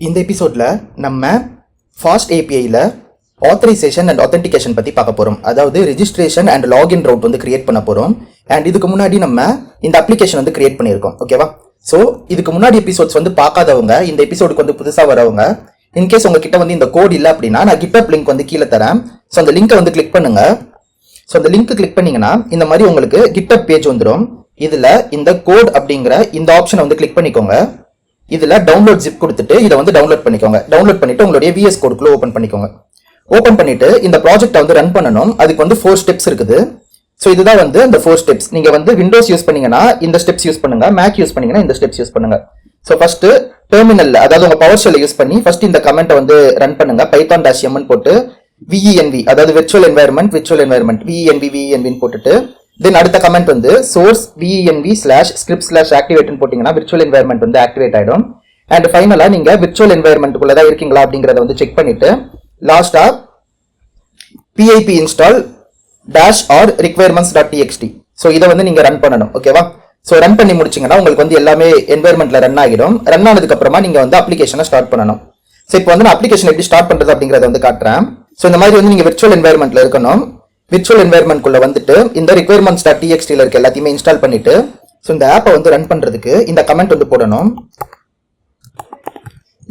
இந்த எபிசோட்ல நம்ம ஃபாஸ்ட் ஏபிஐல ஆத்தரைசேஷன் அண்ட் ஆத்தென்டிகேஷன் பற்றி பார்க்க போகிறோம். அதாவது ரெஜிஸ்ட்ரேஷன் அண்ட் லாகின் ரவுட் வந்து கிரியேட் பண்ண போகிறோம். அண்ட் இதுக்கு முன்னாடி நம்ம இந்த அப்ளிகேஷன் வந்து கிரியேட் பண்ணியிருக்கோம். ஓகேவா? ஸோ இதுக்கு முன்னாடி எபிசோட்ஸ் வந்து பார்க்காதவங்க, இந்த எபிசோடுக்கு வந்து புதுசாக வரவங்க, இன்கேஸ் உங்ககிட்ட வந்து இந்த கோட் இல்லை அப்படின்னா நான் கிட்டப் லிங்க் வந்து கீழே தரேன். ஸோ அந்த லிங்கை வந்து கிளிக் பண்ணுங்க. ஸோ அந்த லிங்க் கிளிக் பண்ணீங்கன்னா இந்த மாதிரி உங்களுக்கு கிட்டப் பேஜ் வந்துடும். இதில் இந்த கோட் அப்படிங்கிற இந்த ஆப்ஷனை வந்து கிளிக் பண்ணிக்கோங்க. இதில் டவுன்லோட் ஜிப் கொடுத்துட்டு இதை வந்து டவுன்லோட் பண்ணிக்கோங்க. டவுன்லோட் பண்ணிட்டு உங்களுடைய விஎஸ் கோடுக்குள்ள ஓப்பன் பண்ணிக்கோங்க. ஓப்பன் பண்ணிட்டு இந்த ப்ராஜெக்டை வந்து ரன் பண்ணணும். அதுக்கு வந்து 4 ஸ்டெப்ஸ் இருக்குது. ஸோ இதுதான் வந்து இந்த 4 ஸ்டெப்ஸ். நீங்க வந்து விண்டோஸ் யூஸ் பண்ணீங்கன்னா இந்த ஸ்டெப்ஸ் யூஸ் பண்ணுங்க, மேக் யூஸ் பண்ணீங்கன்னா இந்த ஸ்டெப்ஸ் யூஸ் பண்ணுங்க. ஸோ ஃபர்ஸ்ட் டெர்மினல்ல, அதாவது உங்க பவர் ஷெல்லை யூஸ் பண்ணி ஃபர்ஸ்ட் இந்த கமெண்ட்டை வந்து ரன் பண்ணுங்க. python-m போட்டு venv, அதாவது விர்ச்சுவல் என்வாயர்மெண்ட் venv போட்டுட்டு தென் அடுத்த கமெண்ட் வந்து சோர்ஸ் venv/script/activate போட்டீங்கன்னா விர்ச்சுவல் என்வாயர்மெண்ட் வந்து ஆக்டிவேட் ஆயிடும். அண்ட் ஃபைனலா நீங்க விர்ச்சுவல் என்வாயர்மெண்ட்டுக்குள்ள தான் இருக்கீங்களா அப்படிங்கறத வந்து செக் பண்ணிட்டு லாஸ்டா pip install -r requirements.txt. So இதை வந்து நீங்க ரன் பண்ணணும். ஓகேவா? ஸோ ரன் பண்ணி முடிச்சிங்கன்னா உங்களுக்கு வந்து எல்லாமே என்வாயர்மெண்ட்ல ரன் ஆகிடும். ரன் ஆனதுக்கு அப்புறமா நீங்க வந்து அப்ளிகேஷனை ஸ்டார்ட் பண்ணணும். ஸோ இப்போ வந்து நான் அப்ளிகேஷன் எப்படி ஸ்டார்ட் பண்றது அப்படிங்கறத வந்து காட்டுறேன். ஸோ இந்த மாதிரி வந்து நீங்க விர்ச்சுவல் என்வாயர்மெண்ட்ல இருக்கணும். விர்ச்சுவல் என்வாயர்மெண்ட்குள்ள வந்துட்டு இந்த requirements.txt இருக்க எல்லாத்தையுமே இன்ஸ்டால் பண்ணிட்டு ஸோ இந்த ஆப்பை வந்து ரன் பண்றதுக்கு இந்த கமெண்ட் வந்து போடணும்.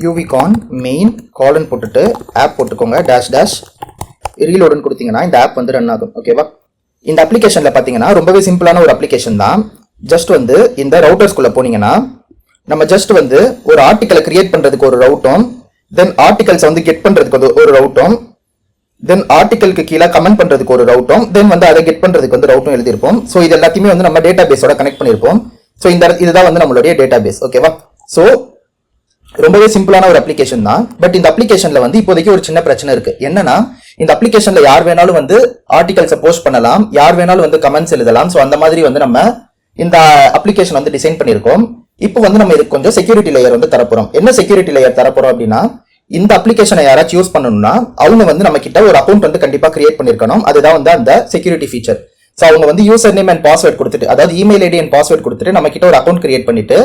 uvcon main colon போட்டுட்டு ஆப் போட்டுக்கோங்க --ரீலோடுன்னு கொடுத்தீங்கன்னா இந்த ஆப் வந்து ரன் ஆகும். ஓகேவா? இந்த அப்ளிகேஷன்ல பாத்தீங்கன்னா ரொம்பவே சிம்பிளான ஒரு அப்ளிகேஷன் தான். ஜஸ்ட் வந்து இந்த ரவுட்டர்ஸ்குள்ள போனீங்கன்னா நம்ம ஜஸ்ட் வந்து ஒரு ஆர்டிக்கலை கிரியேட் பண்றதுக்கு ஒரு ரவுட்டும், தென் ஆர்டிகல்ஸ் வந்து கெட் பண்றதுக்கு ஒரு ரவுட்டும், தென் ஆர்டிகலுக்கு கீழே கமெண்ட் பண்றதுக்கு ஒரு ரவுட்டும், தென் வந்து அதை கெட் பண்றதுக்கு வந்து ரவுட்டும் எழுதியிருப்போம். ஸோ இது எல்லாத்தையுமே வந்து நம்ம டேட்டா பேஸோட கனெக்ட் பண்ணியிருப்போம். ஸோ இதுதான் வந்து நம்மளுடைய டேட்டா பேஸ். ஓகேவா? ஸோ ரொம்பவே சிம்பிளான ஒரு அப்ளிகேஷன் தான். பட் இந்த அப்ளிகேஷன்ல வந்து இப்போதைக்கு ஒரு சின்ன பிரச்சனை இருக்கு. என்னன்னா இந்த அப்ளிகேஷன்ல யார் வேணாலும் வந்து ஆர்டிகல்ஸை போஸ்ட் பண்ணலாம், யார் வேணாலும் வந்து கமெண்ட்ஸ் எழுதலாம். ஸோ அந்த மாதிரி வந்து நம்ம இந்த அப்ளிகேஷன் வந்து டிசைன் பண்ணியிருக்கோம். இப்போ வந்து நம்ம இதுக்கு கொஞ்சம் செக்யூரிட்டி லேயர் வந்து தரப்போறோம். என்ன செக்யூரிட்டி லேயர் தரப்போறோம் அப்படின்னா, இந்த அப்ளிகேஷனை யாராச்சும் யூஸ் பண்ணணும்னா அவங்க வந்து நம்ம கிட்ட ஒரு அக்கௌண்ட் வந்து கண்டிப்பா கிரியேட் பண்ணிருக்கணும். அதுதான் வந்து அந்த செக்யூரிட்டி ஃபீச்சர். ஸோ அவங்க வந்து யூசர் நேம் அண்ட் பாஸ்வேர்ட் கொடுத்துட்டு, அதாவது இமெயில் ஐடி அண்ட் பாஸ்வேர்ட் கொடுத்துட்டு நம்ம கிட்ட ஒரு அக்கௌண்ட் கிரியேட் பண்ணிட்டு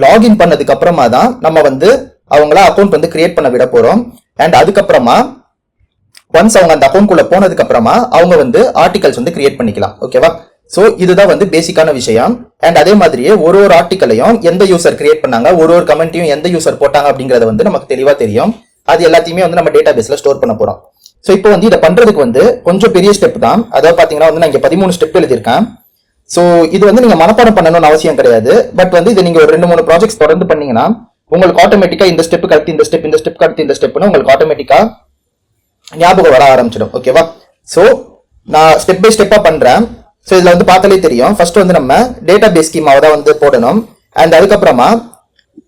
லாகின் பண்ணதுக்கு அப்புறமா தான் நம்ம வந்து அவங்கள அக்கௌண்ட் வந்து கிரியேட் பண்ண விட போறோம். அண்ட் அதுக்கப்புறமா ஒன்ஸ் அவங்க அந்த அக்கௌண்ட் குள்ள போனதுக்கு அப்புறமா அவங்க வந்து ஆர்டிகல்ஸ் வந்து கிரியேட் பண்ணிக்கலாம். ஓகேவா? சோ இதுதான் வந்து பேசிக்கான விஷயம். அண்ட் அதே மாதிரியே ஒரு ஆர்டிகலையும் எந்த யூசர் கிரியேட் பண்ணாங்க, ஒரு கமெண்ட்டையும் எந்த யூசர் போட்டாங்க அப்படிங்கறது வந்து நமக்கு தெளிவா தெரியும். அது எல்லாத்தையுமே வந்து நம்ம டேட்டா பேஸ்ல ஸ்டோர் பண்ண போறோம். சோ இப்போ வந்து இதை பண்றதுக்கு வந்து கொஞ்சம் பெரிய ஸ்டெப் தான். அதாவது பாத்தீங்கன்னா வந்து நான் இங்க 13 ஸ்டெப் எழுதியிருக்கேன். சோ இது வந்து நீங்க மனப்பாடம் பண்ணணும்னு அவசியம் கிடையாது. பட் வந்து இதை நீங்க ஒரு 2-3 ப்ராஜெக்ட்ஸ் தொடர்ந்து பண்ணீங்கன்னா உங்களுக்கு ஆட்டோமேட்டிக்கா இந்த ஸ்டெப்புக்கு அடுத்து இந்த ஸ்டெப், இந்த ஸ்டெப்புக்கு அடுத்து இந்த ஸ்டெப்னு உங்களுக்கு ஆட்டோமேட்டிக்கா ஞாபகம் வர ஆரம்பிச்சிடும். ஓகேவா? சோ நான் ஸ்டெப் பை ஸ்டெப்பா பண்றேன். சோ இதுல வந்து பார்த்தாலே தெரியும். ஃபர்ஸ்ட் வந்து நம்ம டேட்டா பேஸ் ஸ்கீமாவை தான் வந்து போடணும். அண்ட் அதுக்கப்புறமா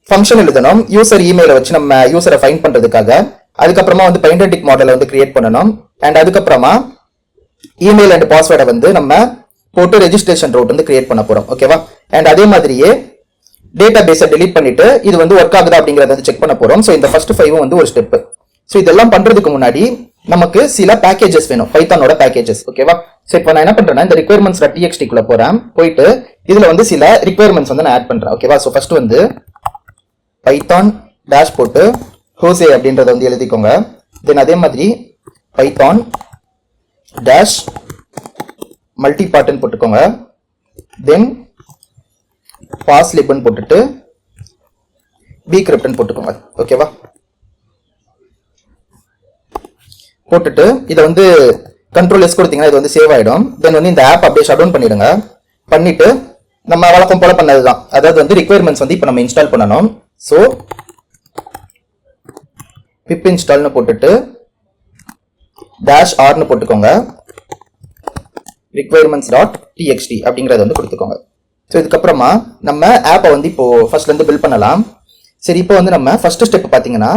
ஃபங்க்ஷன் எழுதணும், யூசர் இமெயிலை வச்சு நம்ம யூசரை ஃபைண்ட் பண்றதுக்காக. அதுக்கப்புறமா வந்து பைண்டடிக் மாடலை வந்து கிரியேட் பண்ணணும். அண்ட் அதுக்கப்புறமா இமெயில் அண்ட் பாஸ்வேர்டை வந்து நம்ம போட்டு ரெஜிஸ்ட்ரேஷன் ரூட் வந்து கிரியேட் பண்ண போறோம். ஓகேவா? அண்ட் அதே மாதிரியே டேட்டா பேஸை டெலீட் பண்ணிட்டு இது வந்து ஒர்க் ஆகுதா அப்படிங்கறத வந்து செக் பண்ண போறோம். சோ இந்த ஃபர்ஸ்ட் 5 வந்து ஒரு ஸ்டெப். சோ இதெல்லாம் பண்றதுக்கு முன்னாடி நமக்கு சில பேக்கேஜஸ் வேணும், பைத்தானோட பேக்கேஜஸ். ஓகேவா? சோ இப்போ நான் என்ன பண்றேன்னா இந்த requirements.txt குள்ள போறேன். போயிட்டு இதுல வந்து சில ரிக்வயர்மெண்ட்ஸ் வந்து நான் ஆட் பண்றேன். ஓகேவா? சோ ஃபர்ஸ்ட் வந்து python டாஷ் போட்டு ஹோசே அப்படின்றத வந்து எழுதிக்கோங்க. தென் அதே மாதிரி python டாஷ் மல்டிபார்ட்னு போட்டுக்கோங்க. தென் பாஸ்லிப்னு போட்டுட்டு bcryptனு போட்டுக்கோங்க. ஓகேவா? போட்டுட்டு இதை வந்து கண்ட்ரோல் எஸ் கொடுத்தீங்கன்னா இது வந்து சேவ் ஆயிடும். தென் வந்து இந்த ஆப் அப்படியே ஷட் டவுன் பண்ணிடுங்க. பண்ணிட்டு நம்ம வழக்கம் போல பண்ணதுதான், அதாவது வந்து ரிக்வயர்மெண்ட்ஸ் வந்து இப்போ நம்ம இன்ஸ்டால் பண்ணணும். ஸோ pip இன்ஸ்டால்னு போட்டுட்டு -r போட்டுக்கோங்க. requirements.txt அப்படிங்கறத வந்து கொடுத்துக்கோங்க. ஸோ இதுக்கப்புறமா நம்ம ஆப்பை வந்து இப்போ ஃபர்ஸ்ட்ல இருந்து பில்ட் பண்ணலாம். சரி, இப்போ வந்து நம்ம ஃபர்ஸ்ட் ஸ்டெப் பார்த்தீங்கன்னா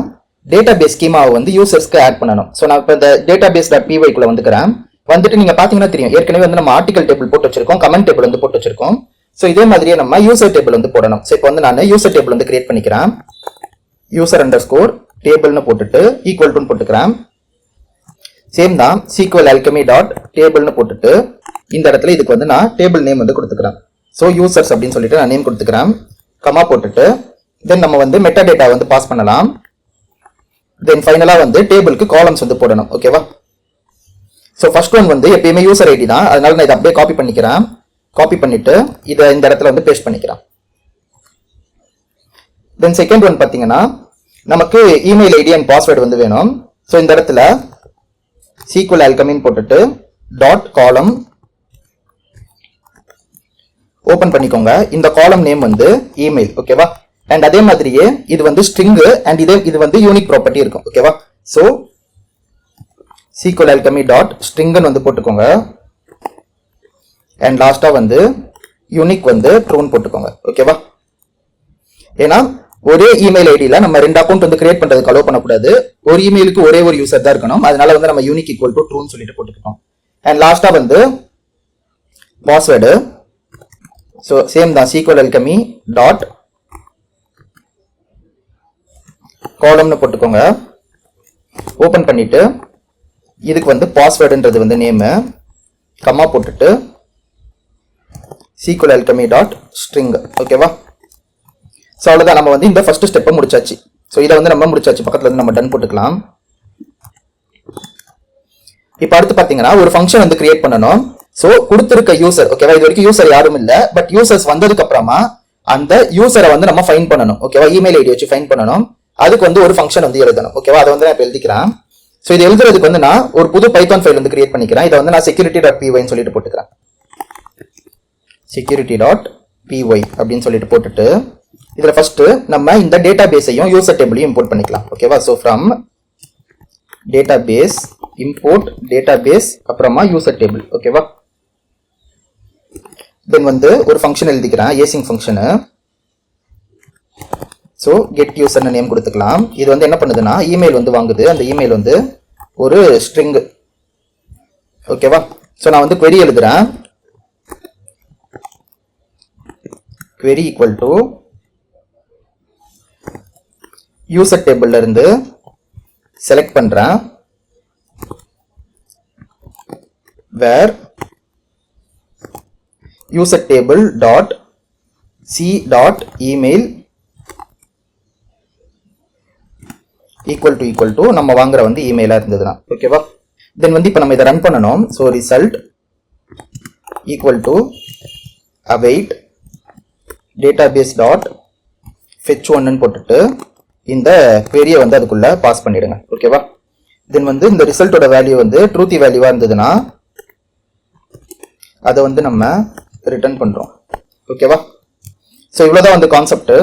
டேட்டா பேஸ் ஸ்கீமாவை வந்து யூசர்ஸ்க்கு ஆட் பண்ணணும். ஸோ நான் இப்போ இந்த டேட்டா பேஸ்.py குள்ள வந்துக்கிறேன். வந்துட்டு நீங்க பாத்தீங்கன்னா தெரியும், ஏற்கனவே வந்து நம்ம ஆர்டிகல் டேபிள் போட்டு வச்சிருக்கோம், கமெண்ட் டேபிள் வந்து போட்டு வச்சிருக்கோம். ஸோ இதே மாதிரியே நம்ம யூசர் டேபிள் வந்து போடணும். ஸோ இப்போ வந்து நான் யூசர் டேபிள் வந்து கிரியேட் பண்ணிக்கிறேன். user_table போட்டுட்டு ஈக்குவல் டு போட்டுக்கிறேன். சேம் தான் SQL alchemy டாட் டேபிள்னு போட்டுட்டு இந்த இடத்துல இதுக்கு வந்து நான் டேபிள் நேம் வந்து கொடுத்துக்கிறேன். ஸோ யூசர்ஸ் அப்படின்னு சொல்லிட்டு நான் நேம் கொடுத்துக்கிறேன். கமா போட்டுட்டு தென் நம்ம வந்து மெட்டா டேட்டா வந்து பாஸ் பண்ணலாம். தென் ஃபைனலா வந்து டேபிளுக்கு காலம்ஸ் வந்து போடணும். ஓகேவா? ஸோ ஃபர்ஸ்ட் ஒன் வந்து எப்பயுமே யூசர் ஐடி தான், அதனால நான் இதை அப்படியே காப்பி பண்ணிக்கிறேன். காப்பி பண்ணிட்டு இதை இந்த இடத்துல வந்து பேஸ்ட் பண்ணிக்கிறேன். தென் செகண்ட் ஒன் பார்த்தீங்கன்னா நமக்கு இமெயில் ஐடி அண்ட் பாஸ்வேர்டு வந்து வேணும். ஸோ இந்த இடத்துல சீக்குவல் ஆல்கமின் போட்டுட்டு டாட் காலம் ஓபன் பண்ணிக்கோங்க. இந்த காலம் நேம் வந்து இமெயில். ஓகேவா? அண்ட் அதே மாதிரியே இது வந்து ஸ்ட்ரிங் அண்ட் இது வந்து யூனிக் ப்ராப்பர்ட்டி இருக்கும். ஓகேவா? ஸோ சீக்குவல் ஆல்கமி டாட் ஸ்ட்ரிங்னு வந்து போட்டுக்கோங்க. அண்ட் லாஸ்டா வந்து யூனிக் வந்து ட்ரூன்னு போட்டுக்கோங்க. ஓகேவா? ஏன்னா ஒரே இமெயில் ஐடியில நம்ம 2 அக்கௌண்ட் வந்து கிரியேட் பண்றதுக்கு அலோவ் பண்ணக்கூடாது. ஒரு இமெயிலுக்கு ஒரே ஒரு யூசர் தான் இருக்கணும். அதனால வந்து நம்ம யூனிக் ஈக்குவல் டு ட்ரூன்னு சொல்லிட்டு போட்டுக்கோம். அண்ட் லாஸ்டா வந்து பாஸ்வேர்டு. ஸோ சேம் தான், சீக்குவல் ஆல்கமி டாட் காலம்னு போட்டுக்கோங்க. ஓபன் பண்ணிட்டு இதுக்கு வந்து பாஸ்வேர்டுன்றது வந்து நேமு, கம்மா போட்டுட்டு சீக்குவல் ஆல்கமி டாட் ஸ்ட்ரிங். ஓகேவா? ஸோ அவ்வளோதான், நம்ம வந்து இந்த ஃபர்ஸ்ட் ஸ்டெப்பை முடிச்சாச்சு. ஸோ இதை வந்து நம்ம முடிச்சாச்சு, பக்கத்துல இருந்து நம்ம டன் போட்டுக்கலாம். இப்போ அடுத்து பார்த்தீங்கன்னா ஒரு ஃபங்க்ஷன் வந்து கிரியேட் பண்ணணும். ஸோ கொடுத்துருக்க யூசர், ஓகேவா? இது வரைக்கும் யூசர் யாரும் இல்லை, பட் யூசர்ஸ் வந்ததுக்கு அப்புறமா அந்த யூசரை வந்து நம்ம ஃபைன் பண்ணணும். ஓகேவா? இமெயில் ஐடி வச்சு ஃபைன் பண்ணணும். அதுக்கு வந்து ஒரு ஃபங்க்ஷன் வந்து எழுதணும். ஓகேவா? அதை வந்து நான் இப்போ எழுதிக்கிறேன். ஸோ இது எழுதுறதுக்கு வந்து நான் ஒரு புது பைத்தான் ஃபைல் வந்து கிரியேட் பண்ணிக்கிறேன். இதை வந்து நான் security.py சொல்லிட்டு போட்டுக்கிறேன். security.py அப்படின்னு சொல்லிட்டு போட்டுட்டு இதுல ஃபர்ஸ்ட் நம்ம இந்த டேட்டா பேஸையும் யூசர் டேபிளையும் இம்போர்ட் பண்ணிக்கலாம். ஓகேவா? So from database import database அப்புறமா யூசர் டேபிள். ஓகேவா? தென் வந்து ஒரு ஃபங்க்ஷன் எழுதிக்கிறேன், ஏசிங் ஃபங்க்ஷனு. ஸோ கெட் யூசர்னு நேம் கொடுத்துக்கலாம். இது வந்து என்ன பண்ணுதுன்னா இமெயில் வந்து வாங்குது. அந்த இமெயில் வந்து ஒரு ஸ்ட்ரிங். ஓகேவா? ஸோ நான் வந்து query எழுதுறேன். query ஈக்குவல் டு யூசர் டேபிள்ல இருந்து செலக்ட் பண்றேன் where user table dot c dot email equal to நம்ம வாங்குற வந்து இமெயிலா இருந்ததுன்னா. ஓகேவா? தென் வந்து இப்போ நம்ம இதை ரன் பண்ணணும். So result equal to await database dot fetch 1 போட்டுட்டு இந்த query வந்து அதுக்குள்ள பாஸ் பண்ணிடுங்க. ஓகேவா? தென் வந்து இந்த ரிசல்ட்டோட வேல்யூ வந்து ட்ரூத்தி வேல்யூவா இருந்ததுன்னா அதை வந்து நம்ம ரிட்டர்ன் பண்றோம். ஓகேவா? ஸோ இவ்வளோதான் வந்து கான்செப்ட்.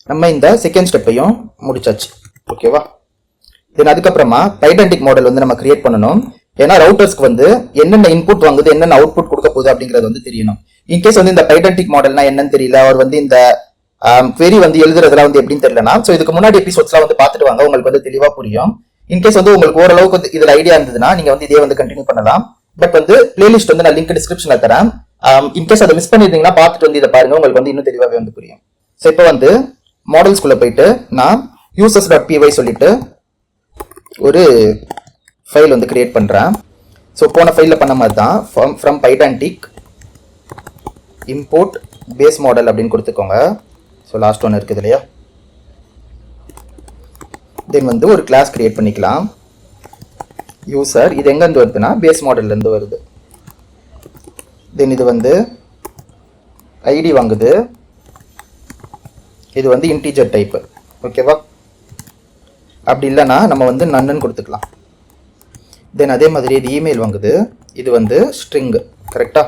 நம்ம இந்த செகண்ட் ஸ்டெப்பையும் முடிச்சாச்சு. ஓகேவா? தென் அதுக்கப்புறமா பைடென்டிக் மாடல் வந்து நம்ம கிரியேட் பண்ணணும். ஏன்னா ரவுட்டர்ஸ்க்கு வந்து என்னென்ன இன்புட் வாங்குது, என்னென்ன அவுட்புட் கொடுக்க போகுது அப்படிங்கிறது வந்து தெரியணும். இன்கேஸ் வந்து இந்த பைடென்டிக் மாடல்னா என்னன்னு தெரியல, அவர் வந்து இந்த query வந்து எழுதுறதுலாம் வந்து எப்படின்னு தெரியலனா, ஸோ இதுக்கு முன்னாடி எபிசோட்ஸ்லாம் வந்து பார்த்துட்டு வாங்க, உங்களுக்கு வந்து தெளிவா புரியும். இன்கேஸ் வந்து உங்களுக்கு ஓரளவுக்கு வந்து இதுல ஐடியா இருந்ததுன்னா நீங்க வந்து இதே வந்து கண்டினியூ பண்ணலாம். பட் வந்து பிளேலிஸ்ட் வந்து நான் லிங்க் டிஸ்கிரிப்ஷன்ல தரேன். இன்கேஸ் அதை மிஸ் பண்ணிருந்தீங்கன்னா பார்த்துட்டு வந்து இதை பாருங்க, உங்களுக்கு வந்து இன்னும் தெளிவாகவே வந்து புரியும். ஸோ இப்போ வந்து மாடல்ஸ்குள்ள போயிட்டு நான் users.py சொல்லிட்டு ஒரு ஃபைல் வந்து கிரியேட் பண்றேன். ஸோ போன ஃபைல்ல பண்ண மாதிரி தான் ஃப்ரம் பைடான்டிக் இம்போர்ட் பேஸ் மாடல் அப்படின்னு கொடுத்துக்கோங்க. ஸோ லாஸ்ட் ஒன் இருக்குது இல்லையா? தென் வந்து ஒரு கிளாஸ் கிரியேட் பண்ணிக்கலாம். யூசர் இது எங்கேருந்து வருதுன்னா பேஸ் மாடல்லேருந்து வருது. தென் இது வந்து ஐடி வாங்குது. இது வந்து இன்டீஜர் டைப்பு. ஓகேவா? அப்படி இல்லைன்னா நம்ம வந்து நன்னு கொடுத்துக்கலாம். தென் அதே மாதிரி இது இமெயில் வாங்குது. இது வந்து ஸ்ட்ரிங். கரெக்டா?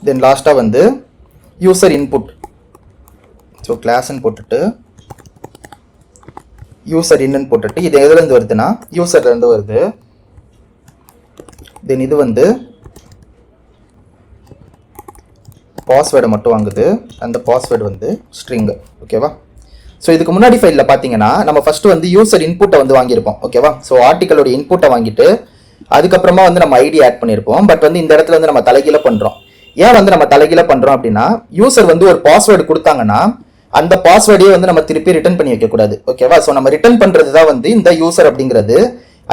தென் லாஸ்ட்டாக வந்து யூசர் இன்புட். ஸோ கிளாஸ்ன்னு போட்டுட்டு யூசர் இன்னுன்னு போட்டுட்டு இது எதுலேருந்து வருதுன்னா யூசர்லேருந்து வருது. தென் இது வந்து பாஸ்வேர்டை மட்டும் வாங்குது. அந்த பாஸ்வேர்டு வந்து ஸ்ட்ரிங். ஓகேவா? ஸோ இதுக்கு முன்னாடி ஃபைலில் பார்த்தீங்கன்னா நம்ம ஃபர்ஸ்ட் வந்து யூசர் இன்புட்டை வந்து வாங்கியிருப்போம். ஓகேவா? ஸோ ஆர்டிக்கலோட இன்புட்டை வாங்கிட்டு அதுக்கப்புறமா வந்து நம்ம ஐடி ஆட் பண்ணியிருப்போம். பட் வந்து இந்த இடத்துல வந்து நம்ம தலைகீழ பண்ணுறோம். ஏன் வந்து நம்ம தலைகீழ பண்ணுறோம் அப்படின்னா யூசர் வந்து ஒரு பாஸ்வேர்டு கொடுத்தாங்கன்னா அந்த பாஸ்வேர்டையே வந்து நம்ம திருப்பி ரிட்டர்ன் பண்ணி வைக்கக்கூடாது. ஓகேவா? ஸோ நம்ம ரிட்டர்ன் பண்ணுறது தான் வந்து இந்த யூசர் அப்படிங்கிறது.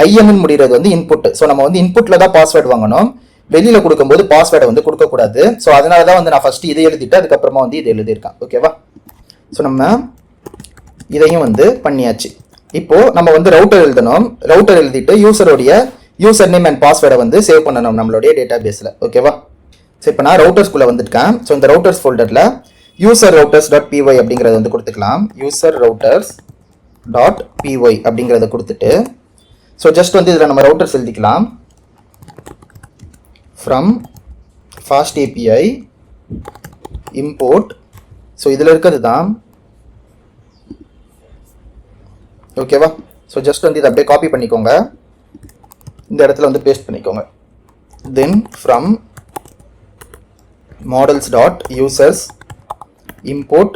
ஐஎம்னு முடிகிறது வந்து இன்புட். ஸோ நம்ம வந்து இன்புட்ல தான் பாஸ்வேர்டு வாங்கணும், வெளியில கொடுக்கும்போது பாஸ்வேர்டை வந்து கொடுக்கக்கூடாது. ஸோ அதனால தான் வந்து நான் ஃபர்ஸ்ட் இதை எழுதிட்டு அதுக்கப்புறமா வந்து இது எழுதியிருக்கேன். ஓகேவா? ஸோ நம்ம இதையும் வந்து பண்ணியாச்சு. இப்போது நம்ம வந்து ரவுட்டர் எழுதணும். ரவுட்டர் எழுதிட்டு யூசருடைய யூசர் நேம் அண்ட் பாஸ்வேர்டை வந்து சேவ் பண்ணணும் நம்மளுடைய டேட்டா பேஸில். ஓகேவா? ஸோ இப்போ நான் ரவுட்டர்ஸ்குள்ளே வந்துருக்கேன். ஸோ இந்த ரவுட்டர்ஸ் ஃபோல்டரில் யூசர் ரவுட்டர்ஸ் டாட் பிஒய் அப்படிங்கிறத வந்து கொடுத்துக்கலாம். யூசர் ரவுட்டர்ஸ் டாட் பிஒய் அப்படிங்கிறத கொடுத்துட்டு ஸோ ஜஸ்ட் வந்து இதில் நம்ம ரவுட்டர்ஸ் எழுதிக்கலாம். From fast API import. So இதில் இருக்கிறது தான். ஓகேவா? ஸோ ஜஸ்ட் வந்து இதை அப்படியே காப்பி பண்ணிக்கோங்க, இந்த இடத்துல வந்து பேஸ்ட் பண்ணிக்கோங்க. Then from models dot users import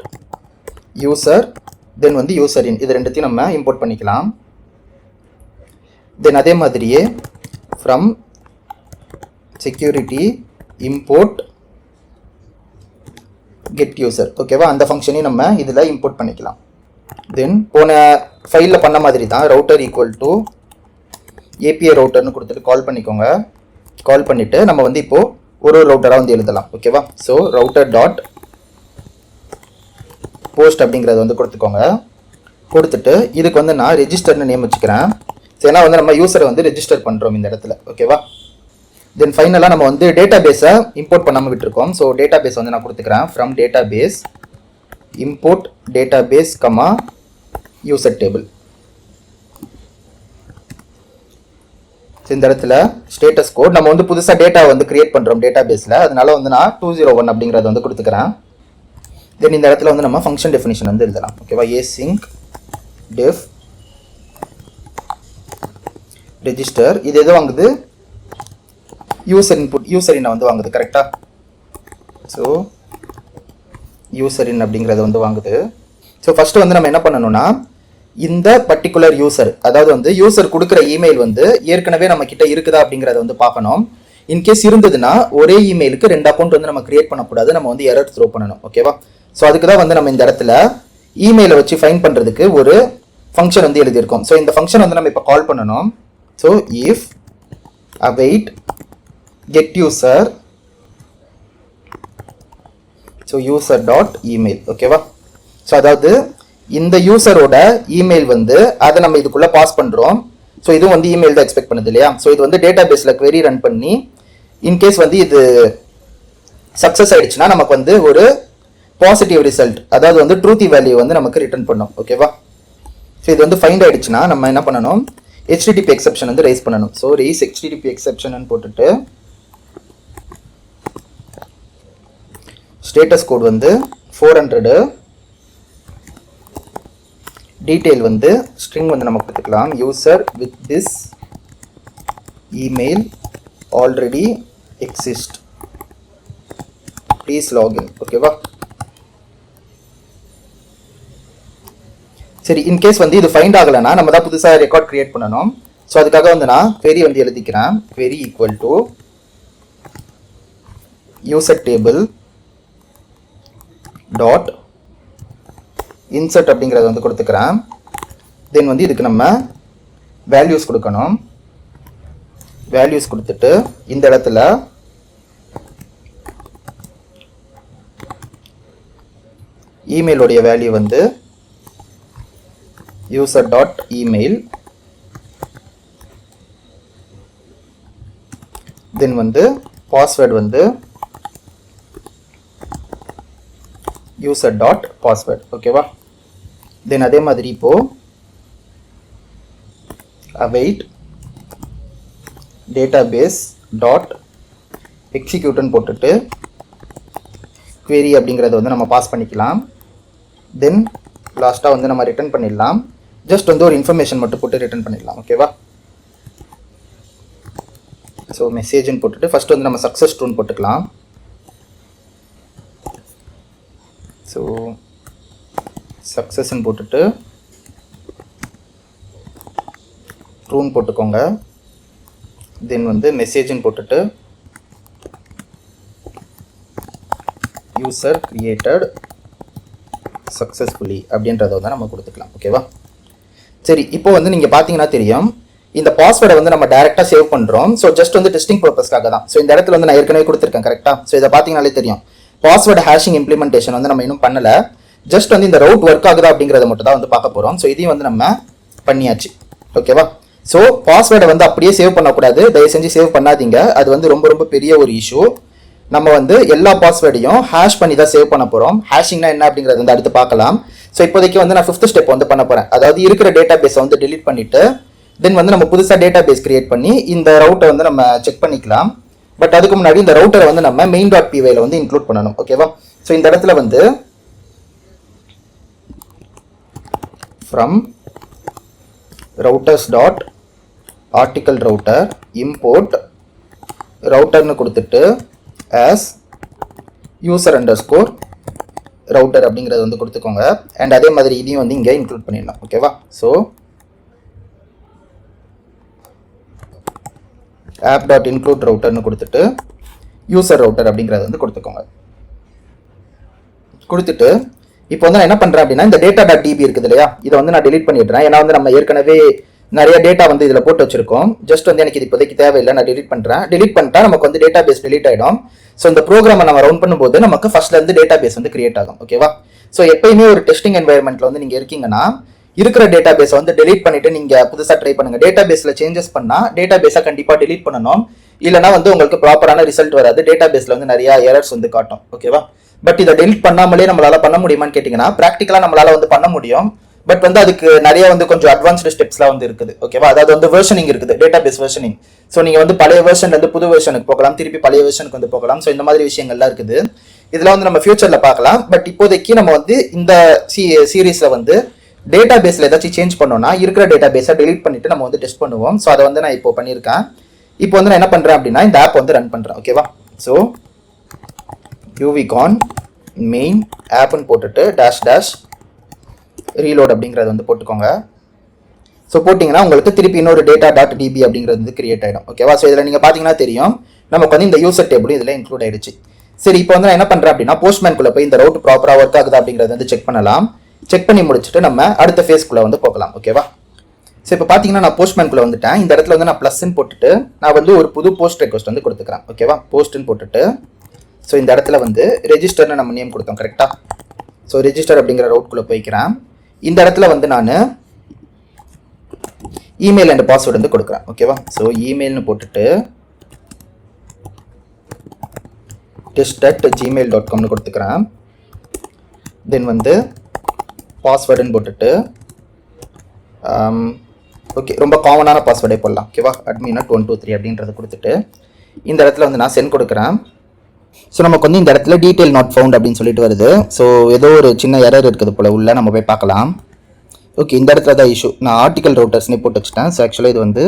user, then வந்து யூசர் இன், இது ரெண்டுத்தையும் நம்ம இம்போர்ட் பண்ணிக்கலாம். தென் அதே மாதிரியே from security import get user. ஓகேவா? அந்த ஃபங்க்ஷனையும் நம்ம இதில் இம்போர்ட் பண்ணிக்கலாம். தென் போன ஃபைலில் பண்ண மாதிரி தான் ரவுட்டர் ஈக்குவல் டு ஏபிஐ ரவுட்டர்னு கொடுத்துட்டு கால் பண்ணிக்கோங்க. கால் பண்ணிவிட்டு நம்ம வந்து இப்போது ஒரு ரவுட்டராக வந்து எழுதலாம். ஓகேவா? ஸோ ரவுட்டர் டாட் போஸ்ட் அப்படிங்கிறத வந்து கொடுத்துக்கோங்க. கொடுத்துட்டு இதுக்கு வந்து நான் ரெஜிஸ்டர்னு நேம் வச்சுக்கிறேன். ஏன்னா வந்து நம்ம யூசரை வந்து ரெஜிஸ்டர் பண்ணுறோம் இந்த இடத்துல. ஓகேவா? தென் ஃபைனலாக நம்ம வந்து டேட்டா பேஸை இம்போர்ட் பண்ணாமல் விட்டுருக்கோம். ஸோ டேட்டா பேஸ் வந்து நான் கொடுத்துக்கிறேன். From database import database comma user table. இந்த இடத்துல ஸ்டேட்டஸ் கோட் நம்ம வந்து புதுசாக டேட்டா வந்து கிரியேட் பண்ணுறோம் டேட்டா பேஸில், அதனால வந்து நான் 201 அப்படிங்கிறத வந்து கொடுத்துக்கிறேன். தென் இந்த இடத்துல வந்து நம்ம ஃபங்க்ஷன் டெஃபினிஷன் வந்து எழுதலாம். ஓகேவா? async def register. இது எது வாங்குது? யூசர் இன்புட், யூசர் இன் வந்து வாங்குது. கரெக்டாக? ஸோ யூசர் இன் அப்படிங்கிறத வந்து வாங்குது. ஸோ ஃபஸ்ட்டு வந்து நம்ம என்ன பண்ணணும்னா இந்த பர்டிகுலர் யூசர், அதாவது வந்து யூசர் கொடுக்குற இமெயில் வந்து ஏற்கனவே நம்ம கிட்ட இருக்குதா அப்படிங்கிறத வந்து பார்க்கணும். இன்கேஸ் இருந்ததுன்னா ஒரே இமெயிலுக்கு 2 அக்கௌண்ட் வந்து நம்ம கிரியேட் பண்ணக்கூடாது, நம்ம வந்து எரர் த்ரோ பண்ணணும். ஓகேவா? ஸோ அதுக்கு தான் வந்து நம்ம இந்த இடத்துல இமெயிலை வச்சு ஃபைண்ட் பண்ணுறதுக்கு ஒரு ஃபங்க்ஷன் வந்து எழுதியிருக்கோம். ஸோ இந்த ஃபங்க்ஷன் வந்து நம்ம இப்போ கால் பண்ணணும். So if await get user, so user dot email. ஓகேவா? ஸோ அதாவது இந்த யூசரோட இமெயில் வந்து அதை நம்ம இதுக்குள்ளே பாஸ் பண்ணுறோம். ஸோ இதுவும் வந்து இமெயில் தான் எக்ஸ்பெக்ட் பண்ணுது இல்லையா? ஸோ இது வந்து டேட்டா பேஸில் query ரன் பண்ணி இன்கேஸ் வந்து இது சக்ஸஸ் ஆயிடுச்சுன்னா நமக்கு வந்து ஒரு பாசிட்டிவ் ரிசல்ட், அதாவது வந்து ட்ரூத்தி வேல்யூ வந்து நமக்கு ரிட்டர்ன் பண்ணும். ஓகேவா? ஸோ இது வந்து ஃபைண்ட் ஆயிடுச்சுன்னா நம்ம என்ன பண்ணணும்? HTTP எக்ஸெப்ஷன் வந்து ரைஸ் பண்ணணும். ஸோ ரைஸ் HTTP எக்ஸெப்ஷன் போட்டுட்டு ஸ்டேட்டஸ் கோட் வந்து 400, டீட்டெயில் வந்து ஸ்ட்ரிங் வந்து நம்ம கொடுத்துக்கலாம். User with this email already exist, please login. ஓகேவா? சரி, இன்கேஸ் வந்து இது ஃபைண்ட் ஆகலைன்னா நம்ம தான் புதுசாக ரெக்கார்ட் கிரியேட் பண்ணணும். ஸோ அதுக்காக வந்து நான் query வந்து எழுதிக்கிறேன். query equal to user table dot insert அப்படிங்கிறத வந்து கொடுத்துக்கிறேன். தென் வந்து இதுக்கு நம்ம வேல்யூஸ் கொடுக்கணும். வேல்யூஸ் கொடுத்துட்டு இந்த இடத்துல இமெயிலோடைய வேல்யூ வந்து யூசர் டாட் இமெயில், தென் வந்து பாஸ்வேர்டு வந்து யூசர் டாட் பாஸ்வேர்டு. ஓகேவா? தென் அதே மாதிரி இப்போ await database டாட் எக்ஸிக்யூட்னு போட்டுட்டு query அப்படிங்கிறத வந்து நம்ம பாஸ் பண்ணிக்கலாம். தென் லாஸ்ட்டாக வந்து நம்ம ரிட்டர்ன் பண்ணிடலாம். ஜஸ்ட் வந்து ஒரு இன்ஃபர்மேஷன் மட்டும் போட்டு ரிட்டர்ன் பண்ணிடலாம். ஓகேவா? ஸோ மெசேஜ்னு போட்டுட்டு ஃபஸ்ட்டு வந்து நம்ம சக்ஸஸ் ட்ரூன்னு போட்டுக்கலாம். ஸோ சக்ஸஸ்ன்னு போட்டுட்டு ட்ரூன்னு போட்டுக்கோங்க. தென் வந்து மெசேஜ்னு போட்டுட்டு யூசர் கிரியேட்டட் சக்ஸஸ்ஃபுல்லி அப்படின்றத வந்து நம்ம கொடுத்துக்கலாம். ஓகேவா? சரி, இப்போ வந்து நீங்கள் பார்த்தீங்கன்னா தெரியும், இந்த பாஸ்வேர்டை வந்து நம்ம டேரெக்டாக சேவ் பண்ணுறோம். ஸோ ஜஸ்ட் வந்து டெஸ்டிங் பர்பஸ்க்காக தான். ஸோ இந்த இடத்துல வந்து நான் ஏற்கனவே கொடுத்துருக்கேன். கரெக்டாக? ஸோ இதை பார்த்தீங்கனாலே தெரியும், பாஸ்வேர்டு ஹேஷிங் இம்ப்ளிமெண்டேஷன் வந்து நம்ம இன்னும் பண்ணலை. ஜஸ்ட் வந்து இந்த ரவுட் ஒர்க் ஆகுதா அப்படிங்கிறத மட்டும் தான் வந்து பார்க்க போகிறோம். ஸோ இதையும் வந்து நம்ம பண்ணியாச்சு. ஓகேவா? ஸோ பாஸ்வேர்டை வந்து அப்படியே சேவ் பண்ணக்கூடாது, தயவு செஞ்சு சேவ் பண்ணாதீங்க. அது வந்து ரொம்ப ரொம்ப பெரிய ஒரு இஷ்யூ. நம்ம வந்து எல்லா பாஸ்வேர்டையும் ஹேஷ் பண்ணி தான் சேவ் பண்ண போகிறோம். ஹேஷிங்னா என்ன அப்படிங்கிறது வந்து அடுத்து பார்க்கலாம். ஸோ இப்போதைக்கு வந்து நான் 5th ஸ்டெப் வந்து பண்ண போகிறேன். அதாவது இருக்கிற டேட்டா பேஸை வந்து டெலீட் பண்ணிவிட்டு தென் வந்து நம்ம புதுசாக டேட்டா பேஸ் கிரியேட் பண்ணி இந்த ரவுட்டை வந்து நம்ம செக் பண்ணிக்கலாம். பட் அதுக்கு முன்னாடி இந்த ரவுட்டரை வந்து நம்ம main.py வந்து இன்க்ளூட் பண்ணணும். ஓகேவா? ஸோ இந்த இடத்துல வந்து ஃப்ரம் routers.article router import routerன்னு கொடுத்துட்டு as user underscore router அப்படிங்கிறது வந்து கொடுத்துக்கோங்க. அண்ட் அதே மாதிரி இதையும் வந்து இங்கே இன்க்ளூட் பண்ணிடலாம். ஓகேவா? ஸோ app.include routerன்னு கொடுத்துட்டு user router அப்படிங்கிறது வந்து கொடுத்துக்கோங்க. கொடுத்துட்டு இப்போ வந்து நான் என்ன பண்ணுறேன் அப்படின்னா இந்த data.db இருக்குது இல்லையா, இதை வந்து நான் delete பண்ணிடுறேன். ஏன்னா வந்து நம்ம ஏற்கனவே நிறைய டேட்டா வந்து இதில் போட்டு வச்சிருக்கோம். ஜஸ்ட் வந்து எனக்கு இது இப்போதைக்கு தேவையில்லை, நான் delete பண்ணுறேன். delete பண்ணிட்டா நமக்கு வந்து டேட்டா பேஸ் delete ஆகிடும். ஸோ இந்த ப்ரோக்ராமை நம்ம ரன் பண்ணும்போது நமக்கு ஃபர்ஸ்ட்லேருந்து டேட்டா பேஸ் வந்து கிரியேட் ஆகும். ஓகேவா? ஸோ எப்பயுமே ஒரு டெஸ்டிங் என்வாயர்மெண்ட்டில் வந்து நீங்கள் இருக்கீங்கன்னா இருக்கிற டேட்டா பேஸை வந்து delete பண்ணிட்டு நீங்கள் புதுசாக ட்ரை பண்ணுங்க. டேட்டா பேஸில் சேஞ்சஸ் பண்ணால் டேட்டா பேஸை கண்டிப்பாக delete பண்ணணும். இல்லைனா வந்து உங்களுக்கு ப்ராப்பரான ரிசல்ட் வராது. டேட்டா பேஸில் வந்து நிறைய எரர்ஸ் வந்து காட்டும். ஓகேவா? பட் இதை delete பண்ணாமலே நம்மளால பண்ண முடியுமான்னு கேட்டிங்கன்னா ப்ராக்டிக்கலாக நம்மளால வந்து பண்ண முடியும். பட் வந்து அதுக்கு நிறைய வந்து கொஞ்சம் அட்வான்ஸ்டு ஸ்டெப்ஸ்லாம் வந்து இருக்குது. ஓகேவா? அதாவது வந்து வெர்ஷனிங் இருக்குது, டேட்டா பேஸ் வெர்ஷனிங். ஸோ நீங்கள் வந்து பழைய வெர்ஷன்ல இருந்து புது வெர்ஷனுக்கு போகலாம், திருப்பி பழைய வெர்ஷனுக்கு வந்து போகலாம். ஸோ இந்த மாதிரி விஷயங்கள்லாம் இருக்குது. இதெல்லாம் வந்து நம்ம ஃபியூச்சர்ல பார்க்கலாம். பட் இப்போதைக்கு நம்ம வந்து இந்த சீரீஸ்ல வந்து டேட்டா பேஸ்ல ஏதாச்சும் சேஞ்ச் பண்ணோம்னா இருக்கிற டேட்டா பேஸை delete பண்ணிட்டு நம்ம வந்து டெஸ்ட் பண்ணுவோம். ஸோ அதை வந்து நான் இப்போ பண்ணியிருக்கேன். இப்போ வந்து நான் என்ன பண்றேன் அப்படின்னா இந்த ஆப் வந்து ரன் பண்றேன். ஓகேவா? ஸோ uvcon main ஆப்னு போட்டுட்டு --reload அப்படிங்கிறது வந்து போட்டுக்கோங்க. ஸோ போட்டிங்கன்னா உங்களுக்கு திருப்பி இன்னொரு data.db அப்படிங்கிறது வந்து கிரியேட் ஆகிடும். ஓகேவா? ஸோ இதில் நீங்கள் பார்த்தீங்கன்னா தெரியும் நமக்கு வந்து இந்த யூசர் டேபிள் இதில் இன்க்ளூட் ஆயிடுச்சு. சரி, இப்போ வந்து நான் என்ன பண்ணுறேன் அப்படின்னா போஸ்ட்மேன்குள்ளே போய் இந்த ரவுட் ப்ராப்பராக ஒர்க் ஆகுதா அப்படிங்கிறது வந்து செக் பண்ணலாம். செக் பண்ணி முடிச்சுட்டு நம்ம அடுத்த ஃபேஸ்க்குள்ளே வந்து போகலாம். ஓகேவா? ஸோ இப்போ பார்த்தீங்கன்னா நான் போஸ்ட்மேன்குள்ளே வந்துட்டேன். இந்த இடத்துல வந்து நான் +ன்னு போட்டுட்டு நான் வந்து ஒரு புது போஸ்ட் ரெக்வஸ்ட் வந்து கொடுத்துக்கிறேன். ஓகேவா? போஸ்ட்ன்னு போட்டுட்டு ஸோ இந்த இடத்துல வந்து ரெஜிஸ்டர்னு நம்ம நேம் கொடுத்தோம். கரெக்டாக? ஸோ ரெஜிஸ்டர் அப்படிங்கிற ரவுட்குள்ளே போய்க்கிறேன். இந்த இடத்துல வந்து நான் இமெயில் அண்ட் பாஸ்வேர்டு வந்து கொடுக்குறேன். ஓகேவா? ஸோ இமெயில்னு போட்டுட்டு test@gmail.comனு கொடுத்துக்கிறேன். தென் வந்து பாஸ்வேர்டுன்னு போட்டுட்டு ஓகே ரொம்ப காமனான பாஸ்வேர்டே போடலாம். ஓகேவா? admin@123 அப்படின்றத கொடுத்துட்டு இந்த இடத்துல வந்து நான் சென்ட் கொடுக்குறேன். ஸோ நமக்கு வந்து இந்த இடத்துல டீட்டெயில் நாட் ஃபவுண்ட் அப்படின்னு சொல்லிட்டு வருது. ஸோ ஏதோ ஒரு சின்ன எரர் இருக்குது போல், உள்ள நம்ம போய் பார்க்கலாம். ஓகே, இந்த இடத்துல தான் இஷ்யூ. நான் ஆர்டிகல் ரவுட்டர்ஸ்னே போட்டு வச்சுட்டேன். ஸோ ஆக்சுவலாக இது வந்து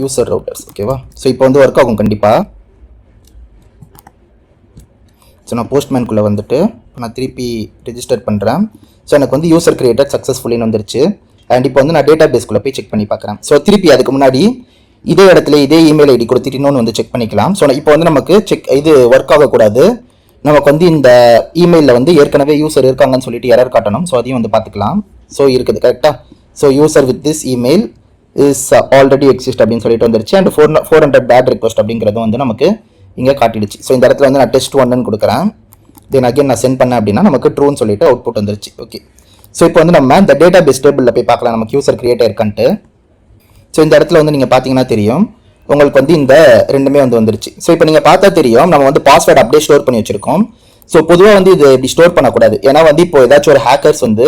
யூசர் ரவுட்டர்ஸ். ஓகேவா? ஸோ இப்போ வந்து ஒர்க் ஆகும் கண்டிப்பாக. ஸோ நான் போஸ்ட்மேன்குள்ளே வந்துட்டு நான் திருப்பி ரெஜிஸ்டர் பண்ணுறேன். ஸோ எனக்கு வந்து யூசர் கிரியேட்டட் சக்ஸஸ்ஃபுல்லின்னு வந்துருச்சு. அண்ட் இப்போ வந்து நான் டேட்டா பேஸ்க்குள்ளே போய் செக் பண்ணி பார்க்குறேன். ஸோ திருப்பி அதுக்கு முன்னாடி இதே இடத்துல இதே இமெயில் ஐடி கொடுத்துட்டு இன்னொன்று வந்து செக் பண்ணிக்கலாம். ஸோ இப்போ வந்து நமக்கு இது ஒர்க் ஆகக்கூடாது. நமக்கு வந்து இந்த இமெயிலில் வந்து ஏற்கனவே யூசர் இருக்காங்கன்னு சொல்லிட்டு எரர் காட்டணும். ஸோ அதையும் வந்து பார்த்துக்கலாம். ஸோ இருக்குது கரெக்டாக. So user with this email is already exist அப்படின்னு சொல்லிட்டு வந்துருச்சு. அண்ட் 400 பேட் ரிக்வஸ்ட் அப்படிங்கிறதும் வந்து நமக்கு இங்கே காட்டிடுச்சு. ஸோ இந்த இடத்துல வந்து நான் test1ன்னு கொடுக்குறேன். தென் அகைன் நான் சென்ட் பண்ணேன் அப்படின்னா நமக்கு ட்ரூன்னு சொல்லிட்டு அவுட்புட் வந்துருச்சு. ஓகே, ஸோ இப்போ வந்து நம்ம இந்த டேட்டா பேஸ் டேபிளில் போய் பார்க்கலாம் நமக்கு யூசர் கிரியேட் ஆயிருக்கான்ட்டு. ஸோ இந்த இடத்துல வந்து நீங்கள் பார்த்தீங்கன்னா தெரியும் உங்களுக்கு வந்து இந்த ரெண்டுமே வந்து வந்துருச்சு. ஸோ இப்போ நீங்கள் பார்த்தா தெரியும் நம்ம வந்து பாஸ்வேர்டு அப்படியே ஸ்டோர் பண்ணி வச்சிருக்கோம். ஸோ பொதுவாக வந்து இது இப்படி ஸ்டோர் பண்ணக்கூடாது. ஏன்னா வந்து இப்போ ஏதாச்சும் ஒரு ஹேக்கர்ஸ் வந்து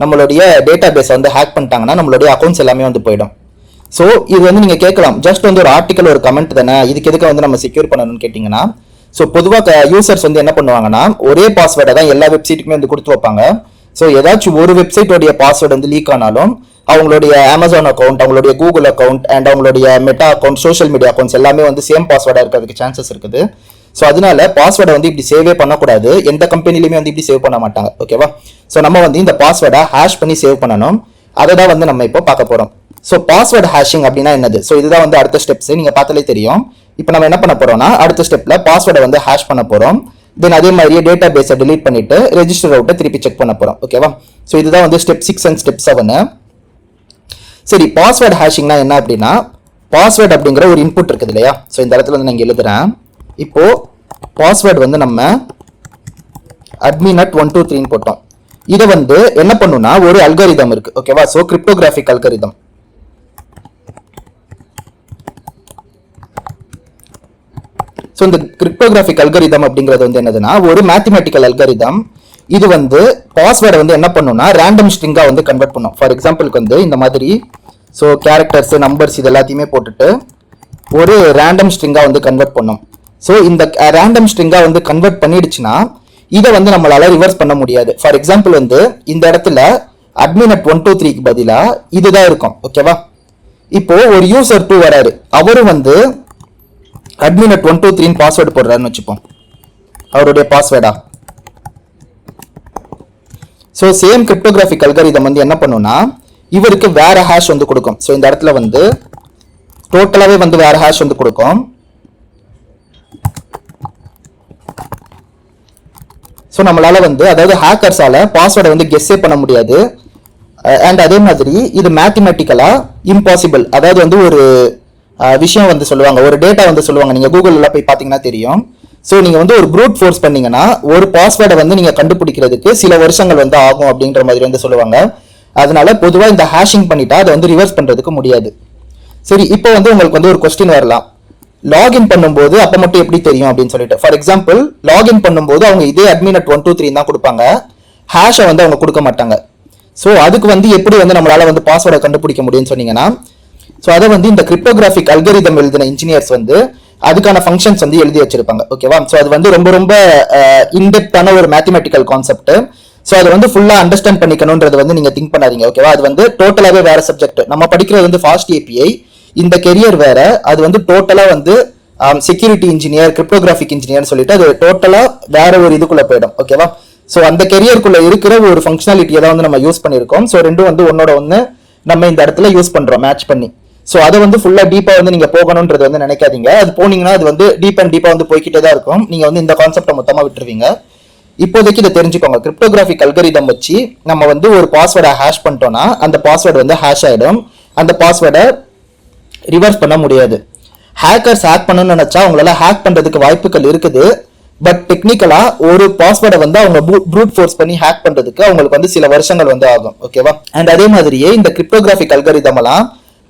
நம்மளுடைய டேட்டா பேஸை வந்து ஹேக் பண்ணிட்டாங்கன்னா நம்மளுடைய அக்கௌண்ட்ஸ் எல்லாமே வந்து போயிடும். ஸோ இது வந்து நீங்கள் கேட்கலாம், ஜஸ்ட் வந்து ஒரு ஆர்டிக்கல் ஒரு கமெண்ட் தானே, இதுக்கு எதுக்கு வந்து நம்ம செக்யூர் பண்ணணும்னு கேட்டிங்கன்னா, ஸோ பொதுவாக யூசர்ஸ் வந்து என்ன பண்ணுவாங்கன்னா ஒரே பாஸ்வேர்டை தான் எல்லா வெப்சைட்டுக்குமே வந்து கொடுத்து வைப்பாங்க. ஸோ ஏதாச்சும் ஒரு வெப்சைட்டோடைய பாஸ்வேர்டு வந்து லீக் ஆனாலும் அவங்களுடைய அமேசான் அக்கௌண்ட், அவங்களுடைய கூகுள் அக்கௌண்ட் அண்ட் அவங்களுடைய meta account, social media accounts எல்லாமே வந்து சேம் பாஸ்வேர்டாக இருக்கிறதுக்கு சான்சஸ் இருக்குது. ஸோ அதனால பாஸ்வேர்டை வந்து இப்படி சேவே பண்ணக்கூடாது. எந்த கம்பெனிலையுமே வந்து இப்படி சேவ் பண்ண மாட்டாங்க. ஓகேவா? ஸோ நம்ம வந்து இந்த பாஸ்வேர்டை ஹேஷ் பண்ணி சேவ் பண்ணணும். அதை தான் வந்து நம்ம இப்போ பார்க்க போகிறோம். ஸோ பாஸ்வேர்டு ஹேஷிங் அப்படின்னா என்னது? ஸோ இதுதான் வந்து அடுத்த ஸ்டெப்ஸ். நீங்கள் பார்த்தாலே தெரியும். இப்போ நம்ம என்ன பண்ண போறோம்னா அடுத்த ஸ்டெப்ல பாஸ்வேர்டை வந்து ஹேஷ் பண்ண போறோம். தென் அதே மாதிரியே டேட்டா பேஸை delete பண்ணிட்டு ரெஜிஸ்டர் அவுட்டை திருப்பி செக் பண்ண போறோம். ஓகேவா? ஸோ இதுதான் வந்து ஸ்டெப் 6 அண்ட் ஸ்டெப் 7. சரி, பாஸ்வேர்டு ஹேஷிங்னா என்ன அப்படின்னா பாஸ்வேர்டு அப்படிங்கிற ஒரு இன்புட் இருக்குது இல்லையா? ஸோ இந்த இடத்துல வந்து நான் எழுதுறேன். இப்போ பாஸ்வேர்டு வந்து நம்ம admin@123 போட்டோம். இதை வந்து என்ன பண்ணுனா ஒரு அல்காரிதம் இருக்கு ஓகேவா. So cryptographic algorithm. ஸோ இந்த கிரிப்டோகிராஃபிக் அல்காரிதம் அப்படிங்கிறது வந்து என்னதுன்னா ஒரு மேத்தமெட்டிக்கல் அல்காரிதம். இது வந்து பாஸ்வேர்டை வந்து என்ன பண்ணுன்னா ரேண்டம் ஸ்ட்ரிங்கா வந்து கன்வெர்ட் பண்ணும். ஃபார் எக்ஸாம்பிளுக்கு வந்து இந்த மாதிரி ஸோ கேரக்டர்ஸ் நம்பர்ஸ் இது எல்லாத்தையுமே போட்டுட்டு ஒரு ரேண்டம் ஸ்ட்ரிங்கா வந்து கன்வெர்ட் பண்ணும். ஸோ இந்த ரேண்டம் ஸ்ட்ரிங்கா வந்து கன்வெர்ட் பண்ணிடுச்சுன்னா இதை வந்து நம்மளால ரிவர்ஸ் பண்ண முடியாது. ஃபார் எக்ஸாம்பிள் வந்து இந்த இடத்துல admin@123க்கு பதிலா இதுதான் இருக்கும் ஓகேவா. இப்போ ஒரு யூசர் 2 வராரு, அவரும் வந்து admin@123 பாஸ்வேர்டு போடுறாருன்னு வச்சுப்போம், அவருடைய பாஸ்வேர்டா. ஸோ சேம் கிரிப்டோகிராஃபிக் அல்காரிதம் வந்து என்ன பண்ணுன்னா இவருக்கு வேற ஹேஷ் வந்து கொடுக்கும். ஸோ இந்த இடத்துல வந்து டோட்டலாவே வந்து வேற ஹேஷ் வந்து கொடுக்கும். ஸோ நம்மளால வந்து அதாவது ஹேக்கர்ஸால பாஸ்வேர்டை வந்து கெஸ்ஸே பண்ண முடியாது. அண்ட் அதே மாதிரி இது மேத்தமெட்டிக்கலா இம்பாசிபிள். அதாவது வந்து ஒரு விஷயம் வந்து சொல்லுவாங்க, ஒரு டேட்டா வந்து சொல்லுவாங்க, நீங்க கூகுள்ல போய் பாத்தீங்கன்னா தெரியும். ஸோ நீங்க வந்து ஒரு ப்ரூட் ஃபோர்ஸ் பண்ணீங்கன்னா ஒரு பாஸ்வேர்டை வந்து நீங்க கண்டுபிடிக்கிறதுக்கு சில வருஷங்கள் வந்து ஆகும் அப்படின்ற மாதிரி வந்து சொல்லுவாங்க. அதனால பொதுவாக இந்த ஹேஷிங் பண்ணிட்டா அதை வந்து ரிவர்ஸ் பண்றதுக்கு முடியாது. சரி, இப்போ வந்து உங்களுக்கு வந்து ஒரு கொஸ்டின் வரலாம், லாகின் பண்ணும்போது அப்ப மட்டும் எப்படி தெரியும் அப்படின்னு சொல்லிட்டு. ஃபார் எக்ஸாம்பிள் லாகின் பண்ணும்போது அவங்க இதே admin@123 தான் கொடுப்பாங்க, ஹேஷை வந்து அவங்க கொடுக்க மாட்டாங்க. ஸோ அதுக்கு வந்து எப்படி வந்து நம்மளால வந்து பாஸ்வேர்டை கண்டுபிடிக்க முடியும்னு சொன்னீங்கன்னா, ஸோ அதை வந்து இந்த கிரிப்டோகிராஃபிக் அல்காரிதம் எழுதின இன்ஜினியர்ஸ் வந்து அதுக்கான ஃபங்க்ஷன்ஸ் வந்து எழுதி வச்சிருப்பாங்க ஓகேவா. ஸோ அது வந்து ரொம்ப ரொம்ப இன்டெப்தான ஒரு மேத்தமெட்டிக்கல் கான்செப்ட். ஸோ அதை வந்து ஃபுல்லா அண்டர்ஸ்டாண்ட் பண்ணிக்கணும்ன்றது வந்து நீங்க திங்க் பண்ணாதீங்க ஓகேவா. அது வந்து டோட்டலாவே வேற சப்ஜெக்ட். நம்ம படிக்கிறது வந்து ஃபாஸ்ட் ஏபிஐ, இந்த கெரியர் வேற. அது வந்து டோட்டலா வந்து செக்யூரிட்டி இன்ஜினியர், கிரிப்டோகிராஃபிக் இன்ஜினியர் சொல்லிட்டு அது டோட்டலா வேற ஒரு இதுக்குள்ள போயிடும் ஓகேவா. ஸோ அந்த கெரியருக்குள்ள இருக்கிற ஒரு ஃபங்க்ஷனாலிட்டியை தான் வந்து நம்ம யூஸ் பண்ணியிருக்கோம். ஸோ ரெண்டும் வந்து ஒன்னோட ஒன்று நம்ம இந்த இடத்துல யூஸ் பண்றோம் மேட்ச் பண்ணி. ஸோ அதை வந்து ஃபுல்லா டீப்பா வந்து நீங்க போகணும்ன்றது வந்து நினைக்காதீங்க. அது போனீங்கன்னா அது வந்து டீப் அண்ட் டீப்பா வந்து போய்கிட்டே தான் இருக்கும். நீங்க வந்து இந்த கான்செப்டை மொத்தமா விட்டுருவீங்க. இப்போதைக்கு இதை தெரிஞ்சுக்கோங்க, கிரிப்டோகிராஃபிக் அல்காரிதம் வச்சு நம்ம வந்து ஒரு பாஸ்வேர்டை ஹேஷ் பண்ணிட்டோம்னா அந்த பாஸ்வேர்டு வந்து ஹேஷ் ஆயிடும். அந்த பாஸ்வேர்டை ரிவர்ஸ் பண்ண முடியாது. ஹேக்கர்ஸ் ஹேக் பண்ணணும்னு நினைச்சா அவங்களால ஹேக் பண்றதுக்கு வாய்ப்புகள் இருக்குது. பட் டெக்னிக்கலா ஒரு பாஸ்வேர்டை வந்து அவங்க ப்ரூட் ஃபோர்ஸ் பண்ணி ஹேக் பண்றதுக்கு அவங்களுக்கு வந்து சில வருஷங்கள் வந்து ஆகும் ஓகேவா. அண்ட் அதே மாதிரியே இந்த கிரிப்டோகிராஃபிக் அல்காரிதம் எல்லாம்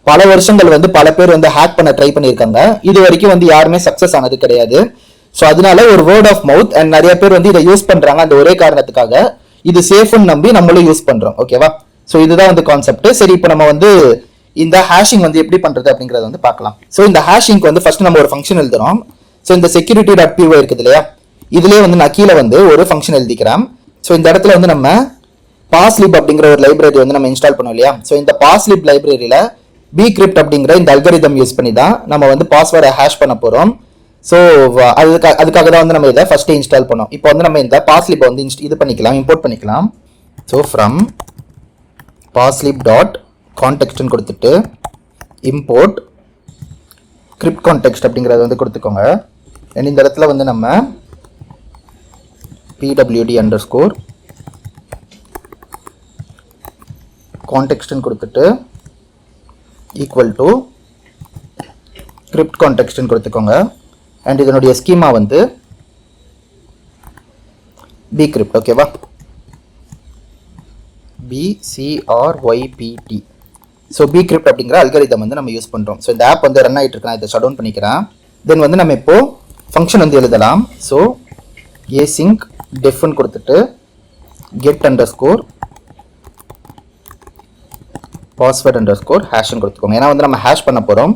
பல வருஷங்கள் வந்து பல பேர் வந்து ஹேக் பண்ண ட்ரை பண்ணியிருக்காங்க. இது வரைக்கும் வந்து யாருமே சக்சஸ் ஆனது கிடையாது. ஸோ அதனால ஒரு வேர்ட் ஆஃப் மவுத் அண்ட் நிறைய பேர் வந்து இதை யூஸ் பண்றாங்க. அந்த ஒரே காரணத்துக்காக இது சேஃப்னு நம்பி நம்மளும் யூஸ் பண்றோம் ஓகேவா. ஸோ இதுதான் வந்து கான்செப்ட். சரி, இப்போ நம்ம வந்து இந்த ஹேஷிங் வந்து எப்படி பண்றது அப்படிங்கறத வந்து பார்க்கலாம். ஸோ இந்த ஹேஷிங்க்கு வந்து ஃபர்ஸ்ட் நம்ம ஒரு ஃபங்க்ஷன் எழுதுறோம். ஸோ இந்த security.py இருக்குது இல்லையா, இதுலயே வந்து நான் கீழே வந்து ஒரு ஃபங்க்ஷன் எழுதிக்கிறேன். ஸோ இந்த இடத்துல வந்து நம்ம பாஸ்லிப் அப்படிங்கிற ஒரு லைப்ரரி வந்து நம்ம இன்ஸ்டால் பண்ணோம் இல்லையா. ஸோ இந்த பாஸ்லிப் லைப்ரரியில bcrypt அப்படிங்கிற இந்த அல்காரிதம் யூஸ் பண்ணி தான் நம்ம வந்து பாஸ்வேர்டை ஹேஷ் பண்ண போறோம். ஸோ அதுக்காக தான் வந்து நம்ம இதை ஃபர்ஸ்ட் இன்ஸ்டால் பண்ணோம். இப்போ வந்து நம்ம இந்த பாஸ்லிப்பை வந்து இது பண்ணிக்கலாம், இம்போர்ட் பண்ணிக்கலாம். ஸோ ஃப்ரம் paslib.context கொடுத்துட்டு இம்போர்ட் கிரிப்ட் கான்டெக்ஸ்ட் அப்படிங்கிறத வந்து கொடுத்துக்கோங்க. இந்த இடத்துல வந்து நம்ம pwd_context கொடுத்துட்டு ஈக்குவல் டு கிரிப்ட் கான்டெக்ஸ்ட் கொடுத்துக்கோங்க. அண்ட் இதனுடைய ஸ்கீமா வந்து bcrypt ஓகேவா, bcrypt. ஸோ bcrypt அப்படிங்கிற அல்காரிதம் வந்து நம்ம யூஸ் பண்றோம். ஸோ இந்த ஆப் வந்து ரன் ஆகிட்டு இருக்கு, நான் இதை ஷட் டவுன் பண்ணிக்கிறேன். தென் வந்து நம்ம இப்போ ஃபங்க்ஷன் வந்து எழுதலாம். ஸோ async defன்னு கொடுத்துட்டு get_ password_ hash கொடுத்துக்கோங்க. ஏன்னா வந்து நம்ம ஹேஷ் பண்ண போறோம்,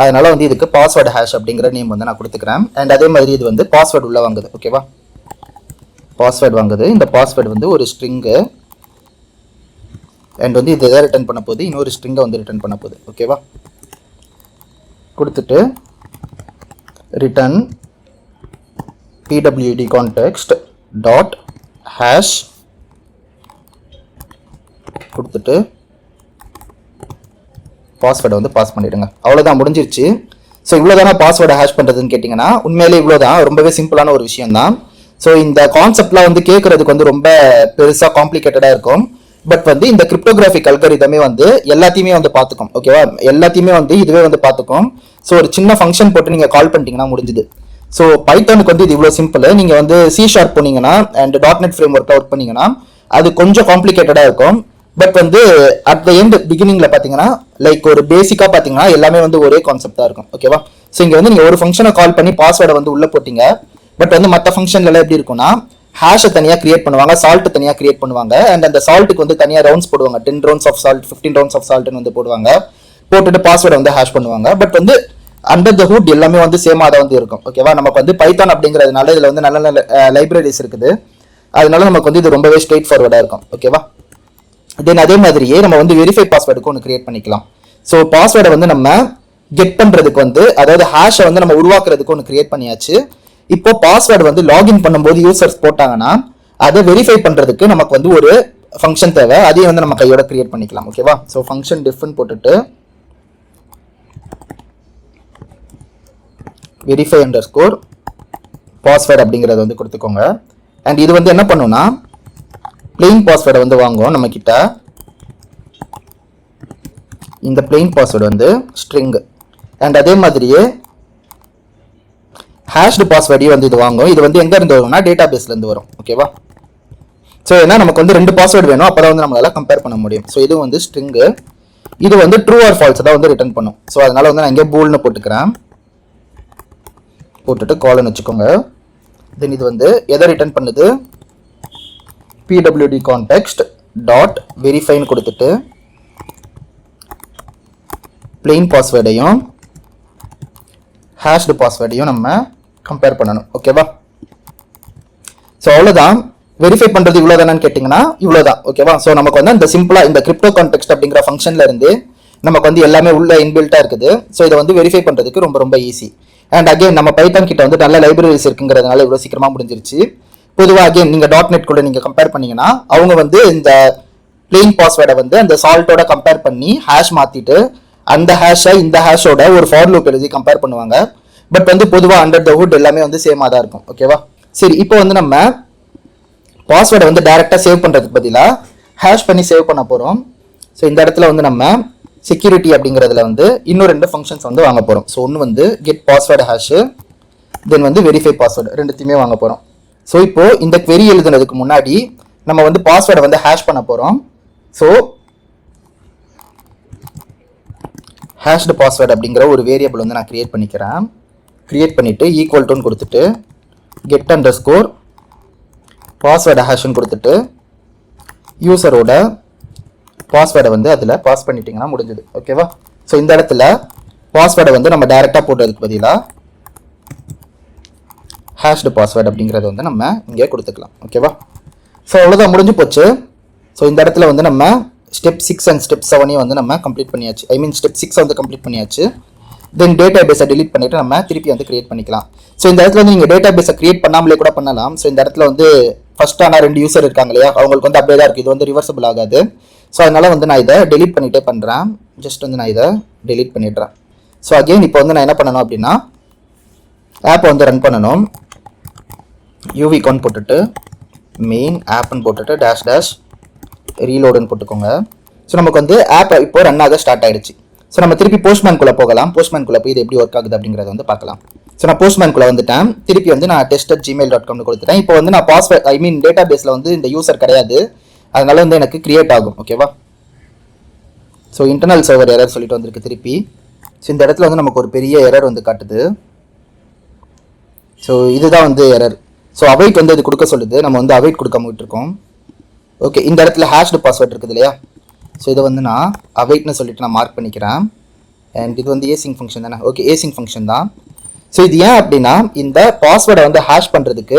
அதனால வந்து இதுக்கு பாஸ்வேர்டு ஹேஷ் அப்படிங்கிற நேம் வந்து நான் கொடுத்துக்கிறேன். அண்ட் அதே மாதிரி இது வந்து பாஸ்வேர்டு உள்ள வாங்குது ஓகேவா, பாஸ்வேர்டு வாங்குது. இந்த பாஸ்வேர்டு வந்து ஒரு ஸ்ட்ரிங்கு அண்ட் வந்து இது எதை ரிட்டர்ன் பண்ண போகுது, இன்னொரு ஸ்ட்ரிங்கை வந்து ரிட்டர்ன் பண்ண போகுது ஓகேவா. கொடுத்துட்டு ரிட்டர்ன் pwd_context.hash கொடுத்துட்டு பாஸ்வேர்டை வந்து பாஸ் பண்ணிடுங்க. அவ்வளோதான், முடிஞ்சிருச்சு. ஸோ இவ்வளோதானா பாஸ்வேர்டை ஹேஷ் பண்ணுறதுன்னு கேட்டிங்கன்னா உண்மையிலே இவ்வளோதான், ரொம்பவே சிம்பிளான ஒரு விஷயம் தான். ஸோ இந்த கான்செப்ட்லாம் வந்து கேட்கறதுக்கு வந்து ரொம்ப பெருசாக காம்ப்ளிகேட்டடாக இருக்கும். பட் வந்து இந்த கிரிப்டோகிராஃபிக் அல்காரிதமே வந்து எல்லாத்தையுமே வந்து பார்த்துக்கும் ஓகேவா, எல்லாத்தையுமே வந்து இதுவே வந்து பார்த்துக்கும். ஸோ ஒரு சின்ன ஃபங்க்ஷன் போட்டு நீங்கள் கால் பண்ணிட்டீங்கன்னா முடிஞ்சுது. ஸோ பைத்தானுக்கு வந்து இது இவ்வளோ சிம்பிள். நீங்கள் வந்து C# போனீங்கன்னா and .NET frame work work பண்ணீங்கன்னா அது கொஞ்சம் காம்ப்ளிகேட்டடாக இருக்கும். பட் வந்து அட் த எண்ட் பிகினிங்கில் பார்த்தீங்கன்னா லைக் ஒரு பேசிக்காக பார்த்தீங்கன்னா எல்லாமே வந்து ஒரே கான்செப்டாக இருக்கும். ஓகேவா? ஸோ இங்கே வந்து நீங்கள் ஒரு ஃபங்க்ஷனை கால் பண்ணி பாஸ்வேர்டை வந்து உள்ளே போட்டீங்க. பட் வந்து மற்ற ஃபங்க்ஷன்லாம் எப்படி இருக்கும்னா ஹேஷை தனியாக கிரியேட் பண்ணுவாங்க, சால்ட் தனியாக கிரியேட் பண்ணுவாங்க. அண்ட் அந்த சால்ட்டுக்கு வந்து தனியாக ரவுண்ட்ஸ் போடுவாங்க. 10 rounds of salt, 15 rounds of சால்ட்னு வந்து போடுவாங்க. போட்டுட்டு பாஸ்வேர்டை வந்து ஹேஷ் பண்ணுவாங்க. பட் வந்து அண்டர் த ஹூட் எல்லாமே வந்து சேமாக தான் வந்து இருக்கும். ஓகேவா? நமக்கு வந்து பைத்தான் அப்படிங்கிறதுனால இதில் வந்து நல்ல நல்ல லைப்ரரிஸ் இருக்குது. அதனால நமக்கு வந்து இது ரொம்பவே ஸ்ட்ரெயிட் ஃபார்வர்டாக இருக்கும். ஓகேவா? தென் அதே மாதிரியே நம்ம வந்து வெரிஃபை பாஸ்வேர்டுக்கு ஒன்று கிரியேட் பண்ணிக்கலாம். ஸோ பாஸ்வேர்டை வந்து நம்ம கெட் பண்ணுறதுக்கு வந்து அதாவது ஹேஷை வந்து நம்ம உருவாக்குறதுக்கு ஒன்று கிரியேட் பண்ணியாச்சு. இப்போ பாஸ்வேர்டு வந்து லாகின் பண்ணும்போது யூசர்ஸ் போட்டாங்கன்னா அதை வெரிஃபை பண்ணுறதுக்கு நமக்கு வந்து ஒரு ஃபங்க்ஷன் தேவை. அதையும் வந்து நம்ம கையோட கிரியேட் பண்ணிக்கலாம். ஓகேவா? ஸோ ஃபங்க்ஷன் டிஃப்னு போட்டுட்டு வெரிஃபை அண்டர்ஸ்கோர் பாஸ்வேர்டு அப்படிங்கிறத வந்து கொடுத்துக்கோங்க. அண்ட் இது வந்து என்ன பண்ணுன்னா பிளெயின் பாஸ்வேர்டை வந்து வாங்குவோம் நம்ம கிட்ட. இந்த பிளெயின் பாஸ்வேர்டு வந்து ஸ்ட்ரிங். அண்ட் அதே மாதிரியே ஹேஷ்டு பாஸ்வேர்டையும் வந்து இது வாங்கும். இது வந்து எங்க இருந்து வரும்னா டேட்டா பேஸ்ல இருந்து வரும். ஓகேவா? ஸோ ஏன்னா நமக்கு வந்து 2 பாஸ்வேர்டு வேணும், அப்பதான் வந்து நம்மளால கம்பேர் பண்ண முடியும். ஸோ இது வந்து ஸ்ட்ரிங். இது வந்து ட்ரூ ஆர் ஃபால்ஸ் தான் வந்து ரிட்டர்ன் பண்ணும். ஸோ அதனால வந்து நான் இங்கே பூல்னு போட்டுக்கிறேன். போட்டுட்டு காலன் வச்சுக்கோங்க. தென் இது வந்து எதை ரிட்டர்ன் பண்ணுது? pwd context டாட் வெரிஃபைன்னு கொடுத்துட்டு பிளெயின் பாஸ்வேர்டையும் ஹேஷ்டு பாஸ்வேர்டையும் நம்ம கம்பேர் பண்ணணும். ஓகேவா? ஸோ அவ்வளோதான். வெரிஃபை பண்ணுறது இவ்வளோ தானு கேட்டிங்கன்னா இவ்வளோதான். ஓகேவா? ஸோ நமக்கு வந்து இந்த சிம்பிளாக இந்த கிரிப்டோ கான்டெக்ஸ்ட் அப்படிங்கிற ஃபங்க்ஷன்ல இருந்து நமக்கு வந்து எல்லாமே உள்ள இன்பில்ட்டாக இருக்குது. ஸோ இதை வந்து வெரிஃபை பண்ணுறதுக்கு ரொம்ப ரொம்ப ஈஸி. அண்ட் அகைன் நம்ம பைத்தான் கிட்ட வந்து நல்ல லைப்ரரிஸ் இருக்குங்கிறதுனால இவ்வளோ சீக்கிரமாக முடிஞ்சிருச்சு. பொதுவாக அகைன் நீங்கள் .NET கூட நீங்கள் கம்பேர் பண்ணீங்கன்னா அவங்க வந்து இந்த பிளெயின் பாஸ்வேர்டை வந்து அந்த சால்ட்டோட கம்பேர் பண்ணி ஹேஷ் மாற்றிட்டு அந்த ஹேஷை இந்த ஹேஷோட ஒரு ஃபார் லூப் எழுதி கம்பேர் பண்ணுவாங்க. பட் வந்து பொதுவாக அண்டர் த ஹுட் எல்லாமே வந்து சேமாக தான் இருக்கும். ஓகேவா? சரி, இப்போ வந்து நம்ம பாஸ்வேர்டை வந்து டைரெக்டாக சேவ் பண்ணுறதுக்கு பதிலாக ஹேஷ் பண்ணி சேவ் பண்ண போகிறோம். ஸோ இந்த இடத்துல வந்து நம்ம செக்யூரிட்டி அப்படிங்கிறதுல வந்து இன்னும் 2 ஃபங்க்ஷன்ஸ் வந்து வாங்க போகிறோம். ஸோ ஒன்று வந்து கெட் பாஸ்வேர்டு ஹேஷு, தென் வந்து வெரிஃபை பாஸ்வேர்டு, ரெண்டுத்தையுமே வாங்க போகிறோம். ஸோ இப்போ இந்த query எழுதுனதுக்கு முன்னாடி நம்ம வந்து பாஸ்வேர்டை வந்து ஹேஷ் பண்ண போகிறோம். ஸோ ஹேஷ்டு பாஸ்வேர்டு அப்படிங்கிற ஒரு வேரியபிள் வந்து நான் கிரியேட் பண்ணிக்கிறேன். கிரியேட் பண்ணிவிட்டு ஈக்குவல் டுன்னு கொடுத்துட்டு கெட் அண்டர்ஸ்கோர் பாஸ்வேர்டு ஹேஷ்னு கொடுத்துட்டு யூசரோட பாஸ்வேர்டை வந்து அதில் பாஸ் பண்ணிட்டீங்கன்னா முடிஞ்சது. ஓகேவா? ஸோ இந்த இடத்துல பாஸ்வேர்டை வந்து நம்ம டைரெக்டாக போடுறதுக்கு பதிலாக ஹேஷ்டு பாஸ்வேர்டு அப்படிங்கிறத வந்து நம்ம இங்கே கொடுத்துக்கலாம். ஓகேவா? ஸோ அவ்வளோதான், முடிஞ்சு போச்சு. ஸோ இந்த இடத்துல வந்து நம்ம ஸ்டெப் 6 அண்ட் ஸ்டெப் 7ஐயும் வந்து நம்ம கம்ப்ளீட் பண்ணியாச்சு. ஐ மீன் ஸ்டெப் 6 வந்து கம்ப்ளீட் பண்ணியாச்சு. தென் டேட்டா பேஸை டிலீட் பண்ணிவிட்டு நம்ம திருப்பி வந்து கிரியேட் பண்ணிக்கலாம். ஸோ இந்த இடத்துல வந்து நீங்கள் டேட்டா பேஸை கிரியேட் பண்ணாமலே கூட பண்ணலாம். ஸோ இந்த இடத்துல வந்து ஃபஸ்ட்டான 2 யூசர் இருக்காங்க இல்லையா, அவங்களுக்கு வந்து அப்படியே தான் இருக்குது. இது வந்து ரிவர்சபிள் ஆகாது. ஸோ அதனால வந்து நான் இதை டெலீட் பண்ணிகிட்டே பண்ணுறேன். ஜஸ்ட் வந்து நான் இதை டெலீட் பண்ணிடுறேன். ஸோ அகெயின் இப்போ வந்து நான் என்ன பண்ணணும் அப்படின்னா ஆப்பை வந்து ரன் பண்ணணும். யூவிகான் போட்டுட்டு மெயின் ஆப்னு போட்டுட்டு டேஷ் டேஷ் ரீலோடுன்னு போட்டுக்கோங்க. ஸோ நமக்கு வந்து ஆப் இப்போ ரன் ஆக ஸ்டார்ட் ஆகிடுச்சு. ஸோ நம்ம திருப்பி போஸ்ட்மேன்குள்ளே போகலாம். போஸ்ட்மேன்குள்ளே போய் இது எப்படி ஒர்க் ஆகுது அப்படிங்கிறத வந்து பார்க்கலாம். ஸோ நான் போஸ்ட்மேன்குள்ளே வந்துட்டேன். திருப்பி வந்து நான் test@gmail.com கொடுத்துட்டேன். இப்போ வந்து நான் பாஸ்வேர்ட் ஐ மீன் டேட்டா பேஸில் வந்து இந்த யூசர் கிடையாது, அதனால வந்து எனக்கு கிரியேட் ஆகும். ஓகேவா? ஸோ இன்டர்னல் சர்வர் எரர் சொல்லிட்டு வந்திருக்கு திருப்பி. ஸோ இந்த இடத்துல வந்து நமக்கு ஒரு பெரிய எரர் வந்து காட்டுது. ஸோ இதுதான் வந்து எரர். ஸோ அவைட் வந்து இது கொடுக்க சொல்லுது. நம்ம வந்து அவைட் கொடுக்காம விட்டுருக்கோம். ஓகே, இந்த இடத்துல ஹேஷ்டு பாஸ்வேர்ட் இருக்குது இல்லையா, ஸோ இதை வந்து நான் அவைட்னு சொல்லிட்டு நான் மார்க் பண்ணிக்கிறேன். அண்ட் இது வந்து ஏசிங் ஃபங்க்ஷன் தானே. ஓகே, ஏசிங் ஃபங்க்ஷன் தான். ஸோ இது ஏன் அப்படின்னா இந்த பாஸ்வேர்டை வந்து ஹேஷ் பண்ணுறதுக்கு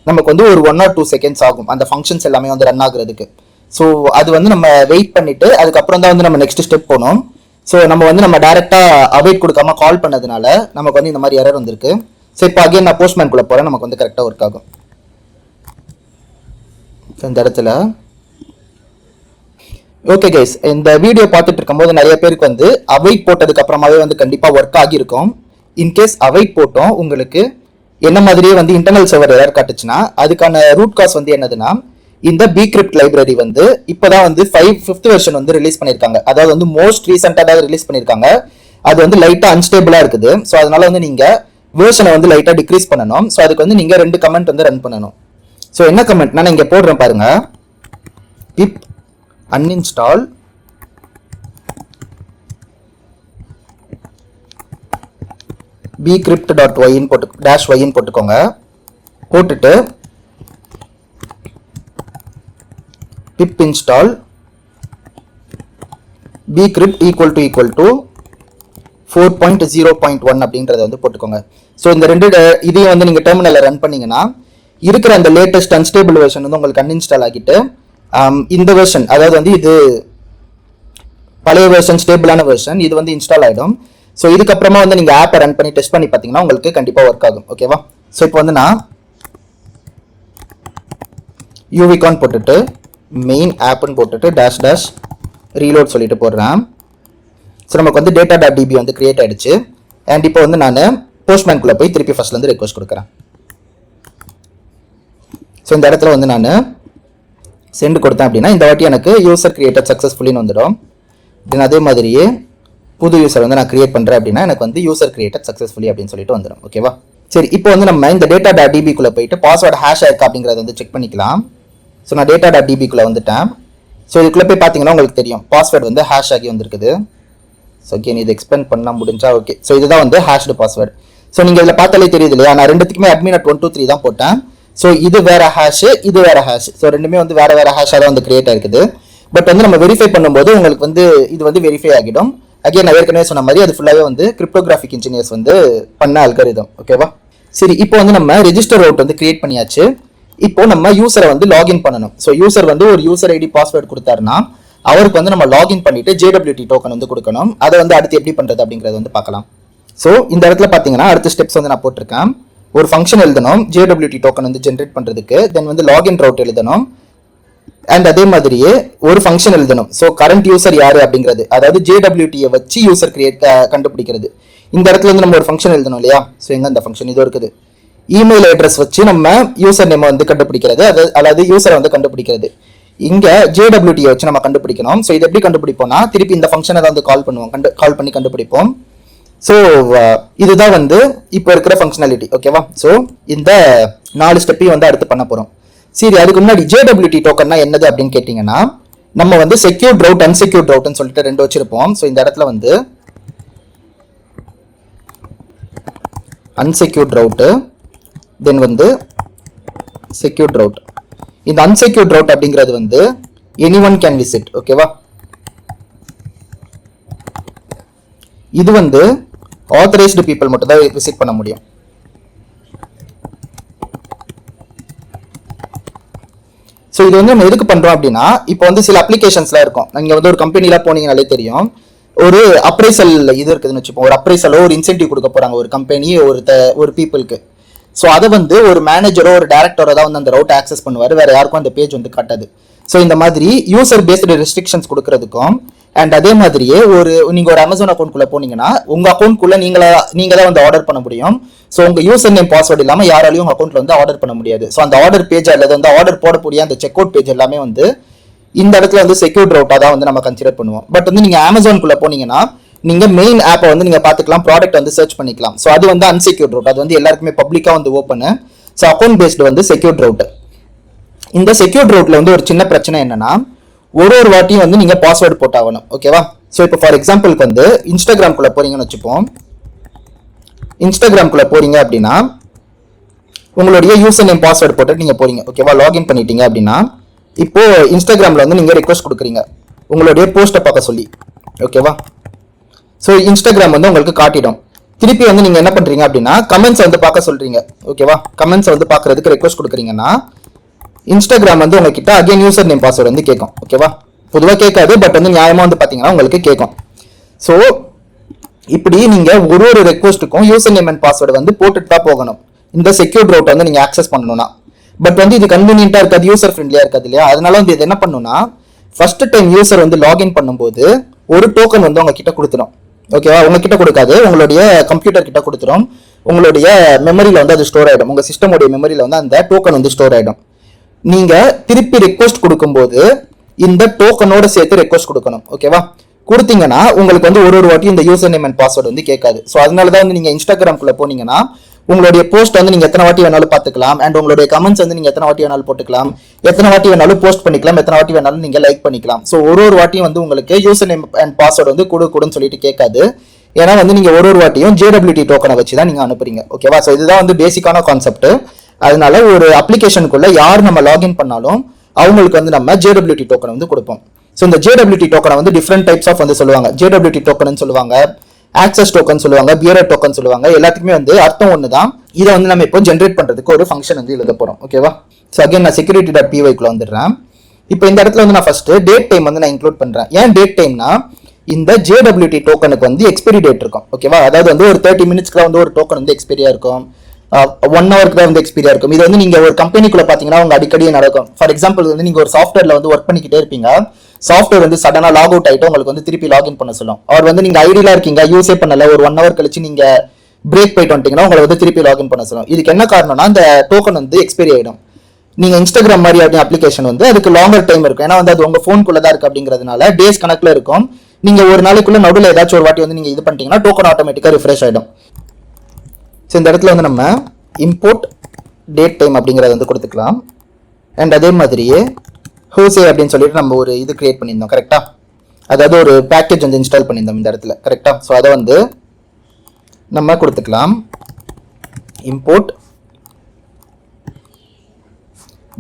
நமக்கு வந்து ஒரு 1 or 2 seconds ஆகும் அந்த ஃபங்க்ஷன்ஸ் எல்லாமே வந்து ரன் ஆகுறதுக்கு. ஸோ அது வந்து நம்ம வெயிட் பண்ணிவிட்டு அதுக்கப்புறம் தான் வந்து நம்ம நெக்ஸ்ட் ஸ்டெப் போகணும். ஸோ நம்ம வந்து நம்ம டேரெக்டாக அவைட் கொடுக்காம கால் பண்ணதுனால நமக்கு வந்து இந்த மாதிரி எரர் வந்திருக்கு. ஸோ இப்போ அகைன் நான் போஸ்ட்மேன்குள்ளே போகிறேன். நமக்கு வந்து கரெக்டாக ஒர்க் ஆகும். இந்த இடத்துல ஓகே கைஸ், இந்த வீடியோ பார்த்துட்டு இருக்கும்போது நிறைய பேருக்கு வந்து அவைட் போட்டதுக்கு அப்புறமாவே வந்து கண்டிப்பாக ஒர்க் ஆகியிருக்கும். இன்கேஸ் அவைட் போட்டோம் உங்களுக்கு என்ன மாதிரியே வந்து இன்டர்னல் சர்வர் எரர் காட்டுச்சுன்னா அதுக்கான ரூட் காஸ் வந்து என்னதுன்னா இந்த bcrypt லைப்ரரி வந்து இப்போதான் வந்து 5th வெர்ஷன் வந்து ரிலீஸ் பண்ணியிருக்காங்க. அதாவது வந்து மோஸ்ட் ரீசெண்டாக தான் ரிலீஸ் பண்ணியிருக்காங்க. அது வந்து லைட்டாக அன்ஸ்டேபிளாக இருக்குது. ஸோ அதனால வந்து நீங்கள் வேர்ஷனை வந்து லைட்டாக டிக்ரீஸ் பண்ணணும். ஸோ அதுக்கு வந்து நீங்கள் 2 கமெண்ட் வந்து ரன் பண்ணணும். ஸோ என்ன கமெண்ட் நான் இங்கே போடுறேன் பாருங்க, pip uninstall bcrypt.y போட்டு -y போட்டுக்கோங்க. போட்டுட்டு pip install bcrypt equal to 4.0.1 அப்படின்றத வந்து போட்டுக்கோங்க. ஸோ இந்த 2 இதையும் வந்து நீங்கள் டெர்மினலில் ரன் பண்ணீங்கன்னா இருக்கிற அந்த லேட்டஸ்ட் அன்ஸ்டேபிள் வெர்ஷன் வந்து உங்களுக்கு அன்இன்ஸ்டால் ஆகிட்டு இந்த வெர்ஷன், அதாவது வந்து இது பழைய வெர்ஷன், ஸ்டேபிளான வெர்ஷன், இது வந்து இன்ஸ்டால் ஆகிடும். ஸோ இதுக்கப்புறமா வந்து நீங்கள் ஆப்பை ரன் பண்ணி டெஸ்ட் பண்ணி பார்த்தீங்கன்னா உங்களுக்கு கண்டிப்பாக ஒர்க் ஆகும். ஓகேவா? ஸோ இப்போ வந்து நான் யூவிகான் போட்டுட்டு மெயின் ஆப்னு போட்டுட்டு --ரீலோட் சொல்லிட்டு போடுறேன். ஸோ நமக்கு வந்து data.db வந்து கிரியேட் ஆகிடுச்சு. அண்ட் இப்போ வந்து நான் போஸ்ட்மேன்குள்ளே போய் திருப்பி ஃபர்ஸ்ட்லேருந்து ரெக்வஸ்ட் கொடுக்குறேன். ஸோ இந்த இடத்துல வந்து நான் சென்ட் கொடுத்தேன் அப்படின்னா இந்த வாட்டி எனக்கு யூசர் கிரியேட்டட் சக்ஸஸ்ஃபுல்லின்னு வந்துடும். தென் அதே மாதிரியே புது யூசர் வந்து நான் கிரியேட் பண்ணுறேன் அப்படின்னா எனக்கு வந்து யூசர் கிரியேட்டட் சக்ஸஸ்ஃபுல்லி அப்படின்னு சொல்லிட்டு வந்துடும். ஓகேவா? சரி, இப்போ வந்து நம்ம இந்த data.db-க்குள்ளே போயிட்டு பாஸ்வேர்டு ஹேஷ் ஆயிருக்கா அப்படிங்கிறத வந்து செக் பண்ணிக்கலாம். ஸோ நான் data.db-க்குள்ளே வந்துட்டேன். ஸோ இதுக்குள்ளே போய் பார்த்தீங்கன்னா உங்களுக்கு தெரியும் பாஸ்வேர்டு வந்து ஹேஷ் ஆகி வந்திருக்குது. ஸோ ஓகே, இது எக்ஸ்பெண்ட் பண்ண முடிஞ்சா ஓகே. ஸோ இதுதான் வந்து ஹேஷ்டு பாஸ்வேர்டு. ஸோ நீங்கள் இதில் பார்த்தாலே தெரியுது இல்லையா, நான் ரெண்டுத்துக்குமே admin@123 தான் போட்டேன். ஸோ இது வேற ஹேஷ், இது வேற ஹேஷ். ஸோ ரெண்டுமே வந்து வேற வேற ஹேஷாக தான் வந்து கிரியேட் ஆயிருக்குது. பட் வந்து நம்ம வெரிஃபை பண்ணும்போது உங்களுக்கு வந்து இது வந்து வெரிஃபை ஆகிடும். அகைன் நான் ஏற்கனவே சொன்ன மாதிரி அது ஃபுல்லாகவே வந்து கிரிப்டோகிராஃபிக் இன்ஜினியர்ஸ் வந்து பண்ண அல்காரிதம். ஓகேவா? சரி, இப்போ வந்து நம்ம ரெஜிஸ்டர் ரவுட் வந்து கிரியேட் பண்ணியாச்சு. இப்போ நம்ம யூசரை வந்து லாகின் பண்ணணும். ஸோ யூசர் வந்து ஒரு யூசர் ஐடி பாஸ்வேர்டு கொடுத்தாருன்னா அவருக்கு வந்து நம்ம லாகின் பண்ணிட்டு JWT டோக்கன் வந்து கொடுக்கணும். அதை வந்து அடுத்து எப்படி பண்ணுறது அப்படிங்கிறத வந்து பார்க்கலாம். ஸோ இந்த இடத்துல பார்த்தீங்கன்னா அடுத்த ஸ்டெப்ஸ் வந்து நான் போட்டிருக்கேன். ஒரு ஃபங்க்ஷன் எழுதணும் JWT டோக்கன் வந்து ஜென்ரேட் பண்ணுறதுக்கு. தென் வந்து லாகின் ரவுட் எழுதணும். அண்ட் அதே மாதிரியே ஒரு ஃபங்க்ஷன் எழுதணும். ஸோ கரண்ட் யூசர் யாரு அப்படிங்கிறது, அதாவது JWT-யை வச்சு யூசர் கண்டுபிடிக்கிறது. இந்த இடத்துல வந்து நம்ம ஒரு ஃபங்க்ஷன் எழுதணும் இல்லையா? ஸோ எங்க அந்த ஃபங்க்ஷன் இது இருக்குது. இமெயில் அட்ரஸ் வச்சு நம்ம யூசர் நேம் வந்து கண்டுபிடிக்கிறது, அதாவது யூசரை வந்து கண்டுபிடிக்கிறது. இங்க JWT-யை வச்சு நம்ம கண்டுபிடிக்கணும். ஸோ இது எப்படி கண்டுபிடிப்போம்னா திருப்பி இந்த ஃபங்க்ஷனை தான் வந்து கால் பண்ணுவோம், கால் பண்ணி கண்டுபிடிப்போம். ஸோ இதுதான் வந்து இப்போ இருக்கிற ஃபங்க்ஷனாலிட்டி. ஓகேவா? ஸோ இந்த 4 ஸ்டெப்பையும் வந்து அடுத்து பண்ண போகிறோம். சரி, அதுக்கு முன்னாடி JWT டோக்கன்னா என்னது அப்படின்னு கேட்டிங்கன்னா நம்ம வந்து செக்யூர்ட் ரவுட், அன்செக்யூர்ட் ரவுட்னு சொல்லிட்டு 2 வச்சிருப்போம். ஸோ இந்த இடத்துல வந்து அன்செக்யூர்ட் ரவுட்டு, தென் வந்து செக்யூர்ட் ரவுட். இந்த அன்செக்யூர்ட் ரவுட் அப்படிங்கிறது வந்து anyone can visit. ஓகேவா? இது வந்து ஆத்தரைஸ்டு பீப்புள் மட்டும் தான் விசிட் பண்ண முடியும். ஸோ இது வந்து நம்ம எதுக்கு பண்றோம் அப்படின்னா இப்போ வந்து சில அப்ளிகேஷன்ஸ்லாம் இருக்கும். நீங்க வந்து ஒரு கம்பெனிலாம் போனீங்கனாலே தெரியும், ஒரு அப்ரைசல் இது இருக்குதுன்னு வச்சுப்போம். ஒரு அப்ரைசலோ ஒரு இன்சென்டிவ் கொடுக்க போறாங்க ஒரு கம்பெனி ஒரு பீப்புளுக்கு. ஸோ அதை வந்து ஒரு மேனேஜரோ ஒரு டேரக்டரோ தான் வந்து அந்த ரவுட் ஆக்சஸ் பண்ணுவார், வேற யாருக்கும் அந்த பேஜ் வந்து காட்டாது. ஸோ இந்த மாதிரி யூசர் பேஸ்டு ரெஸ்ட்ரிக்ஷன்ஸ் கொடுக்கறதுக்கும் அண்ட் அதே மாதிரியே நீங்க ஒரு அமேசான் அக்கௌண்ட்குள்ள போனீங்கன்னா உங்க அக்கௌண்ட்குள்ள நீங்க தான் வந்து ஆர்டர் பண்ண முடியும். ஸோ உங்க யூசர் நேம் பாஸ்வேர்டு இல்லாம யாராலையும் உங்க அக்கௌண்ட்ல வந்து ஆர்டர் பண்ண முடியாது. ஸோ அந்த ஆர்டர் பேஜ் அல்லது வந்து ஆர்டர் போடக்கூடிய அந்த செக் அவுட் பேஜ் எல்லாமே வந்து இந்த இடத்துல வந்து செக்யூர்ட் ரவுட்டா தான் வந்து நம்ம கன்சிடர் பண்ணுவோம். பட் வந்து நீங்க அமேசான்குள்ள போனீங்கன்னா நீங்க மெயின் ஆப்பை வந்து நீங்க பாத்துக்கலாம், ப்ராடக்ட் வந்து சர்ச் பண்ணிக்கலாம். ஸோ அது வந்து அன்செக்யூர்ட் ரவுட், அது வந்து எல்லாருக்குமே பப்ளிக்கா வந்து ஓப்பன். ஸோ அக்கௌண்ட் பேஸ்டு வந்து செக்யூர்ட் ரவுட். இந்த செக்யூர்ட் ரவுட்ல வந்து ஒரு சின்ன பிரச்சனை என்னன்னா ஒரு வாட்டியும் வந்து நீங்க பாஸ்வேர்டு போட்டாகணும். ஓகேவா? ஸோ இப்போ ஃபார் எக்ஸாம்பிளுக்கு வந்து இன்ஸ்டாகிராம்குள்ள போறீங்கன்னு வச்சுப்போம். இன்ஸ்டாகிராம்குள்ள போறீங்க அப்படின்னா உங்களுடைய யூசர் நேம் பாஸ்வேர்டு போட்டு நீங்க போறீங்க. ஓகேவா? லாகின் பண்ணிட்டீங்க அப்படின்னா இப்போ இன்ஸ்டாகிராம்ல வந்து நீங்க ரெக்வஸ்ட் கொடுக்குறீங்க உங்களுடைய போஸ்ட்டை பார்க்க சொல்லி. ஓகேவா? ஸோ இன்ஸ்டாகிராம் வந்து உங்களுக்கு காட்டிடும். திருப்பி வந்து நீங்க என்ன பண்றீங்க அப்படின்னா கமெண்ட்ஸ் வந்து பார்க்க சொல்றீங்க. ஓகேவா? கமெண்ட்ஸ் வந்து பார்க்கறதுக்கு ரெக்வஸ்ட் கொடுக்குறீங்கன்னா இன்ஸ்டாகிராம் வந்து உங்ககிட்ட அகைன் யூசர் நேம் பாஸ்வேர்டு வந்து கேட்கும். ஓகேவா? பொதுவாக கேட்காது, பட் வந்து நியாயமா வந்து பாத்தீங்கன்னா உங்களுக்கு கேட்கும். ஸோ இப்படி நீங்க ஒரு ரெக்வஸ்ட்டுக்கும் யூசர் நேம் அண்ட் பாஸ்வேர்டு வந்து போட்டுட்டு தான் போகணும் இந்த செக்யூர்ட் ரவுட் வந்து நீங்க ஆக்சஸ் பண்ணணும்னா. பட் வந்து இது கன்வீனியன்ட்டா இருக்காது, யூசர் ஃப்ரெண்ட்லியா இருக்காது இல்லையா? அதனால வந்து இது என்ன பண்ணுன்னா ஃபர்ஸ்ட் டைம் யூசர் வந்து லாகின் பண்ணும்போது ஒரு டோக்கன் வந்து உங்ககிட்ட கொடுத்துரும். ஓகேவா? உங்ககிட்ட கொடுக்காது, உங்களுடைய கம்ப்யூட்டர் கிட்ட கொடுத்துரும். உங்களுடைய மெமரியில வந்து அது ஸ்டோர் ஆயிடும், உங்க சிஸ்டமுடைய மெமரியில வந்து அந்த டோக்கன் வந்து ஸ்டோர் ஆயிடும். நீங்க திருப்பி ரெக்வஸ்ட் கொடுக்கும்போது இந்த டோக்கனோட சேர்த்து ரெக்வஸ்ட் கொடுக்கணும். ஓகேவா? கொடுத்தீங்கன்னா உங்களுக்கு வந்து ஒரு வாட்டி இந்த யூசர் நேம் அண்ட் பாஸ்வேர்டு வந்து கேட்காது. ஸோ அதனால தான் வந்து நீங்கள் இன்ஸ்டாகிராம்குள்ளே போனீங்கன்னா உங்களுடைய போஸ்ட் வந்து நீங்கள் எத்தனை வாட்டி வேணாலும் பார்த்துக்கலாம். அண்ட் உங்களுடைய கமெண்ட்ஸ் வந்து நீங்கள் எத்தனை வாட்டி வேணாலும் போட்டுக்கலாம், எத்தனை வாட்டி வேணாலும் போஸ்ட் பண்ணிக்கலாம், எத்தனை வாட்டி வேணாலும் நீங்கள் லைக் பண்ணிக்கலாம். ஸோ ஒரு வாட்டியும் வந்து உங்களுக்கு யூசர் நேம் அண்ட் பாஸ்வேர்டு வந்து கொடுன்னு சொல்லிட்டு கேட்காது. ஏன்னா வந்து நீங்கள் ஒரு வாட்டியும் JWT டோக்கனை வச்சு தான் நீங்கள் அனுப்புறீங்க. ஓகேவா? ஸோ இதுதான் வந்து பேசிக்கான கான்செப்ட். அதனால ஒரு அப்ளிகேஷனுக்குள்ள யார் நம்ம லாகின் பண்ணாலும் அவங்களுக்கு வந்து நம்ம JWT டோக்கனை வந்து கொடுப்போம். ஸோ இந்த JWT டோக்கனை வந்து டிஃப்ரெண்ட் டைப்ஸ் ஆஃப் வந்து சொல்லுவாங்க. JWT டோக்கன் சொல்லுவாங்க, ஆக்சஸ் டோக்கன் சொல்லுவாங்க, பியரட் டோக்கன் சொல்லுவாங்க. எல்லாத்துக்குமே வந்து அர்த்தம் ஒன்று தான். இதை வந்து நம்ம இப்போ ஜென்ரேட் பண்ணுறதுக்கு ஒரு ஃபங்க்ஷன் வந்து எழுத போகிறோம். ஓகேவா? ஸோ அகைன் நான் security.py-க்குள்ள வந்துடுறேன். இப்போ இந்த இடத்துல வந்து நான் ஃபர்ஸ்ட் டேட் டைம் வந்து நான் இன்க்ளூட் பண்ணுறேன். ஏன் டேட் டைம்னா இந்த JWT டோக்கனுக்கு வந்து எக்ஸ்பைரி டேட் இருக்கும். ஓகேவா? அதாவது வந்து ஒரு 30 மினிட்ஸ்க்கு வந்து ஒரு டோக்கன் வந்து எக்ஸ்பைரியா இருக்கும், 1 ஹவருக்கு தான் வந்து எக்ஸ்பீரியா இருக்கும். இது வந்து நீங்க ஒரு கம்பெனிக்குள்ள பாத்தீங்கன்னா உங்க அடிக்கடி நடக்கும். ஃபார் எக்ஸாம்பிள் வந்து நீங்க ஒரு சாஃப்ட்வேர்ல வந்து ஒர்க் பண்ணிக்கிட்டே இருப்பீங்க, சாஃப்ட்வேர் வந்து சடனா லாக் அவுட் ஆயிட்டு உங்களுக்கு வந்து திருப்பி லாகின் பண்ண சொல்லும். அவர் வந்து நீங்க ஐடியா இருக்கீங்க, யூஸே பண்ணல, ஒரு 1 ஹவர் கழிச்சு நீங்க பிரேக் போயிட்டு வந்துட்டீங்கன்னா உங்களை வந்து திருப்பி லாகின் பண்ண சொல்லும். இதுக்கு என்ன காரணம்னா இந்த டோக்கன் வந்து எக்ஸ்பைரி ஆயிடும். நீங்க இன்ஸ்டாகிராம் மாதிரி அப்ளிகேஷன் வந்து அதுக்கு லாங்கர் டைம் இருக்கும். ஏன்னா வந்து அது உங்க போனுக்குள்ள தான் இருக்கு அப்படிங்கிறதுனால டேஸ் கணக்குல இருக்கும். நீங்க ஒரு நாளைக்குள்ள நடுவில் ஏதாச்சும் ஒரு வாட்டி வந்து நீங்க இது பண்ணிட்டீங்கன்னா டோக்கன் ஆட்டோமேட்டிக்கா ரிஃப்ரெஷ் ஆயிடும். ஸோ இந்த இடத்துல வந்து நம்ம இம்போர்ட் டேட் டைம் அப்படிங்கிறத வந்து கொடுத்துக்கலாம். அண்ட் அதே மாதிரியே ஹூசே அப்படின்னு சொல்லிட்டு நம்ம ஒரு இது கிரியேட் பண்ணியிருந்தோம். கரெக்டா? அதாவது ஒரு பேக்கேஜ் வந்து இன்ஸ்டால் பண்ணியிருந்தோம் இந்த இடத்துல. கரெக்டா? ஸோ அதை வந்து நம்ம கொடுத்துக்கலாம். இம்போர்ட்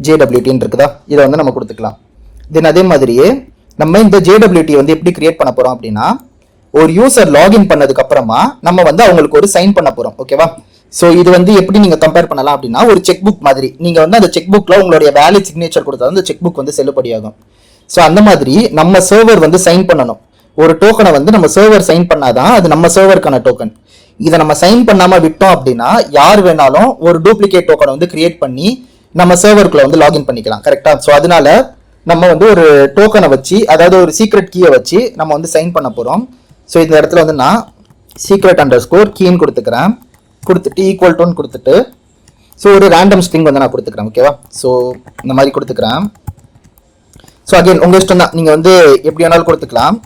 JWT இருக்குதா, இதை வந்து நம்ம கொடுத்துக்கலாம். தென் அதே மாதிரியே நம்ம இந்த JWT வந்து எப்படி கிரியேட் பண்ண போறோம் அப்படின்னா, ஒரு யூசர் லாகின் பண்ணதுக்கு அப்புறமா நம்ம வந்து அவங்களுக்கு ஒரு சைன் பண்ண போறோம். ஓகேவா? ஸோ இது வந்து எப்படி நீங்க கம்பேர் பண்ணலாம் அப்படின்னா, ஒரு செக் புக் மாதிரி. நீங்க வந்து அந்த செக் புக்ல உங்களுடைய வேலிட் சிக்னேச்சர் கொடுத்தா அந்த செக் புக் வந்து செல்லுபடியாகும். ஸோ அந்த மாதிரி நம்ம சர்வர் வந்து சைன் பண்ணணும். ஒரு டோக்கனை வந்து நம்ம சர்வர் சைன் பண்ணாதான் அது நம்ம சர்வருக்கான டோக்கன். இதை நம்ம சைன் பண்ணாம விட்டோம் அப்படின்னா யார் வேணாலும் ஒரு டூப்ளிகேட் டோக்கனை வந்து கிரியேட் பண்ணி நம்ம சர்வருக்குள்ள வந்து லாகின் பண்ணிக்கலாம். கரெக்டா? ஸோ அதனால நம்ம வந்து ஒரு டோக்கனை வச்சு, அதாவது ஒரு சீக்ரெட் கீயை வச்சு நம்ம வந்து சைன் பண்ண போறோம். ஸோ இந்த இடத்துல வந்து நான் secret_key கீன்னு கொடுத்துக்கிறேன். கொடுத்துட்டு ஈக்குவல் டுன்னு கொடுத்துட்டு ஸோ ஒரு ரேண்டம் ஸ்ட்ரிங் வந்து நான் கொடுத்துக்கிறேன். ஓகேவா? ஸோ இந்த மாதிரி கொடுத்துக்கிறேன். ஸோ அகைன் உங்க இஷ்டம் தான், நீங்க வந்து எப்படி வேணாலும் கொடுத்துக்கலாம்.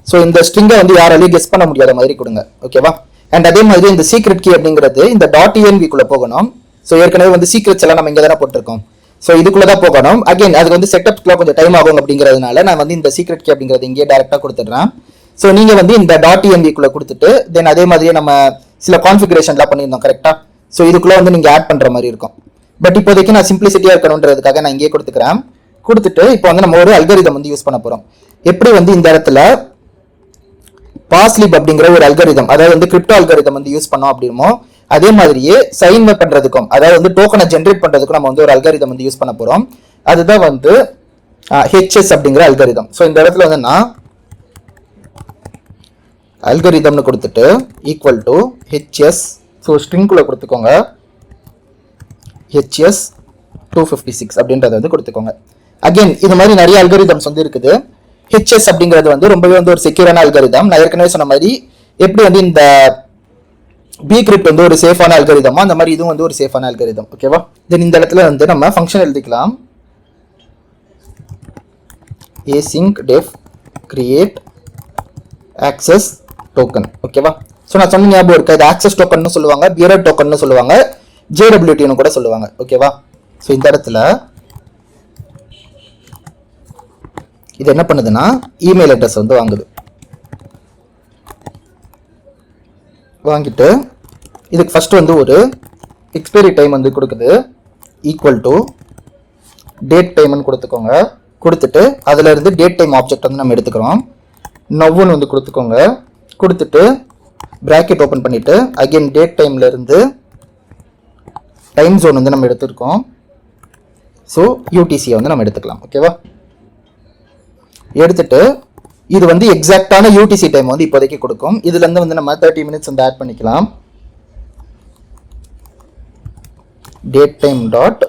ஸோ இந்த ஸ்ட்ரிங்கை வந்து யாராலையும் கெஸ் பண்ண முடியாத மாதிரி கொடுங்க. ஓகேவா? அண்ட் அதே மாதிரி இந்த சீக்ரெட் கீ அப்படிங்கிறது இந்த .env-க்குள்ள போகணும். ஸோ ஏற்கனவே வந்து சீக்ரெட்ஸ் எல்லாம் நம்ம இங்கே தானே போட்டிருக்கோம். ஸோ இதுக்குள்ள தான் போகணும். அகைன் அதுக்கு வந்து செட்டப்க்குள்ள கொஞ்சம் டைம் ஆகும் அப்படிங்கிறதுனால நான் வந்து இந்த சீக்ரெட் கீ அப்படிங்கிறது இங்கே டேரெக்டாக கொடுத்துட்றேன். ஸோ நீங்கள் வந்து இந்த .env-க்குள்ள கொடுத்துட்டு தென் அதே மாதிரியே நம்ம சில கான்ஃபிகரேஷன்லாம் பண்ணியிருந்தோம். கரெக்டா? ஸோ இதுக்குள்ள வந்து நீங்கள் ஆட் பண்ணுற மாதிரி இருக்கும். பட் இப்போதைக்கு நான் சிம்பிளிசிட்டியாக இருக்கணுன்றதுக்காக நான் இங்கே கொடுத்துக்கிறேன். கொடுத்துட்டு இப்போ வந்து நம்ம ஒரு அல்காரிதம் வந்து யூஸ் பண்ண போகிறோம். எப்படி வந்து இந்த இடத்துல பாஸ்லிப் அப்படிங்கிற ஒரு அல்காரிதம், அதாவது வந்து கிரிப்டோ அல்காரிதம் வந்து யூஸ் பண்ணோம் அப்படிமோ அதே மாதிரியே சைன் பண்றதுக்கும், அதாவது வந்து டோக்கனை ஜென்ரேட் பண்றதுக்கும் நம்ம வந்து ஒரு அல்காரிதம் வந்து யூஸ் பண்ண போறோம். அதுதான் வந்து HS அப்படிங்கிற அல்காரிதம். ஸோ இந்த இடத்துல வந்து நான் அல்காரிதம்னு கொடுத்துட்டு ஈக்குவல் டு HS, ஸோ ஸ்ட்ரிங்குள்ள கொடுத்துக்கோங்க, HS 256 அப்படின்றத வந்து கொடுத்துக்கோங்க. அகைன் இது மாதிரி நிறைய அல்காரிதம்ஸ் வந்து இருக்குது. HS அப்படிங்கிறது வந்து ரொம்பவே வந்து ஒரு செக்யூரான அல்காரிதம். நான் ஏற்கனவே சொன்ன மாதிரி எப்படி வந்து இந்த bcrypt வந்து ஒரு சேஃபான அல்காரிதமா, அந்த மாதிரி இதுவும் வந்து ஒரு சேஃபான அல்காரிதம். ஓகேவா? தென் இந்த இடத்துல வந்து நம்ம ஃபங்க்ஷன் எழுதிக்கலாம். async def create access token. ஓகேவா? ஸோ நான் சொன்ன ஞாபகம் இருக்கு, இது ஆக்சஸ் டோக்கன் சொல்லுவாங்க, பியரட் டோக்கன் சொல்லுவாங்க, JWT கூட சொல்லுவாங்க. ஓகேவா? ஸோ இந்த இடத்துல இது என்ன பண்ணுதுன்னா இமெயில் அட்ரஸ் வந்து வாங்குது. வாங்கிட்டு இதுக்கு ஃபர்ஸ்ட் வந்து ஒரு எக்ஸ்பைரி டைம் வந்து கொடுக்குது. ஈக்குவல் டு டேட் டைம்னு கொடுத்துக்கோங்க. கொடுத்துட்டு அதுல இருந்து டேட் டைம் ஆப்ஜெக்ட் வந்து நம்ம எடுத்துக்கிறோம். நவ்வுன்னு வந்து கொடுத்துக்கோங்க. கொடுத்துட்டு பிராக்கெட் ஓப்பன் பண்ணிட்டு அகைன் டேட் டைம்ல இருந்து டைம் ஜோன் வந்து நம்ம எடுத்துருக்கோம். ஸோ UTC வந்து நம்ம எடுத்துக்கலாம். ஓகேவா? எடுத்துட்டு இது வந்து எக்ஸாக்டான UTC டைம் வந்து இப்போதைக்கு கொடுக்கும். இதுல இருந்து வந்து நம்ம 30 மினிட்ஸ் வந்து ஆட் பண்ணிக்கலாம். Date time dot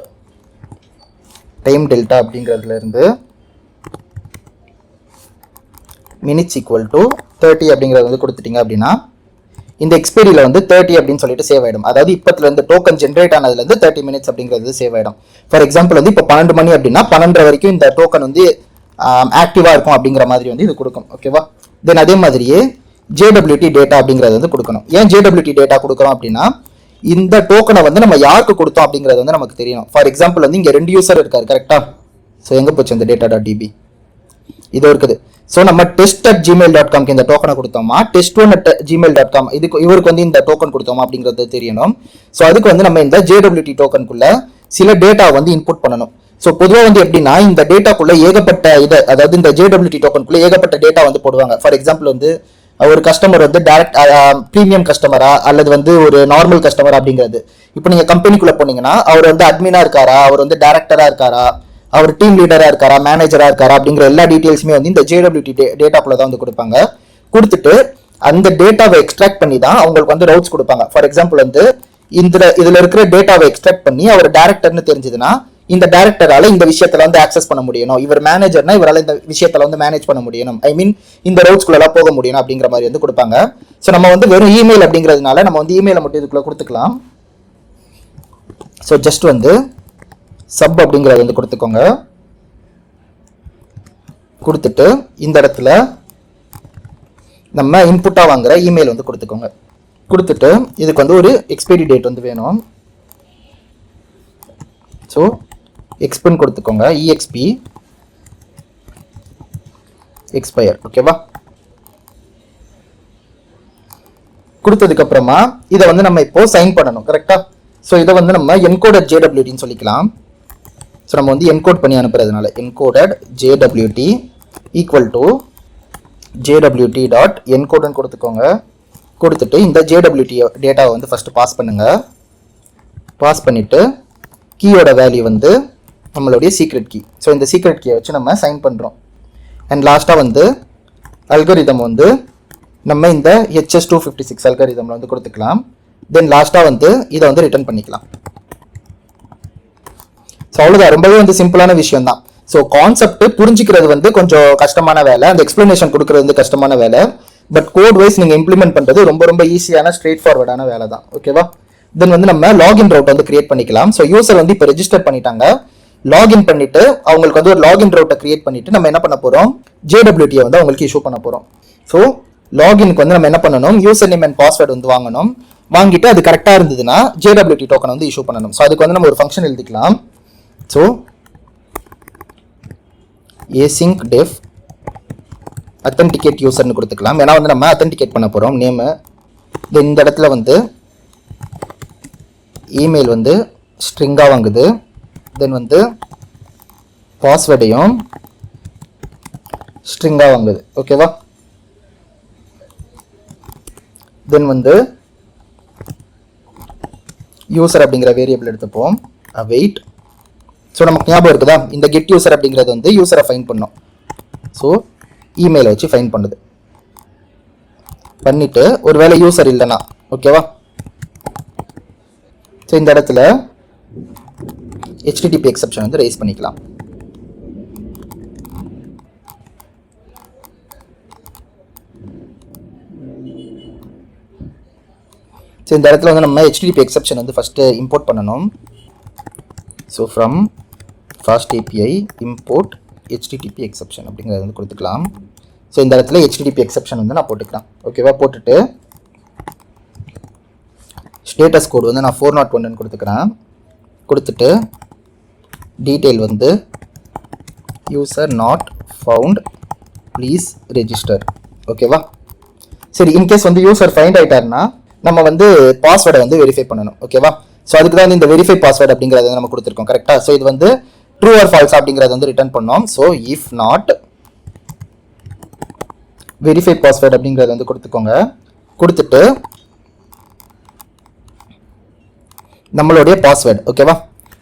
time delta அப்படிங்கிறதுல இருந்து மினிட்ஸ் ஈக்குவல் டு 30 அப்படிங்கிறது வந்து கொடுத்துட்டீங்க அப்படின்னா இந்த எக்ஸ்பைரியில் வந்து 30 அப்படின்னு சொல்லிட்டு சேவ் ஆகிடும். அதாவது இப்பத்துல இருந்து டோக்கன் ஜென்ரேட் ஆனதுலேருந்து 30 மினிட்ஸ் அப்படிங்கிறது சேவ் ஆகிடும். ஃபார் எக்ஸாம்பிள் வந்து இப்போ 12 மணி அப்படின்னா 12 வரைக்கும் இந்த டோக்கன் வந்து ஆக்டிவாக இருக்கும் அப்படிங்கிற மாதிரி வந்து இது கொடுக்கும். ஓகேவா? தென் அதே மாதிரியே JWT டேட்டா அப்படிங்கிறது வந்து கொடுக்கணும். ஏன் JWT டேட்டா கொடுக்குறோம் அப்படின்னா இந்த டோக்கனை வந்து நம்ம யாருக்கு கொடுத்தோம் அப்படிங்கிறது வந்து நமக்கு தெரியணும். ஃபார் எக்ஸாம்பிள் வந்து இங்கே 2 யூசர் இருக்காரு கரெக்டா. ஸோ எங்கே போச்சு இந்த data.db இது இருக்குது. ஸோ நம்ம test@gmail.com இந்த டோக்கனை கொடுத்தோமா, test1@gmail.com இவருக்கு வந்து இந்த டோக்கன் கொடுத்தோமா அப்படிங்கிறது தெரியணும். ஸோ அதுக்கு வந்து நம்ம இந்த JWT டோக்கனுக்குள்ள சில டேட்டா வந்து இன்புட் பண்ணணும். ஸோ பொதுவாக வந்து எப்படின்னா இந்த டேட்டாக்குள்ள ஏகப்பட்ட இதை, அதாவது இந்த JWT டோக்கனுக்குள்ள ஏகப்பட்ட டேட்டா வந்து போடுவாங்க. ஃபார் எக்ஸாம்பிள் வந்து ஒரு கஸ்டமர் வந்து டைரக்ட் ப்ரீமியம் கஸ்டமரா அல்லது வந்து ஒரு நார்மல் கஸ்டமர் அப்படிங்கிறது. இப்போ நீங்க கம்பெனிக்குள்ள போனீங்கன்னா அவர் வந்து அட்மினா இருக்காரா, அவர் வந்து டைரக்டரா இருக்காரா, அவர் டீம் லீடரா இருக்காரா, மேனேஜரா இருக்காரா அப்படிங்கிற எல்லா டீடைல்ஸுமே வந்து இந்த JWT டேட்டாக்குள்ள தான் வந்து கொடுப்பாங்க. கொடுத்துட்டு அந்த டேட்டாவை எக்ஸ்ட்ராக்ட் பண்ணி தான் அவங்களுக்கு வந்து ரவுட்ஸ் கொடுப்பாங்க. ஃபார் எக்ஸாம்பிள் வந்து இதுல இருக்கிற டேட்டாவை எக்ஸ்ட்ராக்ட் பண்ணி அவர் டைரக்டர்னு தெரிஞ்சதுன்னா இந்த டைரக்டரால இந்த விஷயத்துல வந்து ஆக்சஸ் பண்ண முடியணும், இவர் மேனேஜர்னா இவரால் இந்த விஷயத்துல வந்து மேனேஜ் பண்ண முடியணும், ஐ மீன் இந்த ரவுட்ஸ்குள்ளெல்லாம் போக முடியணும் அப்படிங்கிற மாதிரி வந்து கொடுப்பாங்க. ஸோ நம்ம வந்து வெறும் இமெயில் அப்படிங்கிறதுனால நம்ம வந்து இமெயிலை மட்டும் இதுக்குள்ள கொடுத்துக்கலாம். ஸோ ஜஸ்ட் வந்து சப் அப்படிங்கிறத வந்து கொடுத்துக்கோங்க. கொடுத்துட்டு இந்த இடத்துல நம்ம இன்புட்டாக வாங்குற இமெயில் வந்து கொடுத்துக்கோங்க. கொடுத்துட்டு இதுக்கு வந்து ஒரு எக்ஸ்பைரி டேட் வந்து வேணும். ஸோ எக்ஸ்பென் கொடுத்துக்கோங்க, EXP எக்ஸ்பயர். ஓகேவா? கொடுத்ததுக்கு அப்புறமா இதை வந்து நம்ம இப்போ சைன் பண்ணணும் கரெக்டா. ஸோ இதை வந்து நம்ம என்கோடட் JWTன்னு சொல்லிக்கலாம். ஸோ நம்ம வந்து என்கோட் பண்ணி அனுப்புறதுனால encoded JWT equal to JWT.encode கொடுத்துக்கோங்க. கொடுத்துட்டு இந்த JWT டேட்டாவை வந்து ஃபர்ஸ்ட் பாஸ் பண்ணுங்க. பாஸ் பண்ணிட்டு கீயோட வேல்யூ வந்து நம்மளுடைய சீக்ரெட் கீ. ஸோ இந்த சீக்ரெட் கீயை வச்சு நம்ம சைன் பண்ணுறோம். அண்ட் லாஸ்ட்டாக வந்து அல்கரிதம் வந்து நம்ம இந்த HS256 அல்கரிதமில் வந்து கொடுத்துக்கலாம். தென் லாஸ்ட்டாக வந்து இதை வந்து ரிட்டர்ன் பண்ணிக்கலாம். ஸோ அவ்வளோதான், ரொம்பவே வந்து சிம்பிளான விஷயம் தான். ஸோ கான்செப்ட் புரிஞ்சிக்கிறது வந்து கொஞ்சம் கஷ்டமான வேலை, அந்த எக்ஸ்பிளனேஷன் கொடுக்குறது வந்து கஷ்டமான வேலை. பட் கோட் வைஸ் நீங்கள் இம்ப்ளிமெண்ட் பண்ணுறது ரொம்ப ரொம்ப ஈஸியான ஸ்ட்ரெயிட் ஃபார்வர்டான வேலை தான். ஓகேவா? தென் வந்து நம்ம லாகின் ரவுட் வந்து கிரியேட் பண்ணிக்கலாம். ஸோ யூசர் வந்து இப்போ ரெஜிஸ்டர் பண்ணிட்டாங்க. லாகின் பண்ணிட்டு அவங்களுக்கு வந்து ஒரு லாகின் ரவுட்டை கிரியேட் பண்ணிட்டு நம்ம என்ன பண்ண போகிறோம், JWT வந்து அவங்களுக்கு இஷ்யூ பண்ண போகிறோம். ஸோ லாகினுக்கு வந்து நம்ம என்ன பண்ணணும், யூசர் நேம் அண்ட் பாஸ்வேர்டு வந்து வாங்கணும். வாங்கிட்டு அது கரெக்டாக இருந்ததுன்னா JWT டோக்கன் வந்து இஷ்யூ பண்ணணும். ஸோ அதுக்கு வந்து நம்ம ஒரு ஃபங்க்ஷன் எழுதிக்கலாம். ஸோ async def authenticate userன்னு கொடுத்துக்கலாம். ஏன்னா வந்து நம்ம அத்தன்டிகேட் பண்ண போகிறோம் நேமு. தென் இந்த இடத்துல வந்து இமெயில் வந்து ஸ்ட்ரிங்காக வாங்குது. தென் வந்து பாஸ்வேர்டையும் ஸ்ட்ரிங்காக வாங்குது. ஓகேவா? தென் வந்து யூசர் அப்படிங்கிற வேரியபிள் எடுத்துப்போம், வெயிட். ஸோ நமக்கு ஞாபகம் இருக்குதா, இந்த கெட் யூசர் அப்படிங்கிறது வந்து யூசரை ஃபைன் பண்ணும். ஸோ இமெயிலை வச்சு ஃபைன் பண்ணுது. பண்ணிட்டு ஒருவேளை யூசர் இல்லைன்னா ஓகேவா, ஸோ இந்த இடத்துல HTTP எக்ஸப்ஷன் வந்து ரைஸ் பண்ணிக்கலாம். ஸோ இந்த இடத்துல வந்து நம்ம HTTP எக்ஸப்ஷன் வந்து ஃபஸ்ட்டு இம்போர்ட் பண்ணணும். So from fast API import HTTP exception அப்படிங்கிறத வந்து கொடுத்துக்கலாம். ஸோ இந்த இடத்துல HTTP எக்ஸப்ஷன் வந்து நான் போட்டுக்கிறேன். ஓகேவா? போட்டுட்டு ஸ்டேட்டஸ் கோடு வந்து நான் 401 கொடுத்துக்கிறேன். கொடுத்துட்டு டீட்டெயில் வந்து user not found please register. ஓகேவா? சரி, இன்கேஸ் வந்து யூசர் ஃபைண்ட் ஆகிட்டாருன்னா நம்ம வந்து பாஸ்வேர்டை வந்து வெரிஃபை பண்ணணும். ஓகேவா? ஸோ அதுக்கு தான் இந்த வெரிஃபை பாஸ்வேர்டு அப்படிங்கிறத நம்ம கொடுத்துருக்கோம் கரெக்டாக. ஸோ இது வந்து ட்ரூ ஆர் ஃபால்ஸ் அப்படிங்கிறத வந்து ரிட்டர்ன் பண்ணோம். So if not verify password அப்படிங்கிறத வந்து கொடுத்துக்கோங்க. கொடுத்துட்டு நம்மளுடைய பாஸ்வேர்டு. ஓகேவா?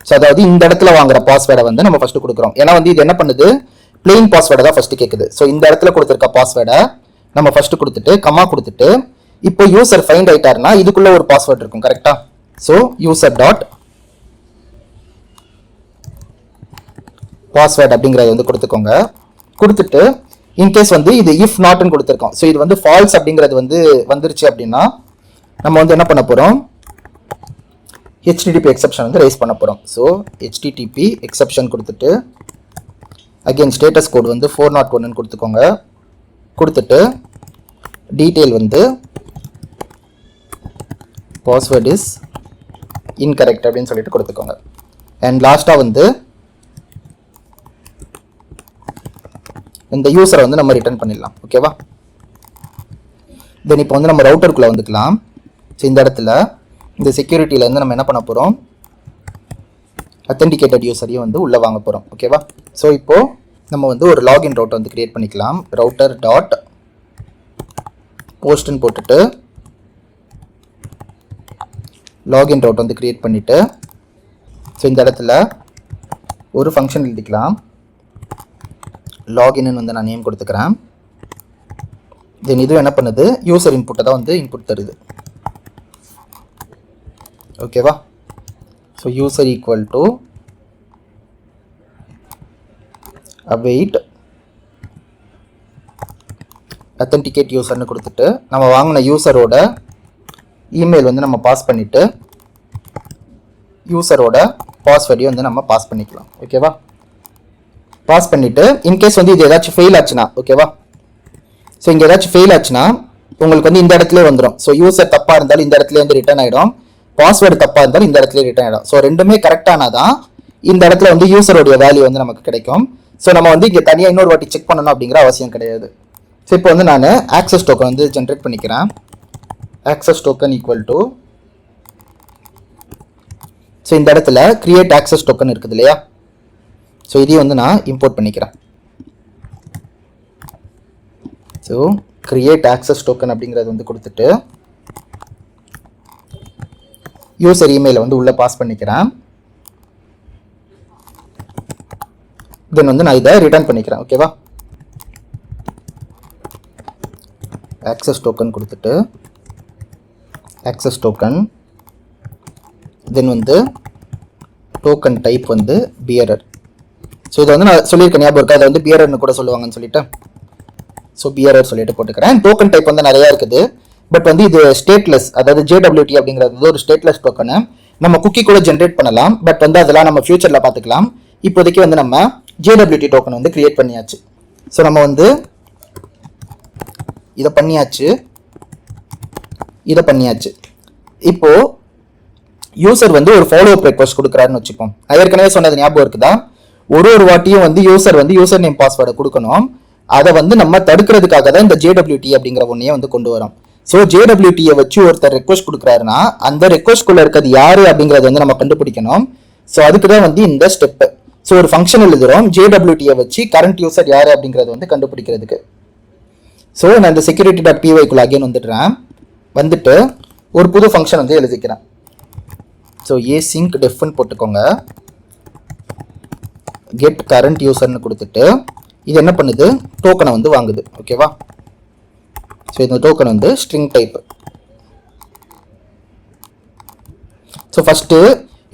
ஸோ அதாவது இந்த இடத்துல வாங்குற பாஸ்வேர்டை வந்து நம்ம ஃபர்ஸ்ட் கொடுக்குறோம். ஏன்னா வந்து இது என்ன பண்ணுது, பிளெயின் பாஸ்வேர்டை தான் ஃபர்ஸ்ட் கேட்குது. ஸோ இந்த இடத்துல கொடுத்துருக்க பாஸ்வேர்டை நம்ம ஃபர்ஸ்ட் கொடுத்துட்டு கமா கொடுத்துட்டு இப்போ யூசர் ஃபைண்ட் ஆயிட்டாருன்னா இதுக்குள்ள ஒரு பாஸ்வேர்டு இருக்கும் கரெக்டா. ஸோ யூசர் டாட் பாஸ்வேர்டு அப்படிங்கிறத வந்து கொடுத்துக்கோங்க. கொடுத்துட்டு இன்கேஸ் வந்து இது இஃப் நாட்னு கொடுத்துருக்கோம். ஸோ இது வந்து ஃபால்ஸ் அப்படிங்கிறது வந்து வந்துருச்சு அப்படின்னா நம்ம வந்து என்ன பண்ண போகிறோம், HTTP எக்ஸப்ஷன் வந்து ரைஸ் பண்ண போகிறோம். ஸோ HTTP எக்ஸப்ஷன் கொடுத்துட்டு அகெயின் ஸ்டேட்டஸ் கோடு வந்து 401 கொடுத்துக்கோங்க. கொடுத்துட்டு டீட்டெயில் வந்து பாஸ்வேர்ட் இஸ் இன்கரெக்ட் அப்படின்னு சொல்லிட்டு கொடுத்துக்கோங்க. அண்ட் லாஸ்ட்டாக வந்து இந்த யூசரை வந்து நம்ம ரிட்டர்ன் பண்ணிடலாம். ஓகேவா? தென் இப்போ வந்து நம்ம ரவுட்டருக்குள்ளே வந்துக்கலாம். ஸோ இந்த இடத்துல இந்த செக்யூரிட்டியிலேருந்து நம்ம என்ன பண்ண போகிறோம், அத்தென்டிகேட்டட் யூசரையும் வந்து உள்ளே வாங்க போகிறோம். ஓகேவா? ஸோ இப்போது நம்ம வந்து ஒரு லாகின் ரவுட்டை வந்து க்ரியேட் பண்ணிக்கலாம். ரவுட்டர் டாட் போஸ்ட்னு போட்டுட்டு லாகின் ரவுட் வந்து க்ரியேட் பண்ணிவிட்டு ஸோ இந்த இடத்துல ஒரு ஃபங்க்ஷன் எழுதிக்கலாம். லாகின்னு வந்து நான் நேம் கொடுத்துக்கிறேன். தென் இதுவும் என்ன பண்ணுது, யூசர் இன்புட்டை தான் வந்து இன்புட் தருது. ஓகேவா? So user equal to await அத்தென்டிகேட் யூசர்னு கொடுத்துட்டு நம்ம வாங்கின யூசரோட இமெயில் வந்து நம்ம பாஸ் பண்ணிவிட்டு யூசரோட பாஸ்வேர்டையும் வந்து நம்ம பாஸ் பண்ணிக்கலாம். ஓகேவா? பாஸ் பண்ணிவிட்டு இன்கேஸ் வந்து இது ஏதாச்சும் ஃபெயில் ஆச்சுன்னா, ஓகேவா, ஸோ இங்கே ஏதாச்சும் ஃபெயில் ஆச்சுன்னா உங்களுக்கு வந்து இந்த இடத்துல வந்துடும். ஸோ யூசர் தப்பாக இருந்தாலும் இந்த இடத்துல வந்து ரிட்டர்ன் ஆகிடும், பாஸ்வேர்டு தப்பாக இருந்தாலும் இந்த இடத்துல ரிட்டர்ன் ஆகிடும். ஸோ ரெண்டுமே கரெக்டானால் தான் இந்த இடத்துல வந்து யூசரோடைய வேல்யூ வந்து நமக்கு கிடைக்கும். ஸோ நம்ம வந்து இங்கே தனியாக இன்னொரு வாட்டி செக் பண்ணணும் அப்படிங்கிற அவசியம் கிடையாது. ஸோ இப்போ வந்து நான் ஆக்சஸ் டோக்கன் வந்து ஜென்ரேட் பண்ணிக்கிறேன். Access token equal to so இந்த இடத்துல கிரியேட் ஆக்சஸ் டோக்கன் இருக்குது இல்லையா, ஸோ இதையும் வந்து நான் இம்போர்ட் பண்ணிக்கிறேன். ஸோ கிரியேட் ஆக்சஸ் டோக்கன் அப்படிங்கிறது வந்து கொடுத்துட்டு யூசர் இமெயிலை வந்து உள்ளே பாஸ் பண்ணிக்கிறேன். தென் வந்து நான் இதை ரிட்டர்ன் பண்ணிக்கிறேன். ஓகேவா? ஆக்சஸ் டோக்கன் கொடுத்துட்டு ஆக்சஸ் டோக்கன், தென் வந்து டோக்கன் டைப் வந்து பியரர். ஸோ இதை வந்து நான் சொல்லியிருக்கேன், ஞாபகம் இருக்கா, அதை வந்து பியரர்னு கூட சொல்லுவாங்கன்னு சொல்லிட்டு, ஸோ பியரர் சொல்லிட்டு போட்டுக்கிறேன். டோக்கன் டைப் வந்து நிறையா இருக்குது, பட் வந்து இது ஸ்டேட்லெஸ், அதாவது JWT அப்படிங்கிறது வந்து ஒரு ஸ்டேட்லெஸ் டோக்கனு. நம்ம குக்கி கூட ஜென்ரேட் பண்ணலாம், பட் வந்து அதெல்லாம் நம்ம ஃபியூச்சரில் பார்த்துக்கலாம். இப்போதைக்கு வந்து நம்ம JWT டோக்கன் வந்து கிரியேட் பண்ணியாச்சு. ஸோ நம்ம வந்து இதை பண்ணியாச்சு. இப்போது யூசர் வந்து ஒரு ஃபாலோ அப் ரெக்வஸ்ட் கொடுக்குறாருன்னு வச்சுப்போம். நான் ஏற்கனவே சொன்னது ஞாபகம் இருக்குதா, ஒரு வாட்டியும் வந்து யூசர் வந்து யூசர் நேம் பாஸ்வேர்டை கொடுக்கணும். அதை வந்து நம்ம தடுக்கிறதுக்காக தான் இந்த JWT அப்படிங்கிற ஒன்றையே வந்து கொண்டு வரோம். ஸோ JWTயை வச்சு ஒருத்தர் ரெக்வஸ்ட் கொடுக்குறாருன்னா அந்த ரெக்வஸ்ட்குள்ளே இருக்கிறது யார் அப்படிங்கிறத வந்து நம்ம கண்டுபிடிக்கணும். ஸோ அதுக்கு தான் வந்து இந்த ஸ்டெப்பு. ஸோ ஒரு ஃபங்க்ஷன் எழுதுகிறோம் JWTயை வச்சு கரண்ட் யூசர் யார் அப்படிங்கிறத வந்து கண்டுபிடிக்கிறதுக்கு. ஸோ நான் இந்த security.py அகைன் வந்துட்டு ஒரு புது ஃபங்க்ஷன் வந்து எழுதிக்கிறேன். ஸோ async defன்னு போட்டுக்கோங்க, get current userன்னு கொடுத்துட்டு இது என்ன பண்ணுது, டோக்கனை வந்து வாங்குது. ஓகேவா? ஸோ இந்த டோக்கன் வந்து ஸ்ட்ரிங் டைப். ஸோ ஃபஸ்ட்டு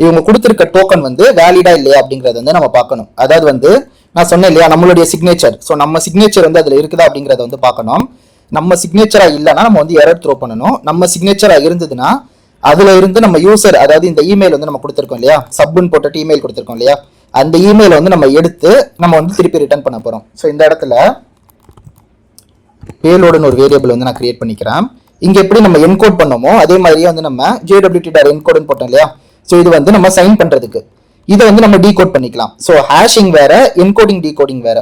இவங்க கொடுத்துருக்க டோக்கன் வந்து வேலிடா இல்லையா அப்படிங்கிறத வந்து நம்ம பார்க்கணும். அதாவது வந்து நான் சொன்னேன் இல்லையா, நம்மளுடைய சிக்னேச்சர், ஸோ நம்ம சிக்னேச்சர் வந்து அதில் இருக்குதா அப்படிங்கிறத வந்து பார்க்கணும். நம்ம சிக்னேச்சராக இல்லைனா நம்ம வந்து எரர் த்ரோ பண்ணணும். நம்ம சிக்னேச்சராக இருந்ததுன்னா அதில் இருந்து நம்ம யூசர், அதாவது இந்த இமெயில் வந்து நம்ம கொடுத்துருக்கோம் இல்லையா, சப்புன்னு போட்டுட்டு இமெயில் கொடுத்துருக்கோம் இல்லையா, அந்த இமெயில் வந்து நம்ம எடுத்து நம்ம வந்து திருப்பி ரிட்டர்ன் பண்ண போகிறோம். ஸோ இந்த இடத்துல பேலோடுன்னு ஒரு வேரியபிள் வந்து நான் கிரியேட் பண்ணிக்கிறேன். இங்கே எப்படி நம்ம என்கோட் பண்ணோமோ அதே மாதிரியே வந்து நம்ம JWT.encode போட்டோம் இல்லையா, ஸோ இது வந்து நம்ம சைன் பண்ணுறதுக்கு இதை வந்து நம்ம டீகோட் பண்ணிக்கலாம். ஸோ ஹேஷிங் வேற, என்கோடிங் டீகோடிங் வேற.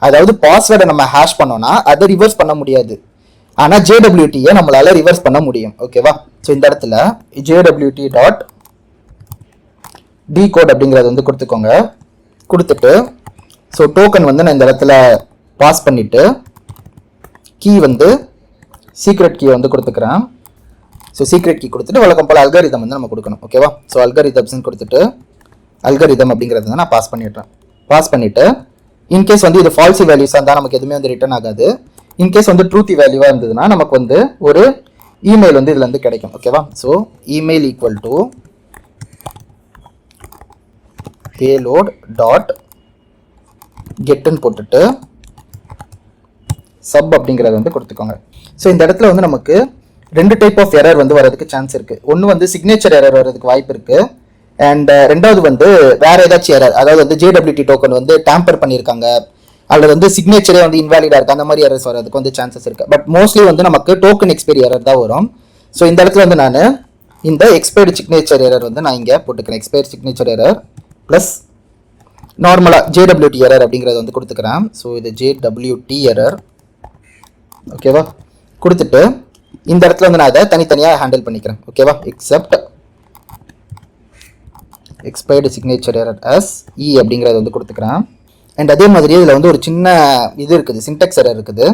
அதாவது பாஸ்வேர்டை நம்ம ஹேஷ் பண்ணோம்னா அதை ரிவர்ஸ் பண்ண முடியாது, ஆனால் JWTயை நம்மளால ரிவர்ஸ் பண்ண முடியும். ஓகேவா? ஸோ இந்த இடத்துல JWT.decode அப்படிங்கிறது வந்து கொடுத்துக்கோங்க. கொடுத்துட்டு ஸோ டோக்கன் வந்து நான் இந்த இடத்துல பாஸ் பண்ணிவிட்டு கீ வந்து சீக்ரெட் கீ வந்து கொடுத்துக்கிறேன். ஸோ சீக்ரெட் கீ கொடுத்துட்டு வழக்கம் போல் அல்காரிதம் வந்து நம்ம கொடுக்கணும். ஓகேவா? ஸோ அல்காரிதம்ஸ்ன்னு கொடுத்துட்டு அல்காரிதம் அப்படிங்கிறது வந்து நான் பாஸ் பண்ணிடுறேன். பாஸ் பண்ணிவிட்டு இன்கேஸ் வந்து இது ஃபால்சி வேல்யூஸாக இருந்தால் நமக்கு எதுவுமே வந்து ரிட்டர்ன் ஆகாது. இன்கேஸ் வந்து ட்ரூத்தி வேல்யூவாக இருந்ததுன்னா நமக்கு வந்து ஒரு இமெயில் வந்து இதில் வந்து கிடைக்கும். ஓகேவா? So email equal to payload dot கெட்டுன்னு போட்டுட்டு சப் அப்படிங்கிறத வந்து கொடுத்துக்கோங்க. ஸோ இந்த இடத்துல வந்து நமக்கு ரெண்டு டைப் ஆஃப் எரர் வந்து வரதுக்கு சான்ஸ் இருக்குது. ஒன்று வந்து சிக்னேச்சர் எரர் வரதுக்கு வாய்ப்பு இருக்குது, அண்ட் ரெண்டாவது வந்து வேறு ஏதாச்சும் எரர், அதாவது வந்து JWT டோக்கன் வந்து டேம்பர் பண்ணியிருக்காங்க அல்லது வந்து சிக்னேச்சரே வந்து இன்வாலிடாக இருக்குது, அந்த மாதிரி எரர்ஸ் வரதுக்கு வந்து சான்சஸ் இருக்குது. பட் மோஸ்ட்லி வந்து நமக்கு டோக்கன் எக்ஸ்பைரி எரர் தான் வரும். ஸோ இந்த இடத்துல வந்து நான் இந்த எக்ஸ்பைர்டு சிக்னேச்சர் எரர் வந்து நான் இங்கே போட்டுக்கிறேன். எக்ஸ்பைர்டு சிக்னேச்சர் எரர் ப்ளஸ் நார்மலாக JWT எரர் அப்படிங்கிறத வந்து கொடுத்துக்கிறேன். ஸோ இது JWT எரர் ஓகேவா கொடுத்துட்டு இந்த இடத்துல வந்து நான் அதை தனித்தனியாக ஹேண்டில் பண்ணிக்கிறேன். ஓகேவா accept expired signature error as E அப்படிங்கிறத வந்து கொடுத்துக்கிறேன். அண்ட் அதே மாதிரி இதில் வந்து ஒரு சின்ன இது இருக்குது, சின்டெக்ஸ் எரர் இருக்குது.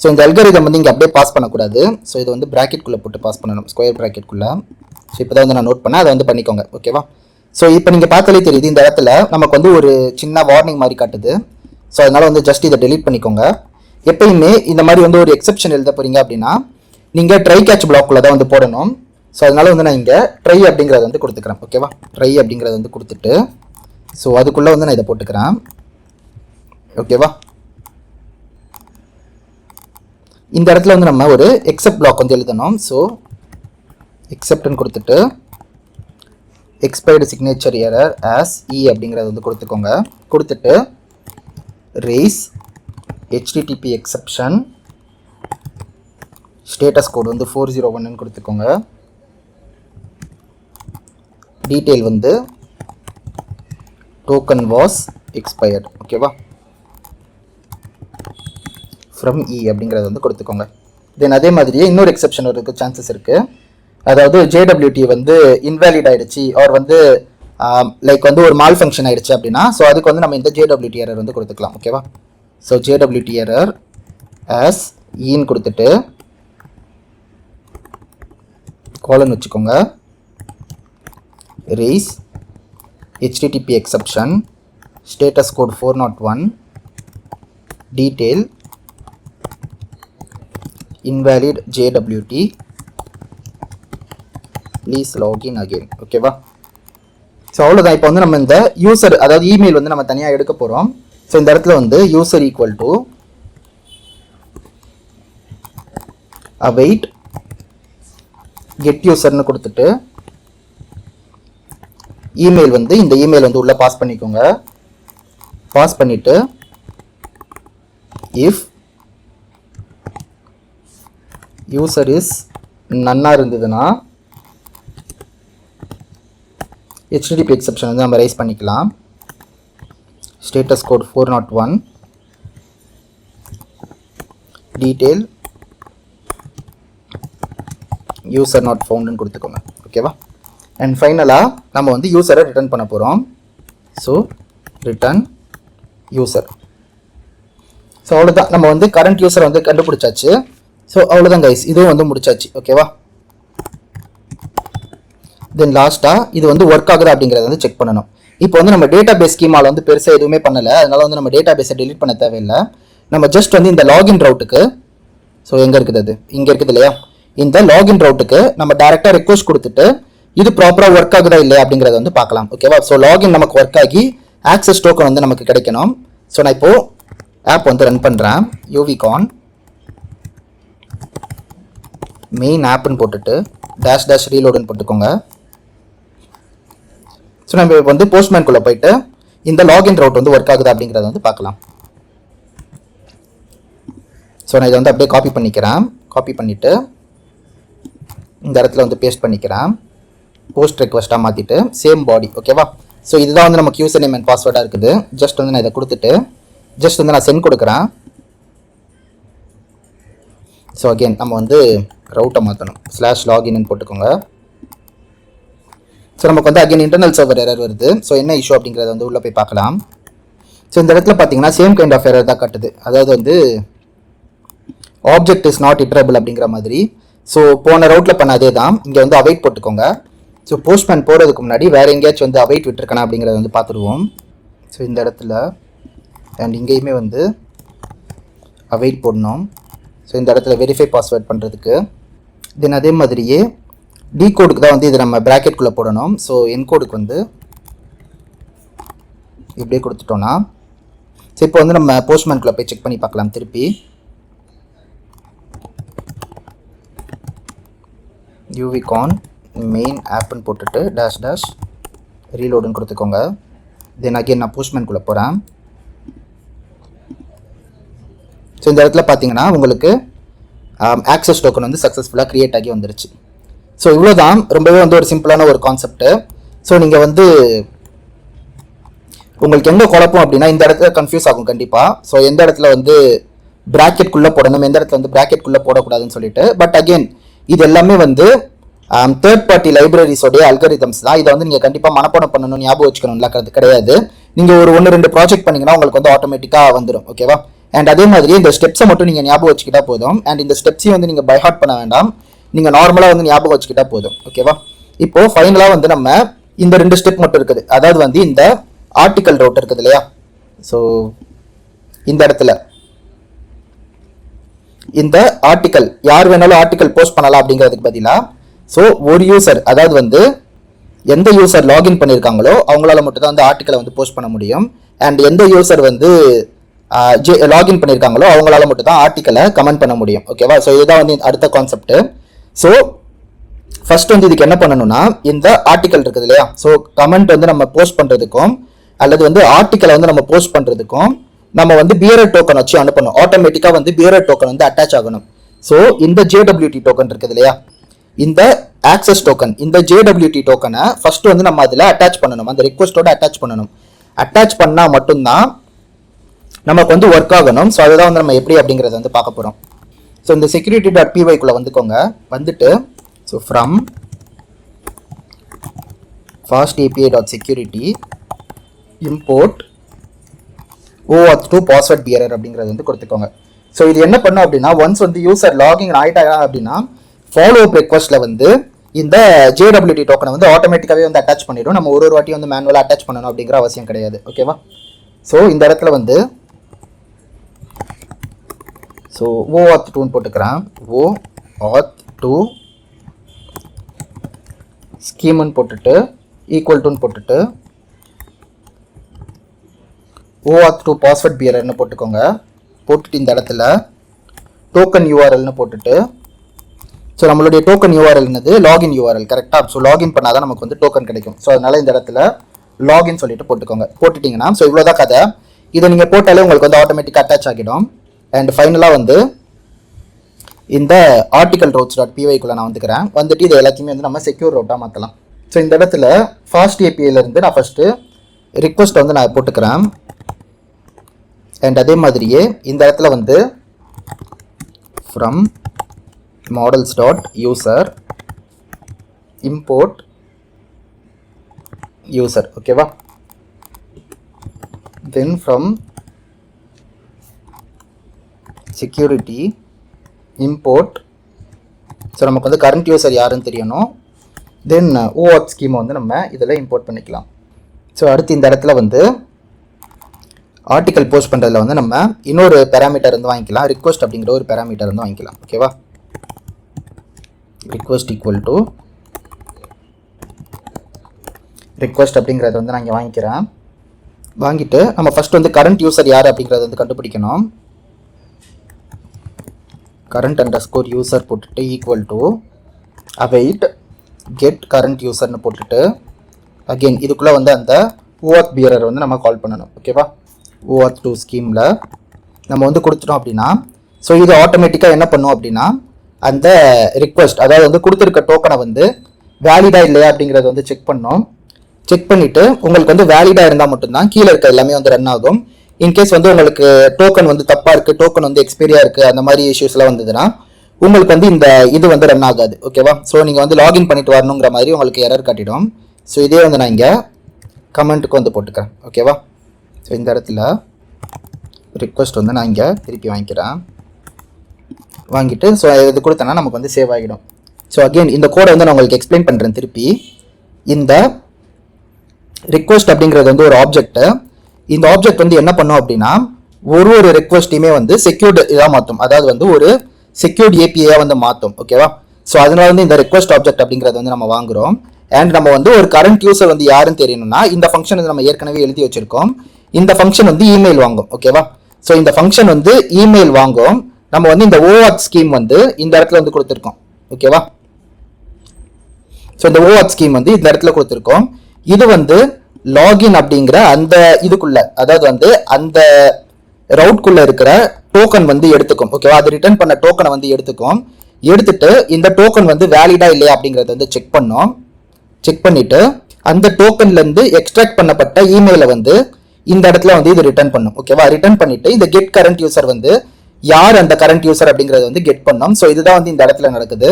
ஸோ இந்த அல்காரிதம் வந்து இங்கே அப்படியே பாஸ் பண்ணக்கூடாது. ஸோ இது வந்து ப்ராக்கெட்குள்ளே போட்டு பாஸ் பண்ணணும், ஸ்கொயர் ப்ராக்கெட்குள்ளே. ஸோ இப்போ தான் வந்து நான் நோட் பண்ணேன், அதை வந்து பண்ணிக்கோங்க. ஓகேவா ஸோ இப்போ நீங்கள் பார்த்தாலே தெரியுது இந்த இடத்துல நமக்கு வந்து ஒரு சின்ன வார்னிங் மாதிரி காட்டுது. ஸோ அதனால் வந்து ஜஸ்ட் இதை டெலீட் பண்ணிக்கோங்க. எப்பயுமே இந்த மாதிரி வந்து ஒரு எக்ஸெப்ஷன் எழுத போகிறீங்க அப்படின்னா நீங்கள் ட்ரை கேட்ச் பிளாக்குள்ளே தான் வந்து போடணும். ஸோ அதனால் வந்து நான் இங்கே ட்ரை அப்படிங்கிறத வந்து கொடுத்துக்கிறேன். ஓகேவா ட்ரை அப்படிங்கிறத வந்து கொடுத்துட்டு ஸோ அதுக்குள்ளே வந்து நான் இதை போட்டுக்கிறேன். ஓகேவா இந்த இடத்துல வந்து நம்ம ஒரு எக்ஸெப்ட் பிளாக் வந்து எழுதணும். ஸோ எக்ஸெப்ட்னு கொடுத்துட்டு expired signature error as E அப்படிங்கிறத வந்து கொடுத்துக்கோங்க. கொடுத்துட்டு raise HTTP exception status code வந்து 401ன்னு கொடுத்துக்கோங்க. டீட்டெயில் வந்து டோக்கன் வாஸ் எக்ஸ்பயர்ட். ஓகேவா ஃப்ரம் E அப்படிங்கிறத வந்து கொடுத்துக்கோங்க. தென் அதே மாதிரியே இன்னொரு எக்ஸெப்ஷன் வரதுக்கு சான்சஸ் இருக்குது. அதாவது JWT வந்து இன்வேலிட் ஆகிடுச்சு ஆர் வந்து லைக் வந்து ஒரு மால் ஃபங்க்ஷன் ஆகிடுச்சு அப்படின்னா ஸோ அதுக்கு வந்து நம்ம இந்த JWT எரர் வந்து கொடுத்துக்கலாம். ஓகேவா ஸோ JWT எரர் as ஈன்னு கொடுத்துட்டு கோலன் வச்சுக்கோங்க. raise HTTP exception status code 401 detail invalid JWT please login again. ஓகேவா ஸோ அவ்வளோதான். இப்போ வந்து நம்ம இந்த யூசர் அதாவது இமெயில் வந்து நம்ம தனியாக எடுக்க போகிறோம். ஸோ இந்த இடத்துல வந்து user equal to await get யூசர்னு கொடுத்துட்டு இமெயில் வந்து இந்த இமெயில் வந்து உள்ளே பாஸ் பண்ணிக்கோங்க. பாஸ் பண்ணிவிட்டு இஃப் யூசர் இஸ் நன்னாக இருந்ததுன்னா HTTP எக்ஸெப்ஷன் வந்து நம்ம ரைஸ் பண்ணிக்கலாம். Status code 401 detail user not ஃபவுண்டுன்னு கொடுத்துக்கோங்க. ஓகேவா அண்ட் ஃபைனலாக நம்ம வந்து யூசரை ரிட்டர்ன் பண்ண போகிறோம். So return user. ஸோ அவ்வளோதான், நம்ம வந்து கரண்ட் யூசரை வந்து கண்டுபிடிச்சாச்சு. ஸோ அவ்வளோதான் கைஸ், இதுவும் வந்து முடிச்சாச்சு. ஓகேவா தென் லாஸ்ட்டாக இது வந்து ஒர்க் ஆகுது அப்படிங்கிறத வந்து செக் பண்ணணும். இப்போ வந்து நம்ம டேட்டா பேஸ் ஸ்கீமாவில் வந்து பெருசாக எதுவுமே பண்ணலை, அதனால வந்து நம்ம டேட்டா பேஸை டெலிட் பண்ண தேவையில்லை. நம்ம ஜஸ்ட் வந்து இந்த லாகின் ரவுட்டுக்கு ஸோ எங்கே இருக்குது அது இங்கே இருக்குது இல்லையா, இந்த லாகின் ரவுட்டுக்கு நம்ம டேரெக்டாக ரெக்வஸ்ட் கொடுத்துட்டு இது ப்ராப்பராக ஒர்க் ஆகுதா இல்லையா அப்படிங்கிறத வந்து பார்க்கலாம். ஓகேவா ஸோ லாகின் நமக்கு ஒர்க் ஆகி ஆக்சஸ் டோக்கன் வந்து நமக்கு கிடைக்கணும். ஸோ நான் இப்போது ஆப் வந்து ரன் பண்ணுறேன். யூவிகான் மெயின் ஆப்னு போட்டுட்டு டேஷ் ரீலோடுன்னு போட்டுக்கோங்க. ஸோ நம்ம வந்து போஸ்ட்மேன்குள்ளே போயிட்டு இந்த லாகின் ரவுட் வந்து ஒர்க் ஆகுது அப்படிங்கிறத வந்து பார்க்கலாம். ஸோ நான் இதை வந்து அப்படியே காப்பி பண்ணிக்கிறேன். காப்பி பண்ணிவிட்டு இந்த இடத்துல வந்து பேஸ்ட் பண்ணிக்கிறேன். போஸ்ட் ரெக்வஸ்ட்டாக மாற்றிட்டு சேம் பாடி. ஓகேவா ஸோ இதுதான் வந்து நமக்கு யூசர் நேம் அண்ட் பாஸ்வேர்டாக இருக்குது. ஜஸ்ட் வந்து நான் இதை கொடுத்துட்டு ஜஸ்ட் வந்து நான் சென்ட் கொடுக்குறேன். ஸோ அகெயின் நம்ம வந்து ரவுட்டை மாற்றணும். /login போட்டுக்கோங்க. ஸோ நமக்கு வந்து அகெயின் இன்டர்னல் சர்வர் எரர் வருது. ஸோ என்ன இஷ்யூ அப்படிங்கிறத வந்து உள்ளே போய் பார்க்கலாம். ஸோ இந்த இடத்துல பார்த்தீங்கன்னா சேம் கைண்ட் ஆஃப் எரர் தான் காட்டுது. அதாவது வந்து ஆப்ஜெக்ட் இஸ் நாட் இட்ரபிள் அப்படிங்கிற மாதிரி. ஸோ போன ரவுட்டில் பண்ண அதே தான். இங்கே வந்து அவைட் போட்டுக்கோங்க. ஸோ போஸ்ட்மேன் போகிறதுக்கு முன்னாடி வேறு எங்கேயாச்சும் வந்து அவைட் விட்டுருக்கணும் அப்படிங்கிறத வந்து பார்த்துருவோம். ஸோ இந்த இடத்துல அண்ட் இங்கேயுமே வந்து அவைட் போடணும். ஸோ இந்த இடத்துல வெரிஃபை பாஸ்வேர்ட் பண்ணுறதுக்கு. தென் அதே மாதிரியே டி கோடுக்கு தான் வந்து இது நம்ம ப்ராக்கெட்குள்ளே போடணும். ஸோ என் கோடுக்கு வந்து இப்படியே கொடுத்துட்டோன்னா ஸோ இப்போ வந்து நம்ம போஸ்ட்மேன்குள்ளே போய் செக் பண்ணி பார்க்கலாம். திருப்பி யூவிகான் மெயின் ஆப்னு போட்டுட்டு டாஷ் ரீலோடுன்னு கொடுத்துக்கோங்க. தென் அகெயின் நான் போஸ்ட்மேன்குள்ளே போகிறேன். ஸோ இந்த இடத்துல பார்த்தீங்கன்னா உங்களுக்கு ஆக்சஸ் டோக்கன் வந்து சக்ஸஸ்ஃபுல்லாக க்ரியேட் ஆகி வந்துருச்சு. ஸோ இவ்வளோதான், ரொம்பவே வந்து ஒரு சிம்பிளான ஒரு கான்செப்ட்டு. ஸோ நீங்கள் வந்து உங்களுக்கு எங்கே குழப்பம் அப்படின்னா இந்த இடத்துல கன்ஃபியூஸ் ஆகும் கண்டிப்பாக. ஸோ எந்த இடத்துல வந்து ப்ராக்கெட்குள்ளே போடணும், எந்த இடத்துல வந்து ப்ராக்கெட்குள்ளே போடக்கூடாதுன்னு சொல்லிட்டு. பட் அகெயின் இது எல்லாமே வந்து தேர்ட் பார்ட்டி லைப்ரரிஸோடைய அல்காரிதம்ஸ் தான். இதை வந்து நீங்கள் கண்டிப்பாக மனப்பாடம் பண்ணணும், ஞாபகம் வச்சுக்கணும்ல கிடையாது. நீங்கள் ஒரு 1-2 ப்ராஜெக்ட் பண்ணிங்கன்னா உங்களுக்கு வந்து ஆட்டோமேட்டிக்காக வந்துடும். ஓகேவா? அண்ட் அதே மாதிரி இந்த ஸ்டெப்ஸை மட்டும் நீங்கள் ஞாபகம் வச்சுக்கிட்டா போதும். அண்ட் இந்த ஸ்டெப்ஸையும் வந்து நீங்கள் பை ஹார்ட் பண்ண வேண்டாம், நீங்கள் நார்மலாக வந்து ஞாபகம் வச்சுக்கிட்டா போதும். ஓகேவா? இப்போது ஃபைனலாக வந்து நம்ம இந்த 2 ஸ்டெப் மட்டும் இருக்குது. அதாவது வந்து இந்த ஆர்டிக்கல் ரவுட் இருக்குது இல்லையா? ஸோ இந்த இடத்துல இந்த ஆர்டிக்கல் யார் வேணாலும் ஆர்டிக்கல் போஸ்ட் பண்ணலாம் அப்படிங்கிறதுக்கு பதிலாக ஸோ ஒரு யூசர், அதாவது வந்து எந்த யூசர் லாகின் பண்ணியிருக்காங்களோ அவங்களால மட்டும் தான் அந்த ஆர்டிக்கலை வந்து போஸ்ட் பண்ண முடியும். அண்ட் எந்த யூசர் வந்து லாகின் பண்ணியிருக்காங்களோ அவங்களால மட்டும் தான் ஆர்டிக்கலை கமெண்ட் பண்ண முடியும். ஓகேவா? ஸோ இதுதான் வந்து அடுத்த கான்செப்ட். ஸோ ஃபர்ஸ்ட் வந்து இதுக்கு என்ன பண்ணணும்னா இந்த ஆர்டிக்கல் இருக்குது இல்லையா? ஸோ கமெண்ட் வந்து நம்ம போஸ்ட் பண்ணுறதுக்கும் அல்லது வந்து ஆர்டிக்கலை வந்து நம்ம போஸ்ட் பண்ணுறதுக்கும் நம்ம வந்து பியரர் டோக்கன் வச்சு அனுப்பணும். ஆட்டோமேட்டிக்காக வந்து பியரர் டோக்கன் வந்து அட்டாச் ஆகணும். ஸோ இந்த JWT டோக்கன் இருக்குது இல்லையா? இந்த ஆக்சஸ் டோக்கன், இந்த JWT டோக்கனை ஃபர்ஸ்ட் வந்து நம்ம அதில் அட்டாச் பண்ணணும், அந்த ரிக்வஸ்ட்டோட அட்டாச் பண்ணணும். அட்டாச் பண்ணால் மட்டும்தான் நமக்கு வந்து ஒர்க் ஆகணும். ஸோ அதுதான் வந்து நம்ம எப்படி அப்படிங்கிறத வந்து பார்க்க போகிறோம். ஸோ இந்த security.py வந்துக்கோங்க. வந்துட்டு so from fastAPI.security import OAuth2 password bearer அப்படிங்கிறது வந்து கொடுத்துக்கோங்க. ஸோ இது என்ன பண்ணும் அப்படின்னா ஒன்ஸ் வந்து யூசர் லாகின் ஆகிட்டாங்க அப்படின்னா ஃபாலோ அப் ரெக்வஸ்ட்டில் வந்து இந்த JWT டோக்கனை வந்து ஆட்டோமேட்டிக்காகவே வந்து அட்டாச் பண்ணிடும். நம்ம ஒரு வாட்டி வந்து மேனுவலாக அட்டாச் பண்ணணும் அப்படிங்கிற அவசியம் கிடையாது. ஓகேவா? ஸோ இந்த இடத்துல வந்து ஸோ OAuth2 போட்டுக்கிறேன். OAuth2 ஸ்கீம்னு போட்டுட்டு ஈக்குவல் போட்டுட்டு OAuth2 பாஸ்வேர்ட் பியரர்னு போட்டுக்கோங்க. போட்டுட்டு இந்த இடத்துல டோக்கன் URLனு போட்டுட்டு ஸோ நம்மளுடைய டோக்கன் URL என்னது? Login URL. கரெக்டாக? ஸோ லாகின் பண்ணால் தான் நமக்கு வந்து டோக்கன் கிடைக்கும். ஸோ அதனால் இந்த இடத்துல லாகின் சொல்லிட்டு போட்டுக்கோங்க. போட்டுட்டிங்கன்னா ஸோ இவ்வளோதான் கதை. இதை நீங்கள் போட்டாலே உங்களுக்கு வந்து ஆட்டோமேட்டிக்காக அட்டாச் ஆகிடும். அண்ட் ஃபைனலாக வந்து இந்த ஆர்டிக்கல் routes.py நான் வந்துக்கிறேன். வந்துட்டு இது எல்லாத்தையுமே வந்து நம்ம செக்யூர் ரவுட்டாக மாற்றலாம். ஸோ இந்த இடத்துல ஃபாஸ்ட் APIலேருந்து நான் ஃபஸ்ட்டு ரிக்வஸ்ட் வந்து நான் போட்டுக்கிறேன். அண்ட் அதே மாதிரியே இந்த இடத்துல வந்து ஃப்ரம் models.user import user. ஓகேவா? then from security import so நமக்கு வந்து கரண்ட் யூசர் யாருன்னு தெரியணும். தென் OAuth ஸ்கீமை வந்து நம்ம இதில் இம்போர்ட் பண்ணிக்கலாம். ஸோ அடுத்து இந்த இடத்துல வந்து ஆர்டிக்கல் போஸ்ட் பண்ணுறதுல வந்து நம்ம இன்னொரு பேராமீட்டர் வந்து வாங்கிக்கலாம். ரிக்வஸ்ட் அப்படிங்கிற ஒரு பேராமீட்டர் வந்து வாங்கிக்கலாம். ஓகேவா? ரிக்வஸ்ட் ஈக்குவல் டு ரிக்வஸ்ட் அப்படிங்கிறத வந்து நான் இங்கே வாங்கிக்கிறேன். வாங்கிட்டு நம்ம ஃபஸ்ட் வந்து கரண்ட் யூசர் யார் அப்படிங்கிறத வந்து கண்டுபிடிக்கணும். current_user போட்டுட்டு equal to await get current userன்னு போட்டுட்டு அகெயின் இதுக்குள்ளே வந்து அந்த OAuth bearer வந்து நம்ம கால் பண்ணணும். ஓகேவா? OAuth2 ஸ்கீமில் நம்ம வந்து கொடுத்துட்டோம் அப்படின்னா ஸோ இது ஆட்டோமேட்டிக்காக என்ன பண்ணும் அப்படின்னா அந்த ரிக்வஸ்ட், அதாவது வந்து கொடுத்துருக்க டோக்கனை வந்து வேலிடாக இல்லையா அப்படிங்கிறத வந்து செக் பண்ணோம். செக் பண்ணிவிட்டு உங்களுக்கு வந்து வேலிடாக இருந்தால் மட்டும்தான் கீழே இருக்க எல்லாமே வந்து ரன் ஆகும். இன்கேஸ் வந்து உங்களுக்கு டோக்கன் வந்து தப்பாக இருக்குது, டோக்கன் வந்து எக்ஸ்பைரியாக இருக்குது, அந்த மாதிரி இஷ்யூஸ்லாம் வந்ததுன்னா உங்களுக்கு வந்து இந்த இது வந்து ரன் ஆகாது. ஓகேவா? ஸோ நீங்கள் வந்து லாகின் பண்ணிட்டு வரணுங்கிற மாதிரி உங்களுக்கு எரர் காட்டிடும். ஸோ இதே வந்து நான் இங்கே கமெண்ட்டுக்கு வந்து போட்டுக்கிறேன். ஓகேவா? ஸோ இந்த இடத்துல ரிக்வஸ்ட் வந்து நான் இங்கே திருப்பி வாங்கிக்கிறேன். வாங்கிட்டு ஸோ இது கொடுத்தேன்னா நமக்கு வந்து சேவ் ஆகிடும். ஸோ அகெயின் இந்த கோடை வந்து நான் உங்களுக்கு எக்ஸ்பிளைன் பண்ணுறேன் திருப்பி. இந்த ரிக்வஸ்ட் அப்படிங்கிறது வந்து ஒரு ஆப்ஜெக்ட்டு. இந்த ஆப்ஜெக்ட் வந்து என்ன பண்ணும் அப்படின்னா ஒரு ரெக்வஸ்ட்டையுமே வந்து செக்யூர்டு இதாக மாற்றும், அதாவது வந்து ஒரு செக்யூர்ட் API வந்து மாற்றும். ஓகேவா? ஸோ அதனால வந்து இந்த ரெக்வஸ்ட் ஆப்ஜெக்ட் அப்படிங்கிறது வந்து நம்ம வாங்குகிறோம். அண்ட் நம்ம வந்து ஒரு கரண்ட் யூசர் வந்து யாருன்னு தெரியணும்னா இந்த ஃபங்க்ஷன் வந்து நம்ம ஏற்கனவே எழுதி வச்சிருக்கோம். இந்த ஃபங்க்ஷன் வந்து இமெயில் வாங்கும். ஓகேவா? ஸோ இந்த ஃபங்க்ஷன் வந்து இமெயில் வாங்கும். நம்ம வந்து இந்த OAuth ஸ்கீம் வந்து இந்த இடத்துல வந்து கொடுத்துருக்கோம். ஓகேவா? ஸோ இந்த OAuth ஸ்கீம் வந்து இந்த இடத்துல கொடுத்துருக்கோம். இது வந்து லாகின் அப்படிங்கிற அந்த இதுக்குள்ள, அதாவது வந்து அந்த ரவுட்குள்ள இருக்கிற டோக்கன் வந்து எடுத்துக்கும். ஓகேவா, அது ரிட்டர்ன் பண்ண டோக்கனை வந்து எடுத்துக்கும். எடுத்துட்டு இந்த டோக்கன் வந்து வேலிடா இல்லையா அப்படிங்கறத வந்து செக் பண்ணோம். செக் பண்ணிட்டு அந்த டோக்கன்ல இருந்து எக்ஸ்ட்ராக்ட் பண்ணப்பட்ட இமெயிலை வந்து இந்த இடத்துல வந்து இது ரிட்டர்ன் பண்ணும். ஓகேவா, ரிட்டர்ன் பண்ணிட்டு இந்த கெட் கரண்ட் யூசர் வந்து யார் அந்த கரண்ட் யூசர் அப்படிங்கறது வந்து கெட் பண்ணோம். ஸோ இதுதான் வந்து இந்த இடத்துல நடக்குது.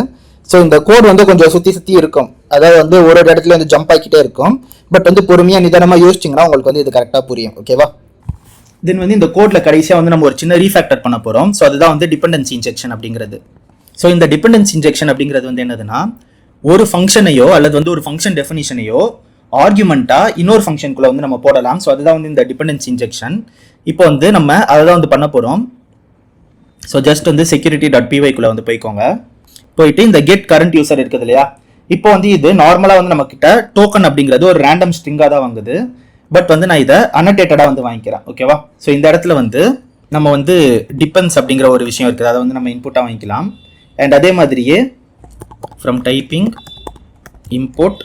ஸோ இந்த கோட் வந்து கொஞ்சம் சுத்தி சுத்தி இருக்கும், அதாவது வந்து ஒரு இடத்துல வந்து ஜம்ப் ஆகிக்கிட்டே இருக்கும். பட் வந்து பொறுமையா நிதானமா யோசிச்சிங்கன்னா உங்களுக்கு வந்து இது கரெக்டாக புரியும். ஓகேவா, தென் வந்து இந்த கோட்ல கடைசியாக வந்து நம்ம ஒரு சின்ன ரீஃபேக்டர் பண்ண போகிறோம். ஸோ அதுதான் வந்து டிபெண்டன்சி இன்ஜெக்ஷன் அப்படிங்கிறது. ஸோ இந்த டிபெண்டன்சி இன்ஜெக்ஷன் அப்படிங்கிறது வந்து என்னதுன்னா, ஒரு ஃபங்க்ஷனையோ அல்லது வந்து ஒரு ஃபங்க்ஷன் டெஃபினிஷனையோ ஆர்குமெண்ட்டா இன்னொரு ஃபங்க்ஷனுக்குள்ள வந்து நம்ம போடலாம். ஸோ அதுதான் வந்து இந்த டிபெண்டன்சி இன்ஜெக்ஷன். இப்போ வந்து நம்ம அதை தான் வந்து பண்ண போகிறோம். ஸோ ஜஸ்ட் வந்து security.py வந்து போய்க்கோங்க. போயிட்டு இந்த கெட் கரண்ட் யூசர் இருக்குது இல்லையா, இப்போ வந்து இது நார்மலாக வந்து நம்ம கிட்ட டோக்கன் அப்படிங்கிறது ஒரு ரேண்டம் ஸ்ட்ரிங்காக தான் வாங்குது. பட் வந்து நான் இதை அன்னோட்டேட்டடாக வந்து வாங்கிக்கிறேன். ஓகேவா, ஸோ இந்த இடத்துல வந்து நம்ம வந்து டிபெண்ட்ஸ் அப்படிங்கிற ஒரு விஷயம் இருக்குது, அதை வந்து நம்ம இன்புட்டாக வாங்கிக்கலாம். அண்ட் அதே மாதிரியே ஃப்ரம் டைப்பிங் இம்போர்ட்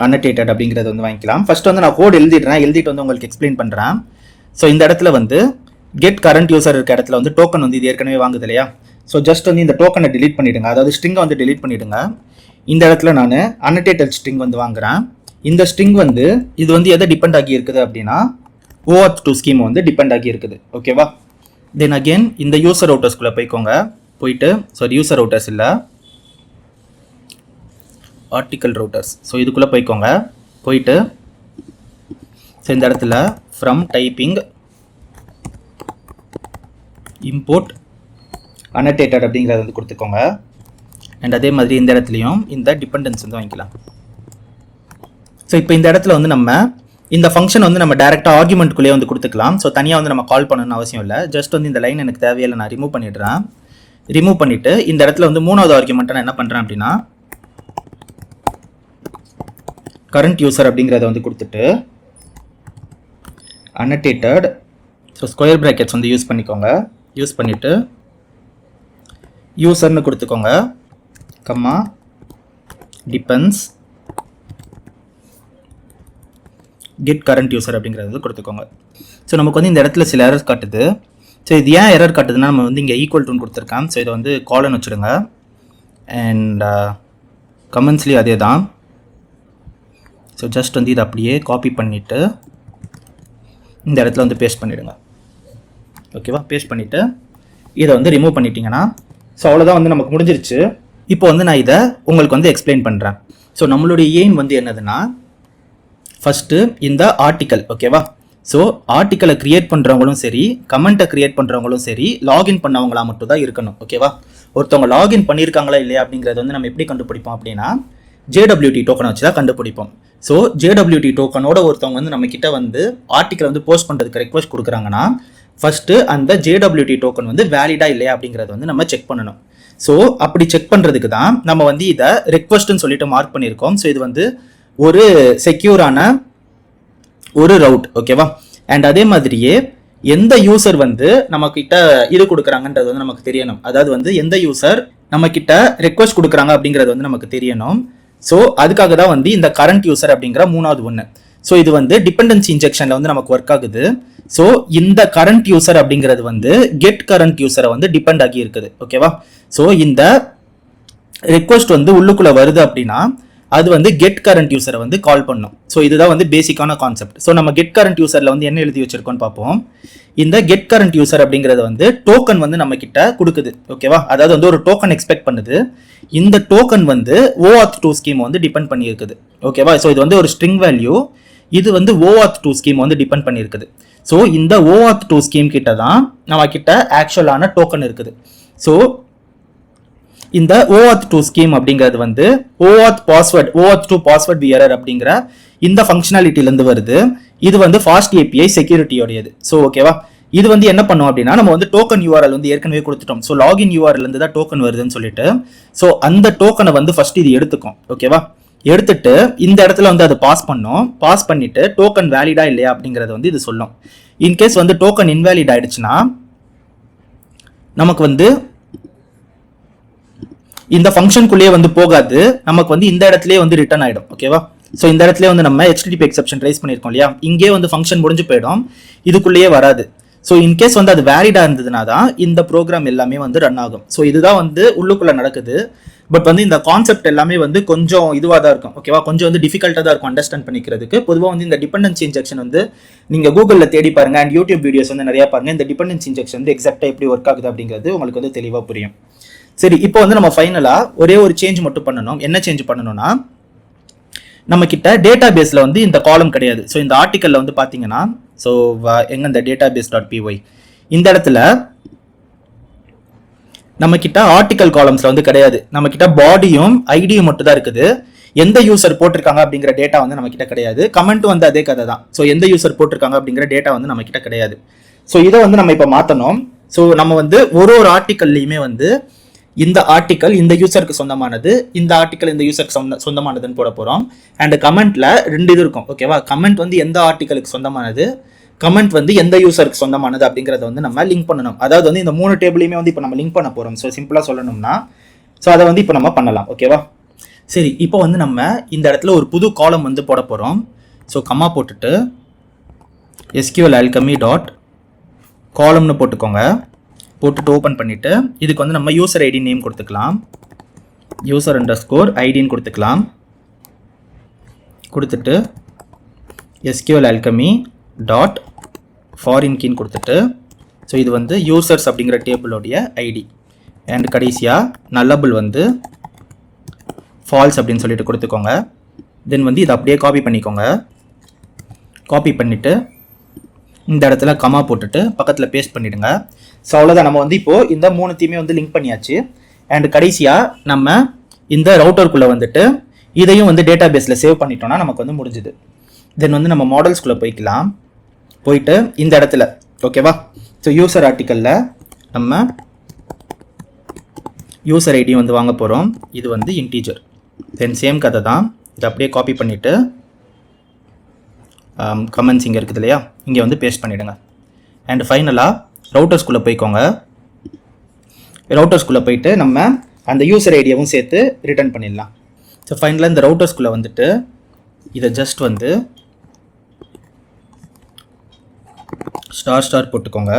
அன்னோட்டேட்டட் அப்படிங்கிறது வந்து வாங்கிக்கலாம். ஃபர்ஸ்ட் வந்து நான் கோட் எழுதிடுறேன், எழுதிட்டு வந்து உங்களுக்கு எக்ஸ்பிளைன் பண்ணுறேன். ஸோ இந்த இடத்துல வந்து கெட் கரண்ட் யூசர் இருக்க இடத்துல வந்து டோக்கன் வந்து இது ஏற்கனவே வாங்குது இல்லையா. ஸோ ஜஸ்ட் வந்து இந்த டோக்கனை டிலீட் பண்ணிடுங்க, அதாவது ஸ்ட்ரிங்கை வந்து டிலீட் பண்ணிடுங்க. இந்த இடத்துல நான் அன்னோட்டேட்டட் ஸ்ட்ரிங் வந்து வாங்குறேன். இந்த ஸ்ட்ரிங் வந்து இது வந்து எதை டிபெண்ட் ஆகி இருக்குது அப்படின்னா OAuth2 ஸ்கீம் வந்து டிபெண்ட் ஆகி இருக்குது. ஓகேவா, தென் அகெயின் இந்த யூசர் ரவுட்டர்ஸ்குள்ளே போய்க்கோங்க. போயிட்டு சாரி யூசர் ரவுட்டர்ஸ் இல்லை ஆர்டிக்கல் ரவுட்டர்ஸ். ஸோ இதுக்குள்ளே போய்க்கோங்க. போயிட்டு ஸோ இந்த இடத்துல ஃப்ரம் டைப்பிங் இம்போர்ட் அன்னோட்டேட்டட் அப்படிங்கிறத வந்து கொடுத்துக்கோங்க. அண்ட் அதே மாதிரி இந்த இடத்துலையும் இந்த டிபெண்டன்ஸ் வந்து வாங்கிக்கலாம். ஸோ இப்போ இந்த இடத்துல வந்து நம்ம இந்த ஃபங்க்ஷன் வந்து நம்ம டேரெக்டாக ஆர்குமெண்ட்குள்ளேயே வந்து கொடுத்துக்கலாம். ஸோ தனியாக வந்து நம்ம கால் பண்ணணும்னு அவசியம் இல்லை. ஜஸ்ட் வந்து இந்த லைன் எனக்கு தேவையில்லை, நான் ரிமூவ் பண்ணிடுறேன். ரிமூவ் பண்ணிவிட்டு இந்த இடத்துல வந்து மூணாவது ஆர்குமெண்ட்டை நான் என்ன பண்ணுறேன் அப்படின்னா கரண்ட் யூசர் அப்படிங்கிறத வந்து கொடுத்துட்டு அன்னோட்டேட்டட் ஸோ ஸ்கொயர் ப்ராக்கெட்ஸ் வந்து யூஸ் பண்ணிக்கோங்க. யூஸ் பண்ணிவிட்டு யூசர்னு கொடுத்துக்கோங்க, கம்மா டிபெண்ட்ஸ் கெட் கரண்ட் யூசர் அப்படிங்கிறது கொடுத்துக்கோங்க. ஸோ நமக்கு வந்து இந்த இடத்துல சில எரர் காட்டுது. ஸோ இது ஏன் எரர் காட்டுதுன்னா நம்ம வந்து இங்கே ஈக்குவல் டுன்னு கொடுத்துருக்கேன். ஸோ இதை வந்து காலன் வச்சுடுங்க. அண்ட் கமெண்ட்ஸ்லேயும் அதே தான். ஸோ ஜஸ்ட் வந்து இதை அப்படியே காப்பி பண்ணிவிட்டு இந்த இடத்துல வந்து பேஸ்ட் பண்ணிவிடுங்க. ஓகேவா, பேஸ்ட் பண்ணிவிட்டு இதை வந்து ரிமூவ் பண்ணிட்டீங்கன்னா ஸோ அவ்வளோதான் வந்து நமக்கு முடிஞ்சிருச்சு. இப்போ வந்து நான் இதை உங்களுக்கு வந்து எக்ஸ்பிளைன் பண்ணுறேன். ஸோ நம்மளுடைய எய்ம் வந்து என்னதுன்னா ஃபஸ்ட்டு இந்த ஆர்டிக்கல். ஓகேவா, ஸோ ஆர்டிக்கலை க்ரியேட் பண்ணுறவங்களும் சரி கமெண்ட்டை க்ரியேட் பண்ணுறவங்களும் சரி லாகின் பண்ணவங்களா மட்டும் தான் இருக்கணும். ஓகேவா, ஒருத்தவங்க லாகின் பண்ணியிருக்காங்களா இல்லையா அப்படிங்கிறது வந்து நம்ம எப்படி கண்டுபிடிப்போம் அப்படின்னா JWT டோக்கனை வச்சு தான் கண்டுபிடிப்போம். ஸோ JWT டோக்கனோட ஒருத்தவங்க வந்து நம்ம கிட்ட வந்து ஆர்டிக்கல் வந்து போஸ்ட் பண்ணுறதுக்கு ரெக்வஸ்ட் கொடுக்குறாங்கன்னா ஃபர்ஸ்ட் அந்த JWT டோக்கன் வந்து வேலிடா இல்லையா அப்படிங்கறத வந்து நம்ம செக் பண்ணணும். ஸோ அப்படி செக் பண்றதுக்கு தான் நம்ம வந்து இதை ரெக்வஸ்ட்னு சொல்லிட்டு மார்க் பண்ணியிருக்கோம். ஸோ இது வந்து ஒரு செக்யூரான ஒரு ரவுட். ஓகேவா, அண்ட் அதே மாதிரியே எந்த யூசர் வந்து நம்ம கிட்ட இது கொடுக்குறாங்கன்றது வந்து நமக்கு தெரியணும். அதாவது வந்து எந்த யூசர் நம்ம கிட்ட ரெக்வஸ்ட் கொடுக்குறாங்க அப்படிங்கிறது வந்து நமக்கு தெரியணும். ஸோ அதுக்காக தான் வந்து இந்த கரண்ட் யூசர் அப்படிங்கிற மூணாவது ஒன்று. ஸோ இது வந்து டிபெண்டன்சி இன்ஜெக்ஷன்ல வந்து நமக்கு ஒர்க் ஆகுது. ஸோ இந்த கரண்ட் யூசர் அப்படிங்கிறது வந்து கெட் கரண்ட் யூசரை வந்து டிபெண்ட் ஆகி இருக்குது. ஓகேவா, ஸோ இந்த ரெக்வஸ்ட் வந்து உள்ளுக்குள்ள வருது அப்படின்னா அது வந்து கெட் கரண்ட் யூசரை வந்து கால் பண்ணும். ஸோ இதுதான் வந்து பேசிக்கான கான்செப்ட். ஸோ நம்ம கெட் கரண்ட் யூசர்ல வந்து என்ன எழுதி வச்சிருக்கோம்னு பார்ப்போம். இந்த கெட் கரண்ட் யூசர் அப்படிங்கிறது வந்து டோக்கன் வந்து நம்ம கிட்ட கொடுக்குது. ஓகேவா, அதாவது வந்து ஒரு டோக்கன் எக்ஸ்பெக்ட் பண்ணுது. இந்த டோக்கன் வந்து OAuth2 ஸ்கீம் வந்து டிபெண்ட் பண்ணி இருக்குது. ஓகேவா, ஸோ இது வந்து ஒரு ஸ்ட்ரிங் வேல்யூ, இது வந்து OAuth2 ஸ்கீம் வந்து டிபெண்ட் பண்ணி இருக்குது. ஸோ இந்த OAuth2 ஸ்கீம் கிட்ட தான் நம்ம கிட்ட ஆக்சுவலான டோக்கன் இருக்குது. ஸோ இந்த OAuth2 ஸ்கீம் அப்படிங்கிறது வந்து OAuth2 பாஸ்வேர்ட் வியரர் அப்படிங்கிற இந்த ஃபங்க்ஷனாலிட்டிலேருந்து வருது. இது வந்து ஃபாஸ்ட் API செக்யூரிட்டியோடையது. ஸோ ஓகேவா, இது வந்து என்ன பண்ணும் அப்படின்னா நம்ம வந்து டோக்கன் URL வந்து ஏற்கனவே கொடுத்துட்டோம். ஸோ லாகின் URL இருந்து தான் டோக்கன் வருதுன்னு சொல்லிட்டு ஸோ அந்த டோக்கனை வந்து ஃபர்ஸ்ட் இது எடுத்துக்கும். ஓகேவா, எடுத்துட்டு இந்த இடத்துல வந்து அது பாஸ் பண்ணும். பாஸ் பண்ணிட்டு டோக்கன் வேலிடா இல்லையா அப்படிங்கறத வந்து இது சொல்லும். இன்கேஸ் வந்து டோக்கன் இன்வேலிட் ஆயிடுச்சுன்னா நமக்கு வந்து இந்த ஃபங்க்ஷனுக்குள்ளேயே வந்து போகாது, நமக்கு வந்து இந்த இடத்துலயே வந்து ரிட்டர்ன் ஆயிடும். ஓகேவா, ஸோ இந்த இடத்துல வந்து நம்ம HTTP எக்ஸெப்ஷன் ரைஸ் பண்ணியிருக்கோம் இல்லையா, இங்கே வந்து ஃபங்க்ஷன் முடிஞ்சு போயிடும், இதுக்குள்ளேயே வராது. ஸோ இன்கேஸ் வந்து அது வேலிடாக இருந்ததுனா தான் இந்த ப்ரோக்ராம் எல்லாமே வந்து ரன் ஆகும். ஸோ இதுதான் வந்து உள்ளுக்குள்ளே நடக்குது. பட் வந்து இந்த கான்செப்ட் எல்லாமே வந்து கொஞ்சம் இதுவாக தான் இருக்கும், ஓகேவா, கொஞ்சம் வந்து டிஃபிகல்ட்டாக தான் இருக்கும் அண்டர்ஸ்டாண்ட் பண்ணிக்கிறதுக்கு. பொதுவாக வந்து இந்த டிபெண்டன்சி இன்ஜெக்ஷன் வந்து நீங்கள் கூகுளில் தேடி பாருங்க அண்ட் யூடியூப் வீடியோஸ் வந்து நிறையா பாருங்க. இந்த டிபெண்டன்சி இன்ஜெக்ஷன் வந்து எக்ஸாக்டாக எப்படி ஒர்க் ஆகுது அப்படிங்கிறது உங்களுக்கு வந்து தெளிவாக புரியும். சரி, இப்போ வந்து நம்ம ஃபைனலாக ஒரே ஒரு சேஞ்ச் மட்டும் பண்ணணும். என்ன சேஞ்ச் பண்ணணும்னா, நம்ம கிட்ட டேட்டா பேஸில் வந்து இந்த காலம் கிடையாது. ஸோ இந்த ஆர்டிக்கலில் வந்து பார்த்தீங்கன்னா, ஸோ எங்க இந்த database.py இந்த இடத்துல நம்ம கிட்ட ஆர்டிக்கல் காலம்ஸ்ல வந்து கிடையாது. நம்ம கிட்ட பாடியும் ஐடியும் மட்டும் தான் இருக்குது. எந்த யூசர் போட்டிருக்காங்க அப்படிங்கிற டேட்டா வந்து நம்ம கிட்ட கிடையாது. கமெண்ட் வந்து அதே கதை தான். ஸோ எந்த யூசர் போட்டிருக்காங்க அப்படிங்கிற டேட்டா வந்து நம்ம கிட்ட கிடையாது. ஸோ இதை வந்து நம்ம இப்போ மாற்றணும். ஸோ நம்ம வந்து ஒரு ஆர்டிக்கல்லையுமே வந்து இந்த ஆர்டிக்கல் இந்த யூசருக்கு சொந்தமானது, இந்த ஆர்டிக்கல் இந்த யூசருக்கு சொந்தமானதுன்னு போட போகிறோம். அண்ட் கமெண்ட்ல 2 இது இருக்கும், ஓகேவா. கமெண்ட் வந்து எந்த ஆர்டிக்கலுக்கு சொந்தமானது, கமெண்ட் வந்து எந்த யூசருக்கு சொந்தமானது அப்படிங்கிறத வந்து நம்ம லிங்க் பண்ணணும். அதாவது வந்து இந்த 3 டேபிளையுமே வந்து இப்போ நம்ம லிங்க் பண்ண போகிறோம். ஸோ சிம்பிளாக சொல்லணும்னா, ஸோ அதை வந்து இப்போ நம்ம பண்ணலாம், ஓகேவா. சரி, இப்போ வந்து நம்ம இந்த இடத்துல ஒரு புது காலம் வந்து போட போகிறோம். ஸோ கம்மா போட்டுட்டு SQL alchemy டாட் காலம்னு போட்டுக்கோங்க. போட்டுட்டு ஓப்பன் பண்ணிவிட்டு இதுக்கு வந்து நம்ம யூசர் ஐடி நேம் கொடுத்துக்கலாம். user_id கொடுத்துக்கலாம். கொடுத்துட்டு SQL alchemy டாட் ஃபாரின் கீன்னு கொடுத்துட்டு, ஸோ இது வந்து யூசர்ஸ் அப்படிங்கிற டேபிளோடைய ஐடி. அண்ட் கடைசியாக நல்லபிள் வந்து ஃபால்ஸ் அப்படின்னு சொல்லிட்டு கொடுத்துக்கோங்க. தென் வந்து இதை அப்படியே காப்பி பண்ணிக்கோங்க. காப்பி பண்ணிவிட்டு இந்த இடத்துல கமா போட்டுட்டு பக்கத்தில் பேஸ்ட் பண்ணிவிடுங்க. ஸோ அவ்வளோதான், நம்ம வந்து இப்போது இந்த 3த்தையுமே வந்து லிங்க் பண்ணியாச்சு. அண்ட் கடைசியாக நம்ம இந்த ரவுட்டருக்குள்ளே வந்துட்டு இதையும் வந்து டேட்டா பேஸில் சேவ் பண்ணிட்டோம்னா நமக்கு வந்து முடிஞ்சுது. தென் வந்து நம்ம மாடல்ஸ்குள்ளே போய்க்கலாம். போயிட்டு இந்த இடத்துல, ஓகேவா, ஸோ யூசர் ஆர்டிக்கலில் நம்ம யூசர் ஐடி வந்து வாங்க போகிறோம். இது வந்து இன்டீஜர். தென் சேம் கதை தான், இதை அப்படியே காப்பி பண்ணிவிட்டு கமெண்ட்ஸ் இங்கே இருக்குது இல்லையா, இங்கே வந்து பேஸ்ட் பண்ணிவிடுங்க. அண்ட் ஃபைனலாக ரவுட்டர்ஸ்குள்ளே போய்க்கோங்க. ரவுட்டர்ஸ்குள்ளே போயிட்டு நம்ம அந்த யூசர் ஐடியாவும் சேர்த்து ரிட்டர்ன் பண்ணிடலாம். ஸோ ஃபைனலாக இந்த ரவுட்டர்ஸ்குள்ளே வந்துட்டு இதை ஜஸ்ட் வந்து ஸ்டார் போட்டுக்கோங்க.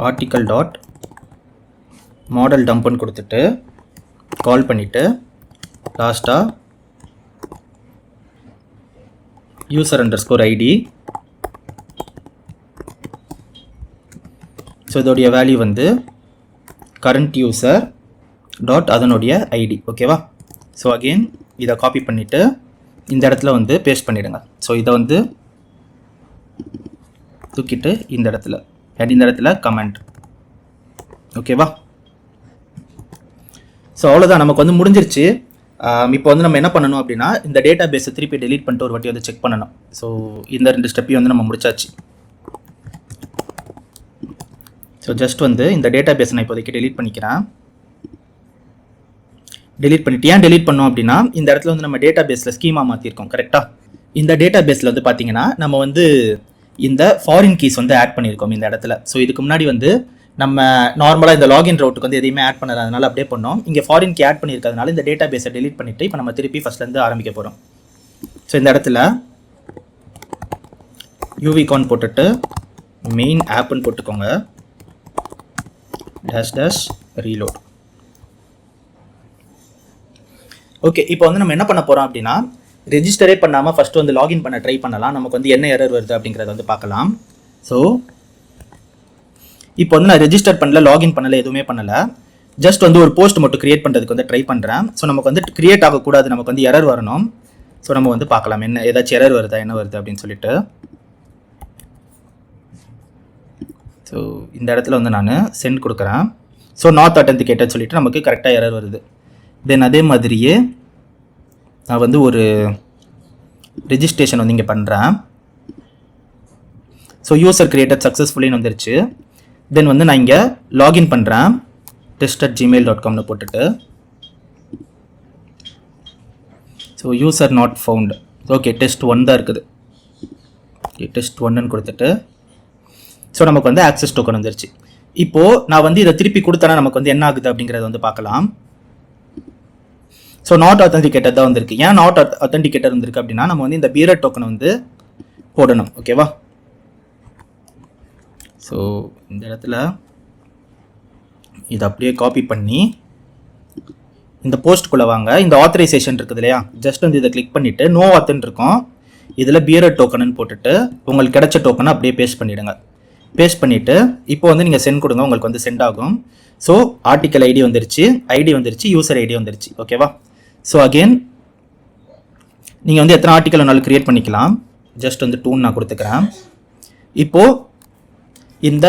ஆர்டிக்கல் டாட் மாடல் டம்ப்னு கொடுத்துட்டு கால் பண்ணிவிட்டு லாஸ்ட்டாக user_id. ஸோ இதோடைய வேல்யூ வந்து கரண்ட் யூசர் டாட் அதனுடைய ஐடி, ஓகேவா. ஸோ அகெயின் இதை காப்பி பண்ணிவிட்டு இந்த இடத்துல வந்து பேஸ்ட் பண்ணிவிடுங்க. ஸோ இதை வந்து தூக்கிட்டு இந்த இடத்துல அண்ட் இந்த இடத்துல கமெண்ட், ஓகேவா. ஸோ அவ்வளோதான், நமக்கு வந்து முடிஞ்சிருச்சு. இப்போ வந்து நம்ம என்ன பண்ணணும் அப்படின்னா, இந்த டேட்டா பேஸை திருப்பி டெலீட் பண்ணிட்டு ஒரு வாட்டி வந்து செக் பண்ணணும். ஸோ இந்த 2 ஸ்டெப்பையும் வந்து நம்ம முடிச்சாச்சு. ஸோ ஜஸ்ட் வந்து இந்த டேட்டா பேஸை நான் இப்போதைக்கு டெலீட் பண்ணிக்கிறேன். டெலீட் பண்ணிட்டு ஏன் டெலீட் பண்ணோம் அப்படின்னா, இந்த இடத்துல வந்து நம்ம டேட்டா பேஸில் ஸ்கீமா மாற்றிருக்கோம், கரெக்டாக. இந்த டேட்டா பேஸில் வந்து பார்த்தீங்கன்னா நம்ம வந்து இந்த ஃபாரின் கீஸ் வந்து ஆட் பண்ணியிருக்கோம் இந்த இடத்துல. ஸோ இதுக்கு முன்னாடி வந்து நம்ம நார்மலாக இந்த லாகின் ரவுட்டுக்கு வந்து எதையுமே ஆட் பண்ணாத, அதனால அப்படியே பண்ணோம். இங்கே ஃபாரின் கீ ஆட் பண்ணியிருக்கிறதுனால இந்த டேட்டா பேஸை டெலீட் பண்ணிவிட்டு இப்போ நம்ம திருப்பி ஃபஸ்ட்லேருந்து ஆரம்பிக்க போகிறோம். ஸோ இந்த இடத்துல யூவிகான் போட்டுட்டு மெயின் ஆப்னு போட்டுக்கோங்க. --ரீலோட். ஓகே, இப்போ வந்து நம்ம என்ன பண்ண போகிறோம் அப்படின்னா, ரெஜிஸ்டரே பண்ணாமல் ஃபஸ்ட்டு வந்து லாகின் பண்ண ட்ரை பண்ணலாம். நமக்கு வந்து என்ன எரர் வருது அப்படிங்கிறத வந்து பார்க்கலாம். ஸோ இப்போ வந்து நான் ரெஜிஸ்டர் பண்ணல, லாகின் பண்ணல, எதுவுமே பண்ணலை. ஜஸ்ட் வந்து ஒரு போஸ்ட் மட்டும் கிரியேட் பண்ணுறதுக்கு வந்து ட்ரை பண்ணுறேன். ஸோ நமக்கு வந்து கிரியேட் ஆகக்கூடாது, நமக்கு வந்து எரர் வரணும். ஸோ நம்ம வந்து பார்க்கலாம் என்ன ஏதாச்சும் எரர் வருதா, என்ன வருது அப்படின்னு சொல்லிட்டு. ஸோ இந்த இடத்துல வந்து நான் சென்ட் கொடுக்குறேன். ஸோ நாட் அத்தென்டிகேட்டட் சொல்லிட்டு நமக்கு கரெக்டாக எரர் வருது. தென் அதே மாதிரியே நான் வந்து ஒரு ரெஜிஸ்ட்ரேஷன் வந்து இங்கே பண்ணுறேன். ஸோ யூசர் கிரியேட்டட் சக்ஸஸ்ஃபுல்லின்னு வந்துருச்சு. தென் வந்து நான் இங்கே லாகின் பண்ணுறேன். test@gmail.com போட்டுட்டு so user not found. Okay, test1 தான் இருக்குது. ஓகே, test1ன்னு கொடுத்துட்டு ஸோ நமக்கு வந்து ஆக்சஸ் டோக்கன் வந்துருச்சு. இப்போது நான் வந்து இதை திருப்பி கொடுத்தேன்னா நமக்கு வந்து என்ன ஆகுது அப்படிங்கிறத வந்து பார்க்கலாம். ஸோ நாட் அத்தன்டிகேட்டட் தான் வந்திருக்கு. ஏன் நாட் அத்தன்டிகேட்டட் வந்திருக்கு அப்படின்னா நம்ம வந்து இந்த பீரட் டோக்கன் வந்து போடணும். ஓகேவா? ஸோ இந்த இடத்துல இதை அப்படியே காப்பி பண்ணி இந்த போஸ்ட்டுக்குள்ளே வாங்க. இந்த ஆத்தரைசேஷன் இருக்குது இல்லையா, ஜஸ்ட் வந்து இதை கிளிக் பண்ணிவிட்டு நோ ஆத்துன்னு இருக்கும், இதில் பீரட் டோக்கன் போட்டுட்டு உங்களுக்கு கிடைச்ச டோக்கனை அப்படியே பேஸ்ட் பண்ணிவிடுங்க. பேஸ்ட் பண்ணிவிட்டு இப்போ வந்து நீங்கள் சென்ட் கொடுங்க, உங்களுக்கு வந்து சென்ட் ஆகும். ஸோ ஆர்டிக்கல் ஐடி வந்துருச்சு, யூசர் ஐடி வந்துருச்சு. ஓகேவா? ஸோ அகெயின் நீங்கள் வந்து எத்தனை ஆர்டிக்கல் வேணாலும் க்ரியேட் பண்ணிக்கலாம். ஜஸ்ட் வந்து 2 நான் கொடுத்துக்கிறேன். இப்போது இந்த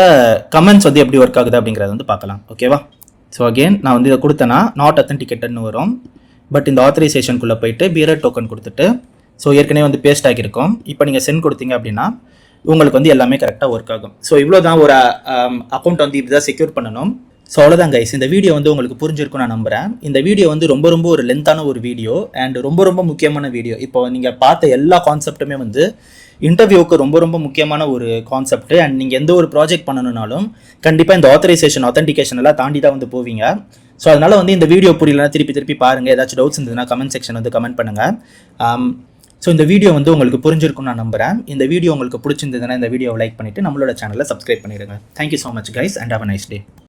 கமெண்ட்ஸ் வந்து எப்படி ஒர்க் ஆகுது அப்படிங்கிறத வந்து பார்க்கலாம். ஓகேவா? ஸோ அகெயின் நான் வந்து இதை கொடுத்தேன்னா நாட் அத்தன்டிகேட்டட்னு வரும். பட் இந்த ஆத்தரைசேஷனுக்குள்ளே போயிட்டு பீரட் டோக்கன் கொடுத்துட்டு ஸோ ஏற்கனவே வந்து பேஸ்ட் ஆகியிருக்கும். இப்போ நீங்கள் சென்ட் கொடுத்தீங்க அப்படின்னா உங்களுக்கு வந்து எல்லாமே கரெக்டாக ஒர்க் ஆகும். ஸோ இவ்வளோ தான் ஒரு அக்கௌண்ட் வந்து இப்படி தான் செக்யூர் பண்ணணும். ஸோ அவ்வளோதான் கைஸ், இந்த வீடியோ வந்து உங்களுக்கு புரிஞ்சிருக்கும் நான் நம்புகிறேன். இந்த வீடியோ வந்து ரொம்ப ஒரு லென்த்தான ஒரு வீடியோ அண்ட் ரொம்ப முக்கியமான வீடியோ. இப்போ நீங்கள் பார்த்த எல்லா கான்செப்ட்டுமே வந்து இன்டர்வியூக்கு ரொம்ப முக்கியமான ஒரு கான்செப்ட். அண்ட் நீங்கள் எந்த ஒரு ப்ராஜெக்ட் பண்ணணும்னாலும் கண்டிப்பாக இந்த ஆத்தன்டிகேஷன் எல்லாம் தாண்டி தான் வந்து போவீங்க. ஸோ அதனால் வந்து இந்த வீடியோ புரியலன்னா திருப்பி பாருங்கள். ஏதாச்சும் டவுட்ஸ் இருந்ததுன்னா கமெண்ட் செக்ஷன் வந்து கமெண்ட் பண்ணுங்கள். ஸோ இந்த வீடியோ வந்து உங்களுக்கு புரிஞ்சிருக்கும்னு நான் நம்புகிறேன். இந்த வீடியோ உங்களுக்கு பிடிச்சிருந்ததுன்னா இந்த வீடியோவை லைக் பண்ணிவிட்டு நம்மளோட சேனலை சப்ஸ்கிரைப் பண்ணிடுங்க. Thank you so much guys and have a nice day.